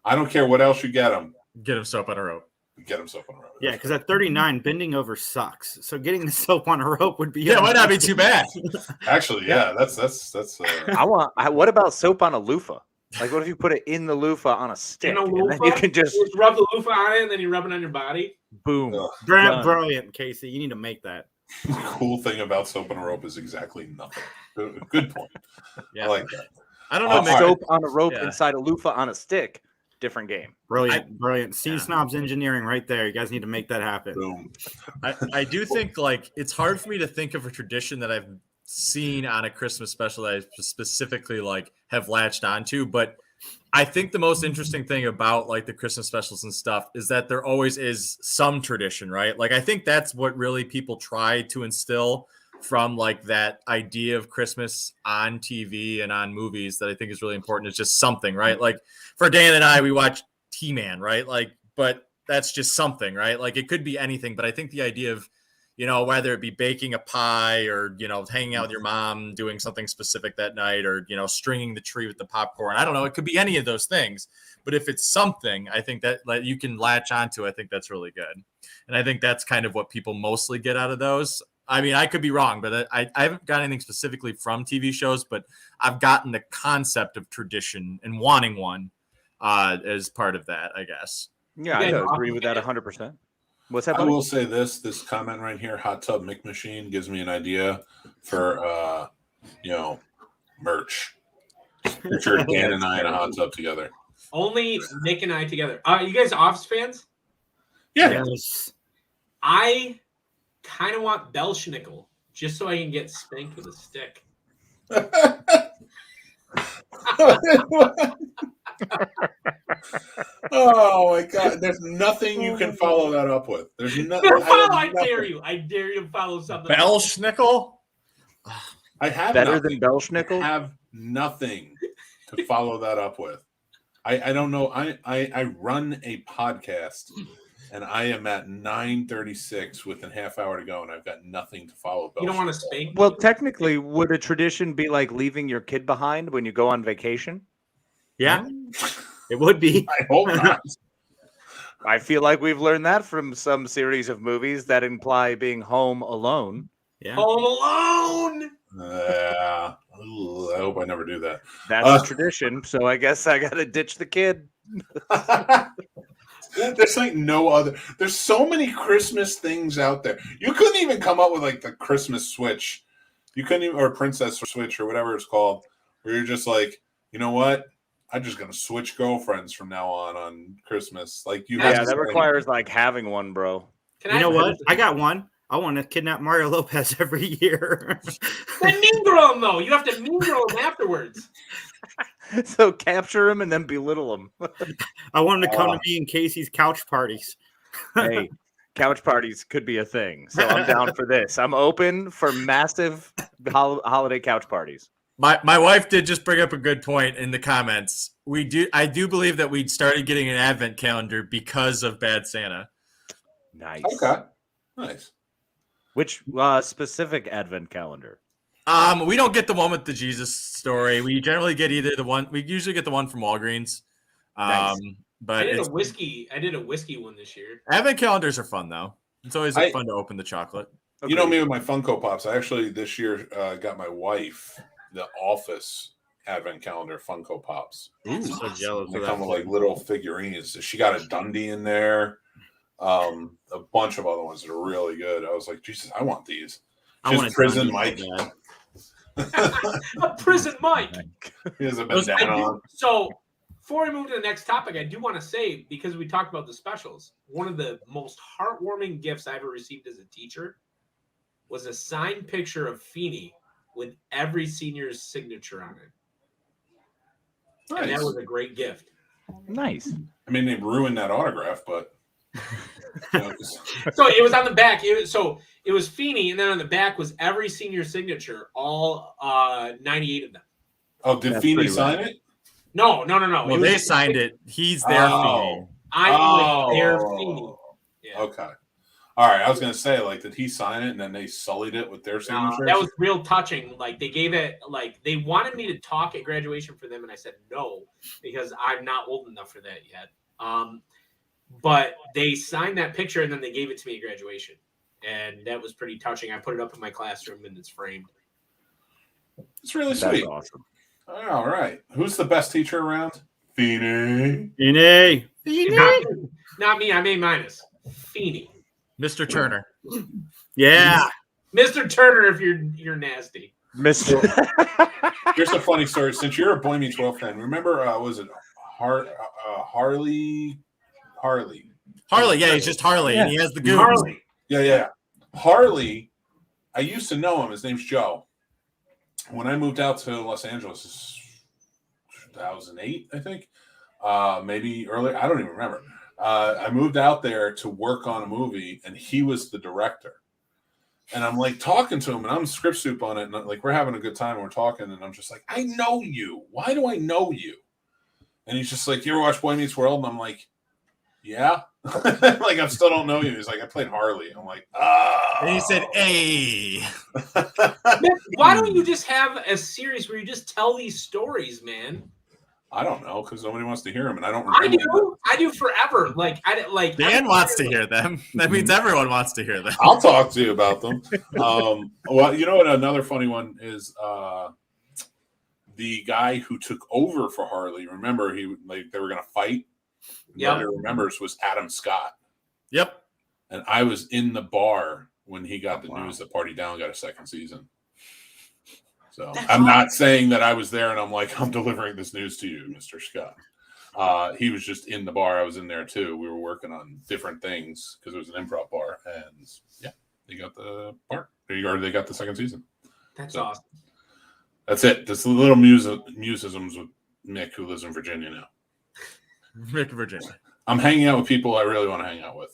Speaker 1: I don't care what else you get him.
Speaker 4: Get him soap on a rope.
Speaker 1: Get him soap on a rope.
Speaker 5: Yeah, because at 39, bending over sucks. So getting the soap on a rope would be
Speaker 4: it might not be too bad.
Speaker 1: Actually, yeah, that's.
Speaker 2: What about soap on a loofah? Like, what if you put it in the loofah on a stick, and then you can just
Speaker 3: rub the loofah on it, and then you rub it on your body?
Speaker 2: Boom!
Speaker 5: Brilliant, Casey. You need to make that.
Speaker 1: The cool thing about soap on a rope is exactly nothing. Good point.
Speaker 4: Yeah.
Speaker 1: I like that.
Speaker 4: I don't know.
Speaker 2: Soap on a rope inside a loofah on a stick. Different game.
Speaker 5: Brilliant. Scene Snobs engineering right there. You guys need to make that happen.
Speaker 1: Boom.
Speaker 4: I do think like it's hard for me to think of a tradition that I've seen on a Christmas special that I specifically like have latched onto, but I think the most interesting thing about like the Christmas specials and stuff is that there always is some tradition, right? Like I think that's what really people try to instill from like that idea of Christmas on TV and on movies that I think is really important. It's just something, right? Like for Dan and I, we watch T-Man, right? Like, but that's just something, right? Like it could be anything, but I think the idea of, whether it be baking a pie or, hanging out with your mom, doing something specific that night or, stringing the tree with the popcorn. I don't know. It could be any of those things, but if it's something, I think that you can latch onto, I think that's really good. And I think that's kind of what people mostly get out of those. I mean, I could be wrong, but I haven't got anything specifically from TV shows, but I've gotten the concept of tradition and wanting one as part of that, I guess.
Speaker 2: Yeah, I agree with that 100%. What's that, buddy?
Speaker 1: I will say this comment right here, Hot Tub McMachine, gives me an idea for, merch. Picture Dan and I in a hot tub together.
Speaker 3: Only Nick and I together. You guys Office fans?
Speaker 1: Yeah.
Speaker 5: Yes.
Speaker 3: I kind of want Belschnickel just so I can get spanked with a stick.
Speaker 1: Oh my God! There's nothing you can follow that up with. There's nothing.
Speaker 3: I dare you! I dare you to follow something.
Speaker 4: Belschnickel?
Speaker 1: I have
Speaker 2: better
Speaker 1: nothing.
Speaker 2: than Belschnickel.
Speaker 1: I have nothing to follow that up with. I don't know. I run a podcast, and I am at 9:36 with a half hour to go, and I've got nothing to follow.
Speaker 3: You don't want to spank?
Speaker 2: Well, technically, would a tradition be like leaving your kid behind when you go on vacation?
Speaker 5: Yeah, it would be.
Speaker 1: I hope not.
Speaker 2: I feel like we've learned that from some series of movies that imply being home alone.
Speaker 5: Yeah.
Speaker 3: Home Alone.
Speaker 1: I hope I never do that.
Speaker 2: That's a tradition, so I guess I gotta ditch the kid.
Speaker 1: There's like no other. There's so many Christmas things out there. You couldn't even come up with like the Christmas Switch. You couldn't even, or Princess Switch or whatever it's called, where you're just like, you know what? I'm just gonna switch girlfriends from now on Christmas. Like you.
Speaker 2: Yeah, that requires like having one, bro.
Speaker 5: You know what? I got one. I want to kidnap Mario Lopez every year.
Speaker 3: Then mean girl him though. You have to mean girl him afterwards.
Speaker 2: So capture him and then belittle him.
Speaker 5: I want him to come to me in Casey's couch parties.
Speaker 2: Hey, couch parties could be a thing, so I'm down for this. I'm open for massive holiday couch parties.
Speaker 4: My wife did just bring up a good point in the comments. I do believe that we started getting an advent calendar because of Bad Santa.
Speaker 2: Nice.
Speaker 1: Okay. Nice.
Speaker 2: Which specific advent calendar?
Speaker 4: We don't get the one with the Jesus story. We generally get either the one. We usually get the one from Walgreens.
Speaker 2: Nice.
Speaker 4: But
Speaker 3: I did a whiskey one this year.
Speaker 4: Advent calendars are fun though. It's always fun to open the chocolate.
Speaker 1: Okay. You know me with my Funko Pops. I actually this year got my wife the Office Advent calendar Funko Pops.
Speaker 5: Ooh, so jealous.
Speaker 1: They come with like little figurines. She got a Dundee in there. A bunch of other ones that are really good. I was like, Jesus, I want these.
Speaker 5: I want
Speaker 1: Prison Mike.
Speaker 3: A Prison Mike.
Speaker 1: He hasn't been down on.
Speaker 3: So before we move to the next topic, I do want to say, because we talked about the specials, one of the most heartwarming gifts I ever received as a teacher was a signed picture of Feeney with every senior's signature on it. Nice. And that was a great gift.
Speaker 2: Nice.
Speaker 1: I mean, they ruined that autograph, but.
Speaker 3: So it was on the back. It was Feeney, and then on the back was every senior signature, all 98 of them.
Speaker 1: Oh, did Feeney sign it?
Speaker 3: No.
Speaker 4: Well, they signed it. He's their Feeney.
Speaker 3: I was their Feeney.
Speaker 1: Yeah. Okay. All right. I was gonna say, like, did he sign it and then they sullied it with their signature?
Speaker 3: That was real touching. Like they gave it, like they wanted me to talk at graduation for them, and I said no because I'm not old enough for that yet. But they signed that picture and then they gave it to me at graduation. And that was pretty touching. I put it up in my classroom and it's framed.
Speaker 1: It's really sweet.
Speaker 2: That's awesome.
Speaker 1: All right. Who's the best teacher around? Feeney.
Speaker 3: Not me. I'm A-. Feeney.
Speaker 4: Mr. Turner.
Speaker 5: Yeah.
Speaker 3: Mr. Turner, if you're nasty.
Speaker 2: Mr.
Speaker 1: Here's a funny story. Since you're a Boy Meets World fan, remember, was it Harley?
Speaker 4: Yeah, he's just Harley, and he has the goons.
Speaker 3: Harley.
Speaker 1: Yeah. Harley, I used to know him. His name's Joe. When I moved out to Los Angeles, 2008, I think, maybe earlier. I don't even remember. I moved out there to work on a movie, and he was the director. And I'm like talking to him, and I'm script soup on it, and like we're having a good time, and we're talking, and I'm just like, I know you. Why do I know you? And he's just like, you ever watch Boy Meets World? And I'm like, yeah. Like, I still don't know you. He's like, I played Harley. I'm like, ah.
Speaker 4: And he said, hey.
Speaker 3: Why don't you just have a series where you just tell these stories, man?
Speaker 1: I don't know, because nobody wants to hear them, and I don't remember.
Speaker 3: I do forever.
Speaker 4: Dan wants to hear them. That means everyone wants to hear them.
Speaker 1: I'll talk to you about them. Well, you know what? Another funny one is the guy who took over for Harley. Remember, they were going to fight. Nobody remembers was Adam Scott.
Speaker 4: Yep.
Speaker 1: And I was in the bar when he got the news that Party Down got a second season. So I'm not saying that I was there and I'm like, I'm delivering this news to you, Mr. Scott. He was just in the bar. I was in there too. We were working on different things because it was an improv bar. And yeah, they got the part. They got the second season.
Speaker 3: That's awesome.
Speaker 1: That's it. Just little musisms with Mick, who lives in Virginia now.
Speaker 4: Mick, Virginia.
Speaker 1: I'm hanging out with people I really want to hang out with.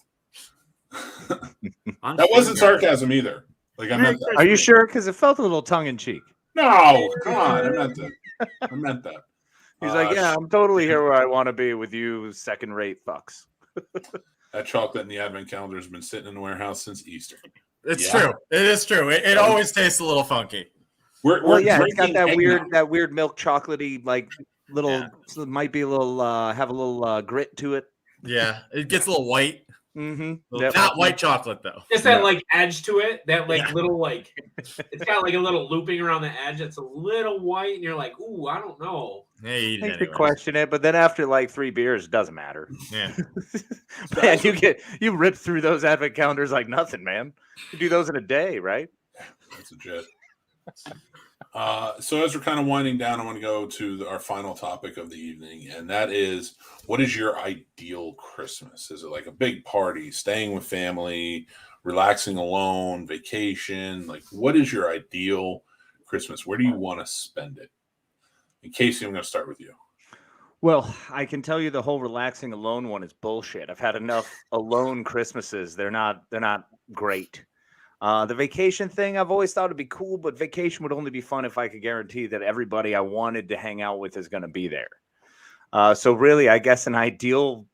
Speaker 1: That wasn't sarcasm either. Like I meant that.
Speaker 2: Are you sure? Because it felt a little tongue in cheek.
Speaker 1: No, come on. I meant that.
Speaker 2: He's like, yeah, I'm totally here where I want to be with you, second-rate fucks.
Speaker 1: That chocolate in the advent calendar has been sitting in the warehouse since Easter.
Speaker 4: It's true. It is true. It always tastes a little funky.
Speaker 2: It's got that weird milk chocolatey, like little. So it might be a little have a little grit to it.
Speaker 4: Yeah, it gets a little white.
Speaker 2: Mm-hmm.
Speaker 4: Not white chocolate though.
Speaker 3: It's that like edge to it. That like little like. It's got like a little looping around the edge. It's a little white, and you're like, ooh, I don't know.
Speaker 4: Yeah, you
Speaker 2: I could question it, but then after like 3 beers, it doesn't matter.
Speaker 4: Yeah,
Speaker 2: man, you rip through those advent calendars like nothing, man. You do those in a day, right?
Speaker 1: That's legit. So as we're kind of winding down, I want to go to our final topic of the evening, and that is, what is your ideal Christmas? Is it like a big party, staying with family, relaxing alone, vacation? Like, what is your ideal Christmas? Where do you want to spend it? And Casey, I'm going to start with you.
Speaker 2: Well, I can tell you the whole relaxing alone one is bullshit. I've had enough alone Christmases. They're not great. The vacation thing, I've always thought it'd be cool, but vacation would only be fun if I could guarantee that everybody I wanted to hang out with is going to be there. So really, I guess an ideal,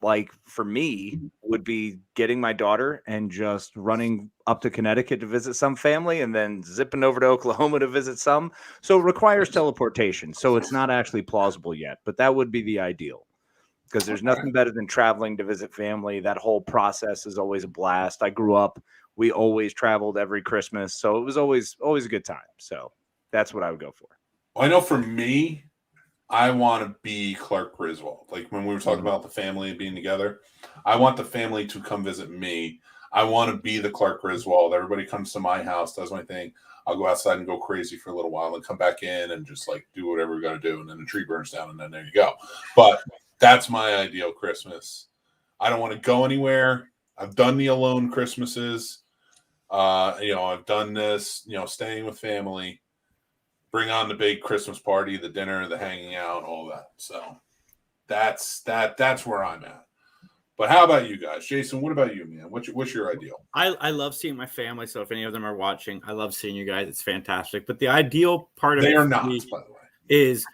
Speaker 2: like for me, would be getting my daughter and just running up to Connecticut to visit some family and then zipping over to Oklahoma to visit some. So it requires teleportation. So it's not actually plausible yet, but that would be the ideal. Because there's nothing better than traveling to visit family. That whole process is always a blast. I grew up, we always traveled every Christmas. So it was always a good time. So that's what I would go for.
Speaker 1: Well, I know for me, I want to be Clark Griswold. Like when we were talking about the family being together, I want the family to come visit me. I want to be the Clark Griswold. Everybody comes to my house, does my thing. I'll go outside and go crazy for a little while and come back in and just like do whatever we got to do. And then the tree burns down and then there you go. But that's my ideal Christmas. I don't want to go anywhere. I've done the alone Christmases. I've done this, staying with family. Bring on the big Christmas party, the dinner, the hanging out, all that. So that's where I'm at. But how about you guys? Jason, what about you, man? What's your ideal?
Speaker 5: I love seeing my family. So if any of them are watching, I love seeing you guys. It's fantastic. But the ideal part of
Speaker 1: they
Speaker 5: it
Speaker 1: are not, by the way,
Speaker 5: is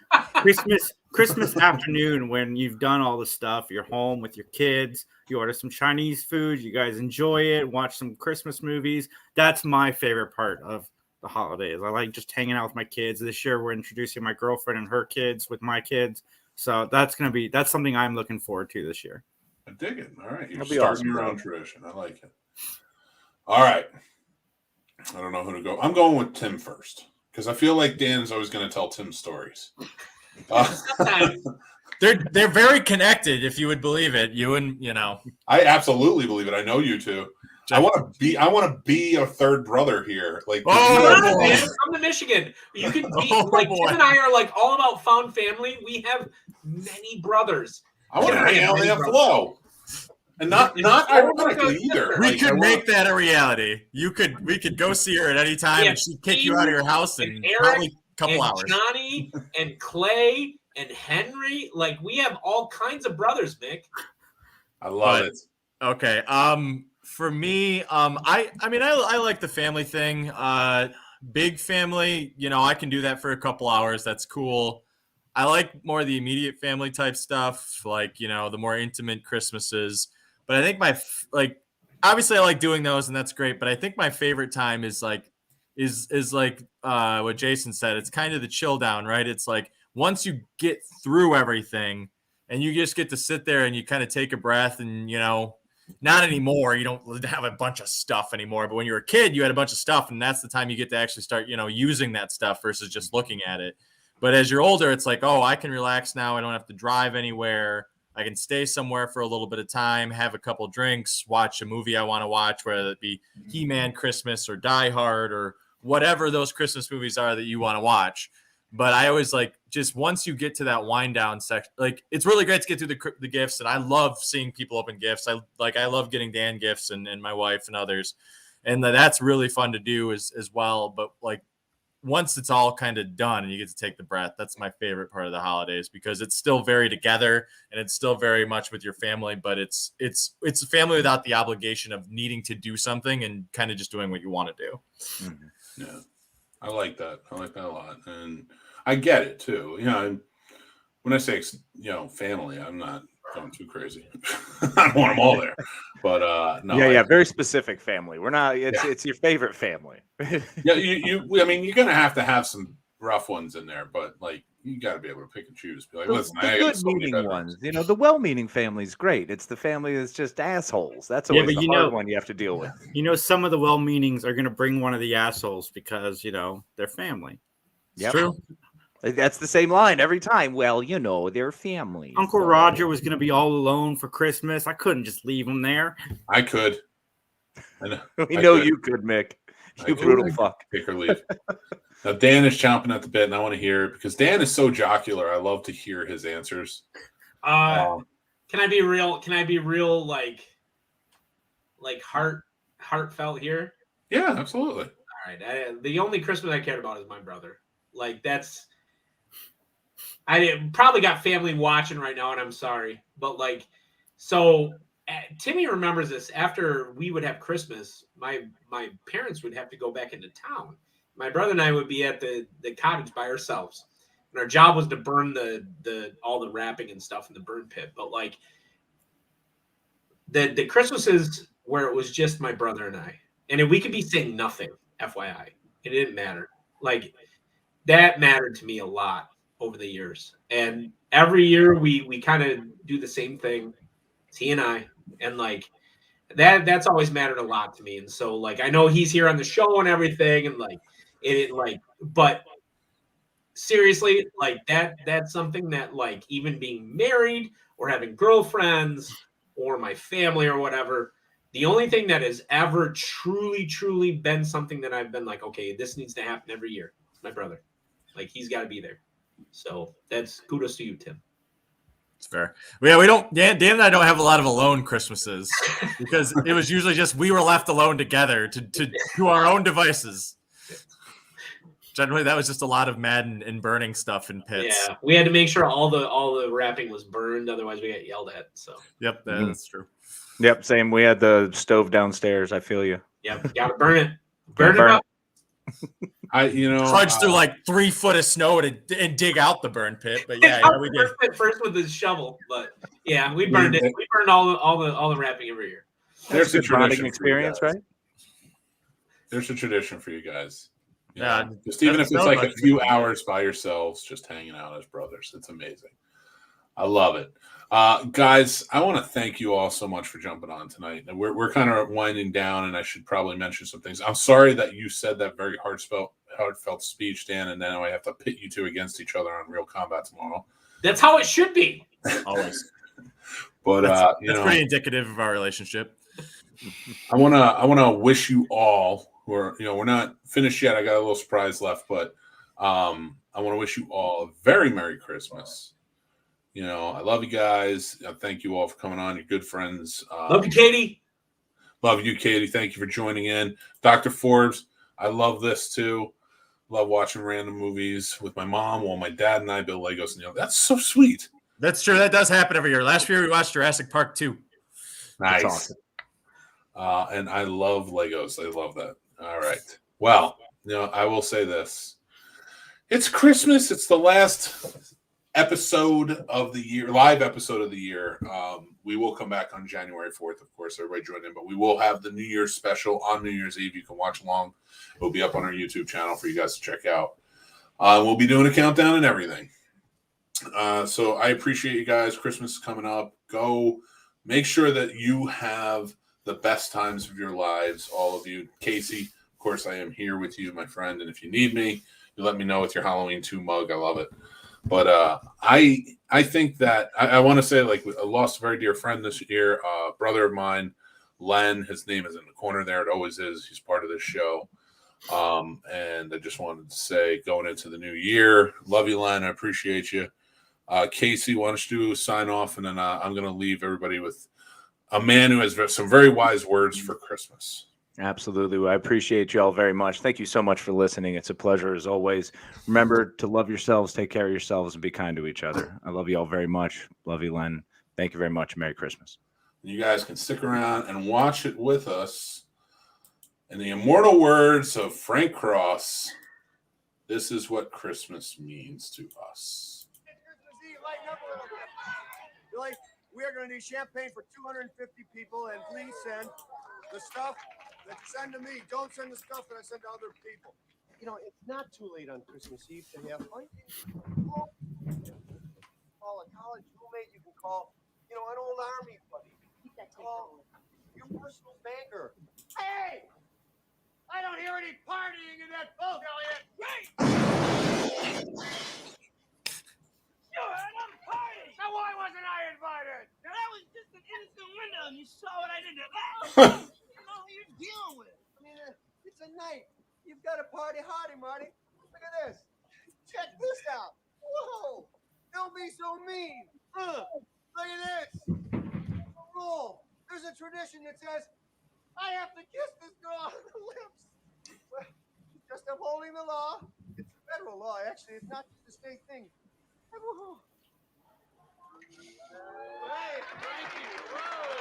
Speaker 5: Christmas afternoon when you've done all the stuff. You're home with your kids. You order some Chinese food. You guys enjoy it. Watch some Christmas movies. That's my favorite part of the holidays. I like just hanging out with my kids. This year we're introducing my girlfriend and her kids with my kids. So that's something I'm looking forward to this year.
Speaker 1: I dig it. All right. You're
Speaker 2: That'll be
Speaker 1: starting
Speaker 2: awesome.
Speaker 1: your own tradition. I like it. All right. I don't know who to go. I'm going with Tim first because I feel like Dan's always going to tell Tim stories.
Speaker 4: They're very connected, if you would believe it.
Speaker 1: I absolutely believe it. I know you two. I want to be a third brother here. Like,
Speaker 3: I'm to Michigan. You can be Tim and I are like all about found family. We have many brothers.
Speaker 1: I want to hang out and have flow, and not ironically either.
Speaker 4: We could make that a reality. We could go see her at any time, and she'd kick you out of your house in probably a couple hours.
Speaker 3: Johnny and Clay and Henry, like we have all kinds of brothers, Mick.
Speaker 1: I love it.
Speaker 4: Okay. For me, I like the family thing. Big family, I can do that for a couple hours. That's cool. I like more of the immediate family type stuff, like, the more intimate Christmases. But I think obviously I like doing those and that's great. But I think my favorite time is like what Jason said. It's kind of the chill down, right? It's like once you get through everything and you just get to sit there and you kind of take a breath and, not anymore. You don't have a bunch of stuff anymore. But when you were a kid, you had a bunch of stuff. And that's the time you get to actually start, using that stuff versus just looking at it. But as you're older, it's like, oh, I can relax now. I don't have to drive anywhere. I can stay somewhere for a little bit of time, have a couple drinks, watch a movie I want to watch, whether it be He-Man Christmas or Die Hard or whatever those Christmas movies are that you want to watch. But I always like, just once you get to that wind down section, like it's really great to get through the gifts. And I love seeing people open gifts. I love getting Dan gifts and my wife and others. And that's really fun to do as well. But like, once it's all kind of done and you get to take the breath, that's my favorite part of the holidays, because it's still very together and it's still very much with your family, but it's a family without the obligation of needing to do something and kind of just doing what you want to do.
Speaker 1: Mm-hmm. Yeah. I like that. I like that a lot. And I get it too. You know, when I say, family, I'm not going too crazy. I don't want them all there. But no.
Speaker 2: Yeah, very specific family. We're not. It's your favorite family.
Speaker 1: Yeah, I mean, you're gonna have to have some rough ones in there, but like you got to be able to pick and choose. Be like, listen,
Speaker 2: the good-meaning ones. The well-meaning family's great. It's the family that's just assholes. That's always the hard one you have to deal with.
Speaker 5: Some of the well-meanings are gonna bring one of the assholes because they're family.
Speaker 2: It's true. That's the same line every time. Well, they're family.
Speaker 5: Uncle Roger was going to be all alone for Christmas. I couldn't just leave him there.
Speaker 1: I could.
Speaker 2: We know you could, Mick. You brutal fuck.
Speaker 1: Take or leave. Now, Dan is chomping at the bit, and I want to hear it because Dan is so jocular. I love to hear his answers.
Speaker 3: Can I be real? Can I be real, like heartfelt here?
Speaker 1: Yeah, absolutely.
Speaker 3: All right. The only Christmas I cared about is my brother. Like I probably got family watching right now, and I'm sorry. But Timmy remembers this. After we would have Christmas, my parents would have to go back into town. My brother and I would be at the cottage by ourselves. And our job was to burn all the wrapping and stuff in the burn pit. But the Christmases where it was just my brother and I. And we could be saying nothing, FYI. It didn't matter. That mattered to me a lot over the years. And every year we kind of do the same thing. It's he and I. And that's always mattered a lot to me. And so I know he's here on the show and everything. And but seriously, that's something that even being married or having girlfriends or my family or whatever, the only thing that has ever truly, truly been something that I've been like, okay, this needs to happen every year. My brother, he's got to be there. So that's kudos to you, Tim.
Speaker 4: It's fair. Yeah, we don't. Dan and I don't have a lot of alone Christmases because it was usually just we were left alone together to our own devices. Generally, that was just a lot of Madden and burning stuff in pits.
Speaker 3: Yeah, we had to make sure all the wrapping was burned, otherwise we got yelled at. So.
Speaker 4: Yep, that's true.
Speaker 2: Yep, same. We had the stove downstairs. I feel you.
Speaker 3: Yep, gotta burn it. Burn it up.
Speaker 4: Trudge through 3 foot of snow and dig out the burn pit. But yeah, we did
Speaker 3: first with the shovel. But yeah, we burned it. We burned all the wrapping every year.
Speaker 1: There's a tradition
Speaker 2: experience, right?
Speaker 1: There's a tradition for you guys.
Speaker 4: Yeah,
Speaker 1: just even if it's a few hours by yourselves, just hanging out as brothers. It's amazing. I love it. Guys, I want to thank you all so much for jumping on tonight. And we're kind of winding down, and I should probably mention some things. I'm sorry that you said that very heartfelt speech, Dan, and now I have to pit you two against each other on Real Combat tomorrow.
Speaker 3: That's how it should be.
Speaker 4: Always.
Speaker 1: But
Speaker 4: that's pretty indicative of our relationship.
Speaker 1: I wanna wish you all. We're not finished yet. I got a little surprise left, but I want to wish you all a very Merry Christmas. I love you guys. Thank you all for coming on. You're good friends.
Speaker 3: Love you, Katie.
Speaker 1: Love you, Katie. Thank you for joining in. Dr. Forbes, I love this too. Love watching random movies with my mom while my dad and I build Legos. And that's so sweet.
Speaker 4: That's true. That does happen every year. Last year we watched Jurassic Park 2.
Speaker 1: Nice. That's awesome. And I love Legos. I love that. All right. Well, I will say this. It's Christmas. It's the last episode of the year, live episode of the year. We will come back on January 4th, of course. Everybody join in, but we will have the New Year's special on New Year's Eve. You can watch along. It will be up on our YouTube channel for you guys to check out. We'll be doing a countdown and everything. So I appreciate you guys. Christmas is coming up. Go make sure that you have the best times of your lives, all of you. Casey, of course, I am here with you, my friend, and if you need me, You let me know with your Halloween 2 mug. I love it. But I think that I want to say, like, I lost a very dear friend this year, brother of mine, Len. His name is in the corner there. It always is. He's part of this show. And I just wanted to say, going into the new year, love you, Len. I appreciate you. Casey, why don't you sign off, and then I'm going to leave everybody with a man who has some very wise words for Christmas.
Speaker 2: Absolutely. Well, I appreciate you all very much. Thank you so much for listening. It's a pleasure as always. Remember to love yourselves, take care of yourselves, and be kind to each other. I love you all very much. Love you, Len. Thank you very much. Merry Christmas.
Speaker 1: You guys can stick around and watch it with us. In the immortal words of Frank Cross, this is what Christmas means to us.
Speaker 6: Christmas Eve, lighten up a little bit. Billy, we are going to need champagne for 250 people, and please send the stuff that you send to me. Don't send the stuff that I send to other people. You know, it's not too late on Christmas Eve to have fun. Call a college roommate. You can call, an old army buddy. Call your personal banker. Hey! I don't hear any partying in that boat, Elliot. Right! You heard them party! Now why wasn't I invited? Now that was just an innocent window, and you saw what I did to that. You know who you're dealing with. I mean, it's a night. You've got a party hardy, Marty. Look at this. Check this out. Whoa! Don't be so mean. Look at this. Rule. There's a tradition that says I have to kiss this girl on the lips. Well, just upholding the law. It's a federal law, actually. It's not just a state thing. Hey, thank you. Whoa.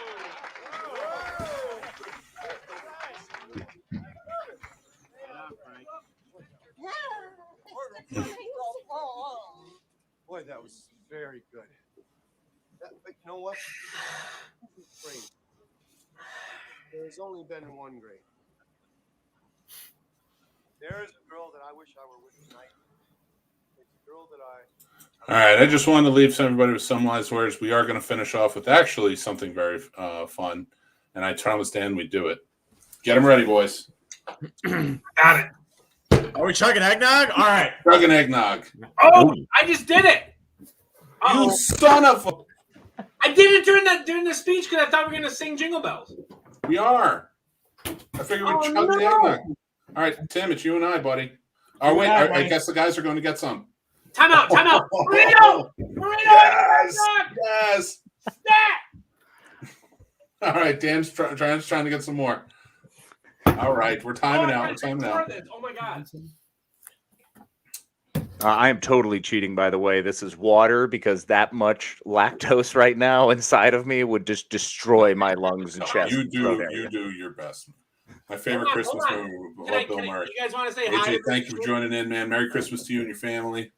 Speaker 6: Boy, that was very good. But you know what? Great. There's only been one great. There's a girl that I wish I were with tonight. It's a girl that
Speaker 1: All right, I just wanted to leave everybody with some wise words. We are going to finish off with actually something very fun, and I promised Dan we'd do it. Get them ready, boys.
Speaker 3: Got it.
Speaker 4: Are we chugging eggnog? All right.
Speaker 1: Chugging eggnog.
Speaker 3: Oh, I just did it.
Speaker 1: You son of a...
Speaker 3: I did it during the speech because I thought we were going to sing Jingle Bells.
Speaker 1: We are. I figured we'd chug the eggnog. All right, Tim, it's you and I, buddy. Oh, wait, I guess the guys are going to get some.
Speaker 3: Time out. Burrito!
Speaker 1: Yes. All right, Dan's trying to get some more. All right, we're timing out.
Speaker 3: Oh, my God.
Speaker 2: I am totally cheating, by the way. This is water because that much lactose right now inside of me would just destroy my lungs and chest.
Speaker 1: You do your best. My favorite Christmas movie was Bill Murray.
Speaker 3: You guys want to say
Speaker 1: AJ,
Speaker 3: hi?
Speaker 1: thank you for joining in, man. Merry Christmas to you and your family.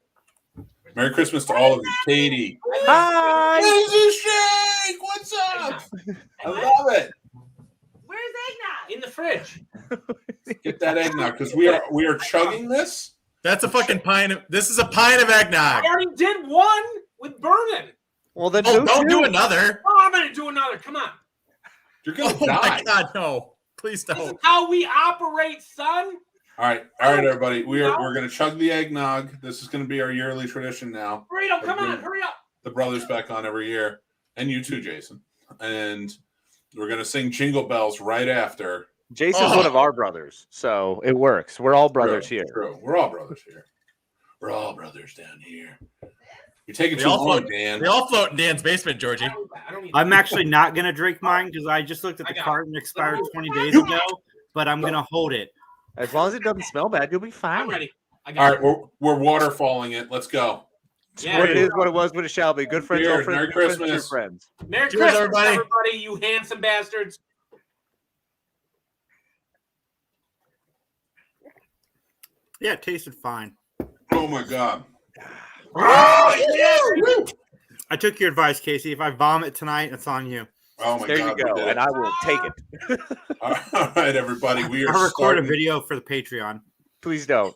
Speaker 1: Merry Christmas to all of you. Katie.
Speaker 2: Hi.
Speaker 1: This Shake. What's up? I love it.
Speaker 7: Where's eggnog?
Speaker 3: In the fridge.
Speaker 1: Get that eggnog because we are chugging this.
Speaker 4: That's a fucking pint of. This is a pint of eggnog.
Speaker 3: I already did one with bourbon.
Speaker 2: Well, then
Speaker 4: don't do another.
Speaker 3: Oh, I'm going to do another. Come on.
Speaker 1: You're gonna die.
Speaker 4: Oh my God, no! Please
Speaker 3: This is
Speaker 4: don't.
Speaker 3: how we operate, son.
Speaker 1: All right, everybody. We're gonna chug the eggnog. This is gonna be our yearly tradition now.
Speaker 3: Burrito, come on, hurry up.
Speaker 1: The brothers back on every year, and you too, Jason. And we're gonna sing Jingle Bells right after.
Speaker 2: Jason's one of our brothers, so it works. We're all brothers here.
Speaker 1: True. We're all brothers here. We're all brothers down here. You're taking too long, Dan.
Speaker 4: They all float in Dan's basement, Georgie.
Speaker 5: I'm actually not going to drink mine because I just looked at the carton expired 20 days ago, but I'm going to hold it.
Speaker 2: As long as it doesn't smell bad, you'll be fine.
Speaker 3: I'm ready.
Speaker 1: All right, we're waterfalling it. Let's go.
Speaker 3: Yeah,
Speaker 2: what it is, what it was, what it shall be. Good friends,
Speaker 1: Cheers.
Speaker 2: all friends,
Speaker 1: Merry
Speaker 2: good friends,
Speaker 1: Christmas.
Speaker 2: true friends.
Speaker 3: Merry
Speaker 4: Cheers,
Speaker 3: Christmas,
Speaker 4: everybody.
Speaker 3: you handsome bastards.
Speaker 5: Yeah, it tasted fine.
Speaker 1: Oh my God.
Speaker 3: Oh,
Speaker 5: I took your advice, Casey. If I vomit tonight, it's on you.
Speaker 1: Oh my
Speaker 2: There
Speaker 1: God.
Speaker 2: you go, and I will take it.
Speaker 1: All right, everybody. We are
Speaker 5: I'll record a
Speaker 1: starting.
Speaker 5: video for the Patreon.
Speaker 2: Please don't.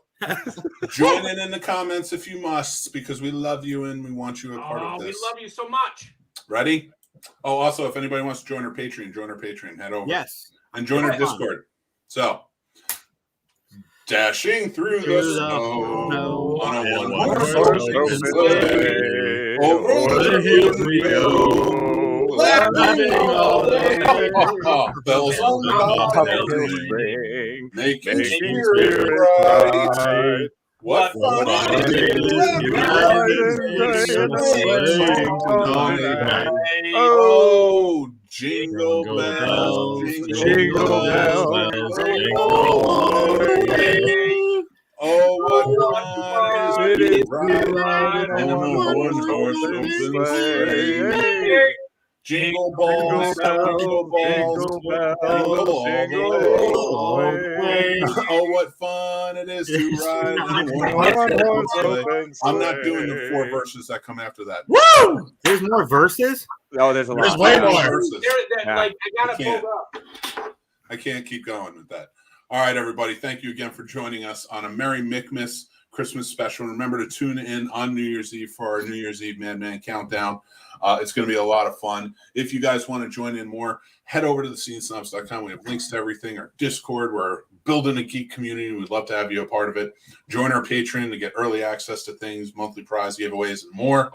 Speaker 1: Join in the comments if you must, because we love you and we want you a part of
Speaker 3: we
Speaker 1: this.
Speaker 3: love you so much.
Speaker 1: Ready? Oh, also, if anybody wants to join our Patreon, head over.
Speaker 5: Yes.
Speaker 1: And join our Discord. So, Dashing through the snow on a one-horse open sleigh. Over the hills we go, laughing all day. Bells on the bells ring, making spirits bright. What fun it is to ride in a sleigh. Oh, jingle bells, jingle bells, oh, what fun it is to ride on a one-horse open sleigh. Jingle balls, jingle balls, jingle all the way. Oh, what fun it is to ride in a one-horse open sleigh. I'm not doing the 4 verses that come after that.
Speaker 5: Woo! There's more verses?
Speaker 2: Oh, there's a lot.
Speaker 4: There's way more.
Speaker 1: Verses.
Speaker 3: Like, I got it pulled up.
Speaker 1: I can't keep going with that. All right, everybody. Thank you again for joining us on a Merry Mickmas Christmas special. Remember to tune in on New Year's Eve for our New Year's Eve Madman Countdown. It's going to be a lot of fun. If you guys want to join in more, head over to the scenesnobs.com. We have links to everything. Our Discord, we're building a geek community. We'd love to have you a part of it. Join our Patreon to get early access to things, monthly prize giveaways, and more.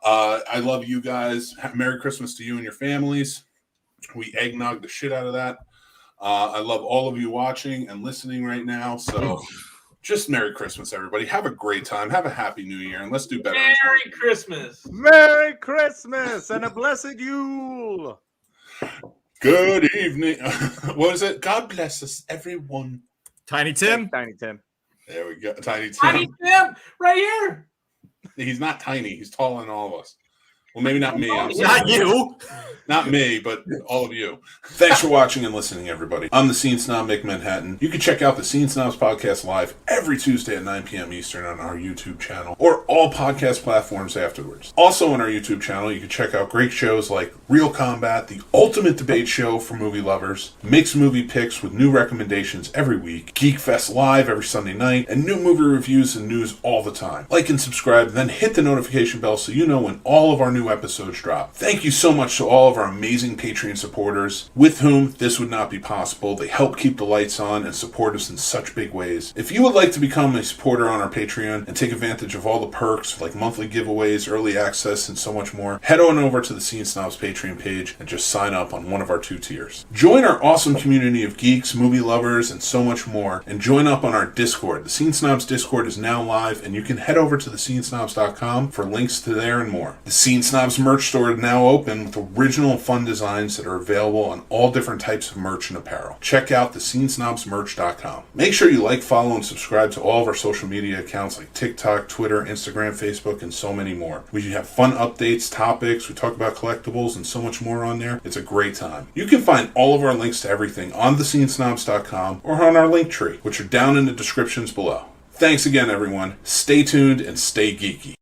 Speaker 1: I love you guys. Merry Christmas to you and your families. We eggnog the shit out of that. I love all of you watching and listening right now. So just Merry Christmas, everybody. Have a great time. Have a happy New Year, and let's do better.
Speaker 3: Merry Christmas.
Speaker 2: Merry Christmas and a blessed Yule.
Speaker 1: Good evening. What is it? God bless us, everyone.
Speaker 4: Tiny Tim.
Speaker 2: Tiny Tim.
Speaker 1: There we go. Tiny Tim.
Speaker 3: Tiny Tim, right here.
Speaker 1: He's not tiny. He's taller than all of us. Well, maybe not me. I'm
Speaker 4: Not you.
Speaker 1: Not me, but all of you. Thanks for watching and listening, everybody. I'm the Scene Snob, Mick Manhattan. You can check out the Scene Snobs podcast live every Tuesday at 9 p.m. Eastern on our YouTube channel or all podcast platforms afterwards. Also on our YouTube channel, you can check out great shows like Real Combat, the ultimate debate show for movie lovers, mixed movie picks with new recommendations every week, Geek Fest Live every Sunday night, and new movie reviews and news all the time. Like and subscribe, then hit the notification bell so you know when all of our new episodes drop. Thank you so much to all of our amazing Patreon supporters, with whom this would not be possible. They help keep the lights on and support us in such big ways. If you would like to become a supporter on our Patreon and take advantage of all the perks like monthly giveaways, early access, and so much more, head on over to the Scene Snobs Patreon page and just sign up on one of our 2 tiers. Join our awesome community of geeks, movie lovers, and so much more, and join up on our Discord. The Scene Snobs Discord is now live, and you can head over to thescenesnobs.com for links to there and more. The Scene Snobs merch store is now open with original and fun designs that are available on all different types of merch and apparel. Check out thescenesnobsmerch.com. Make sure you like, follow, and subscribe to all of our social media accounts like TikTok, Twitter, Instagram, Facebook, and so many more. We have fun updates, topics, we talk about collectibles, and so much more on there. It's a great time. You can find all of our links to everything on thescenesnobs.com or on our link tree, which are down in the descriptions below. Thanks again, everyone. Stay tuned and stay geeky.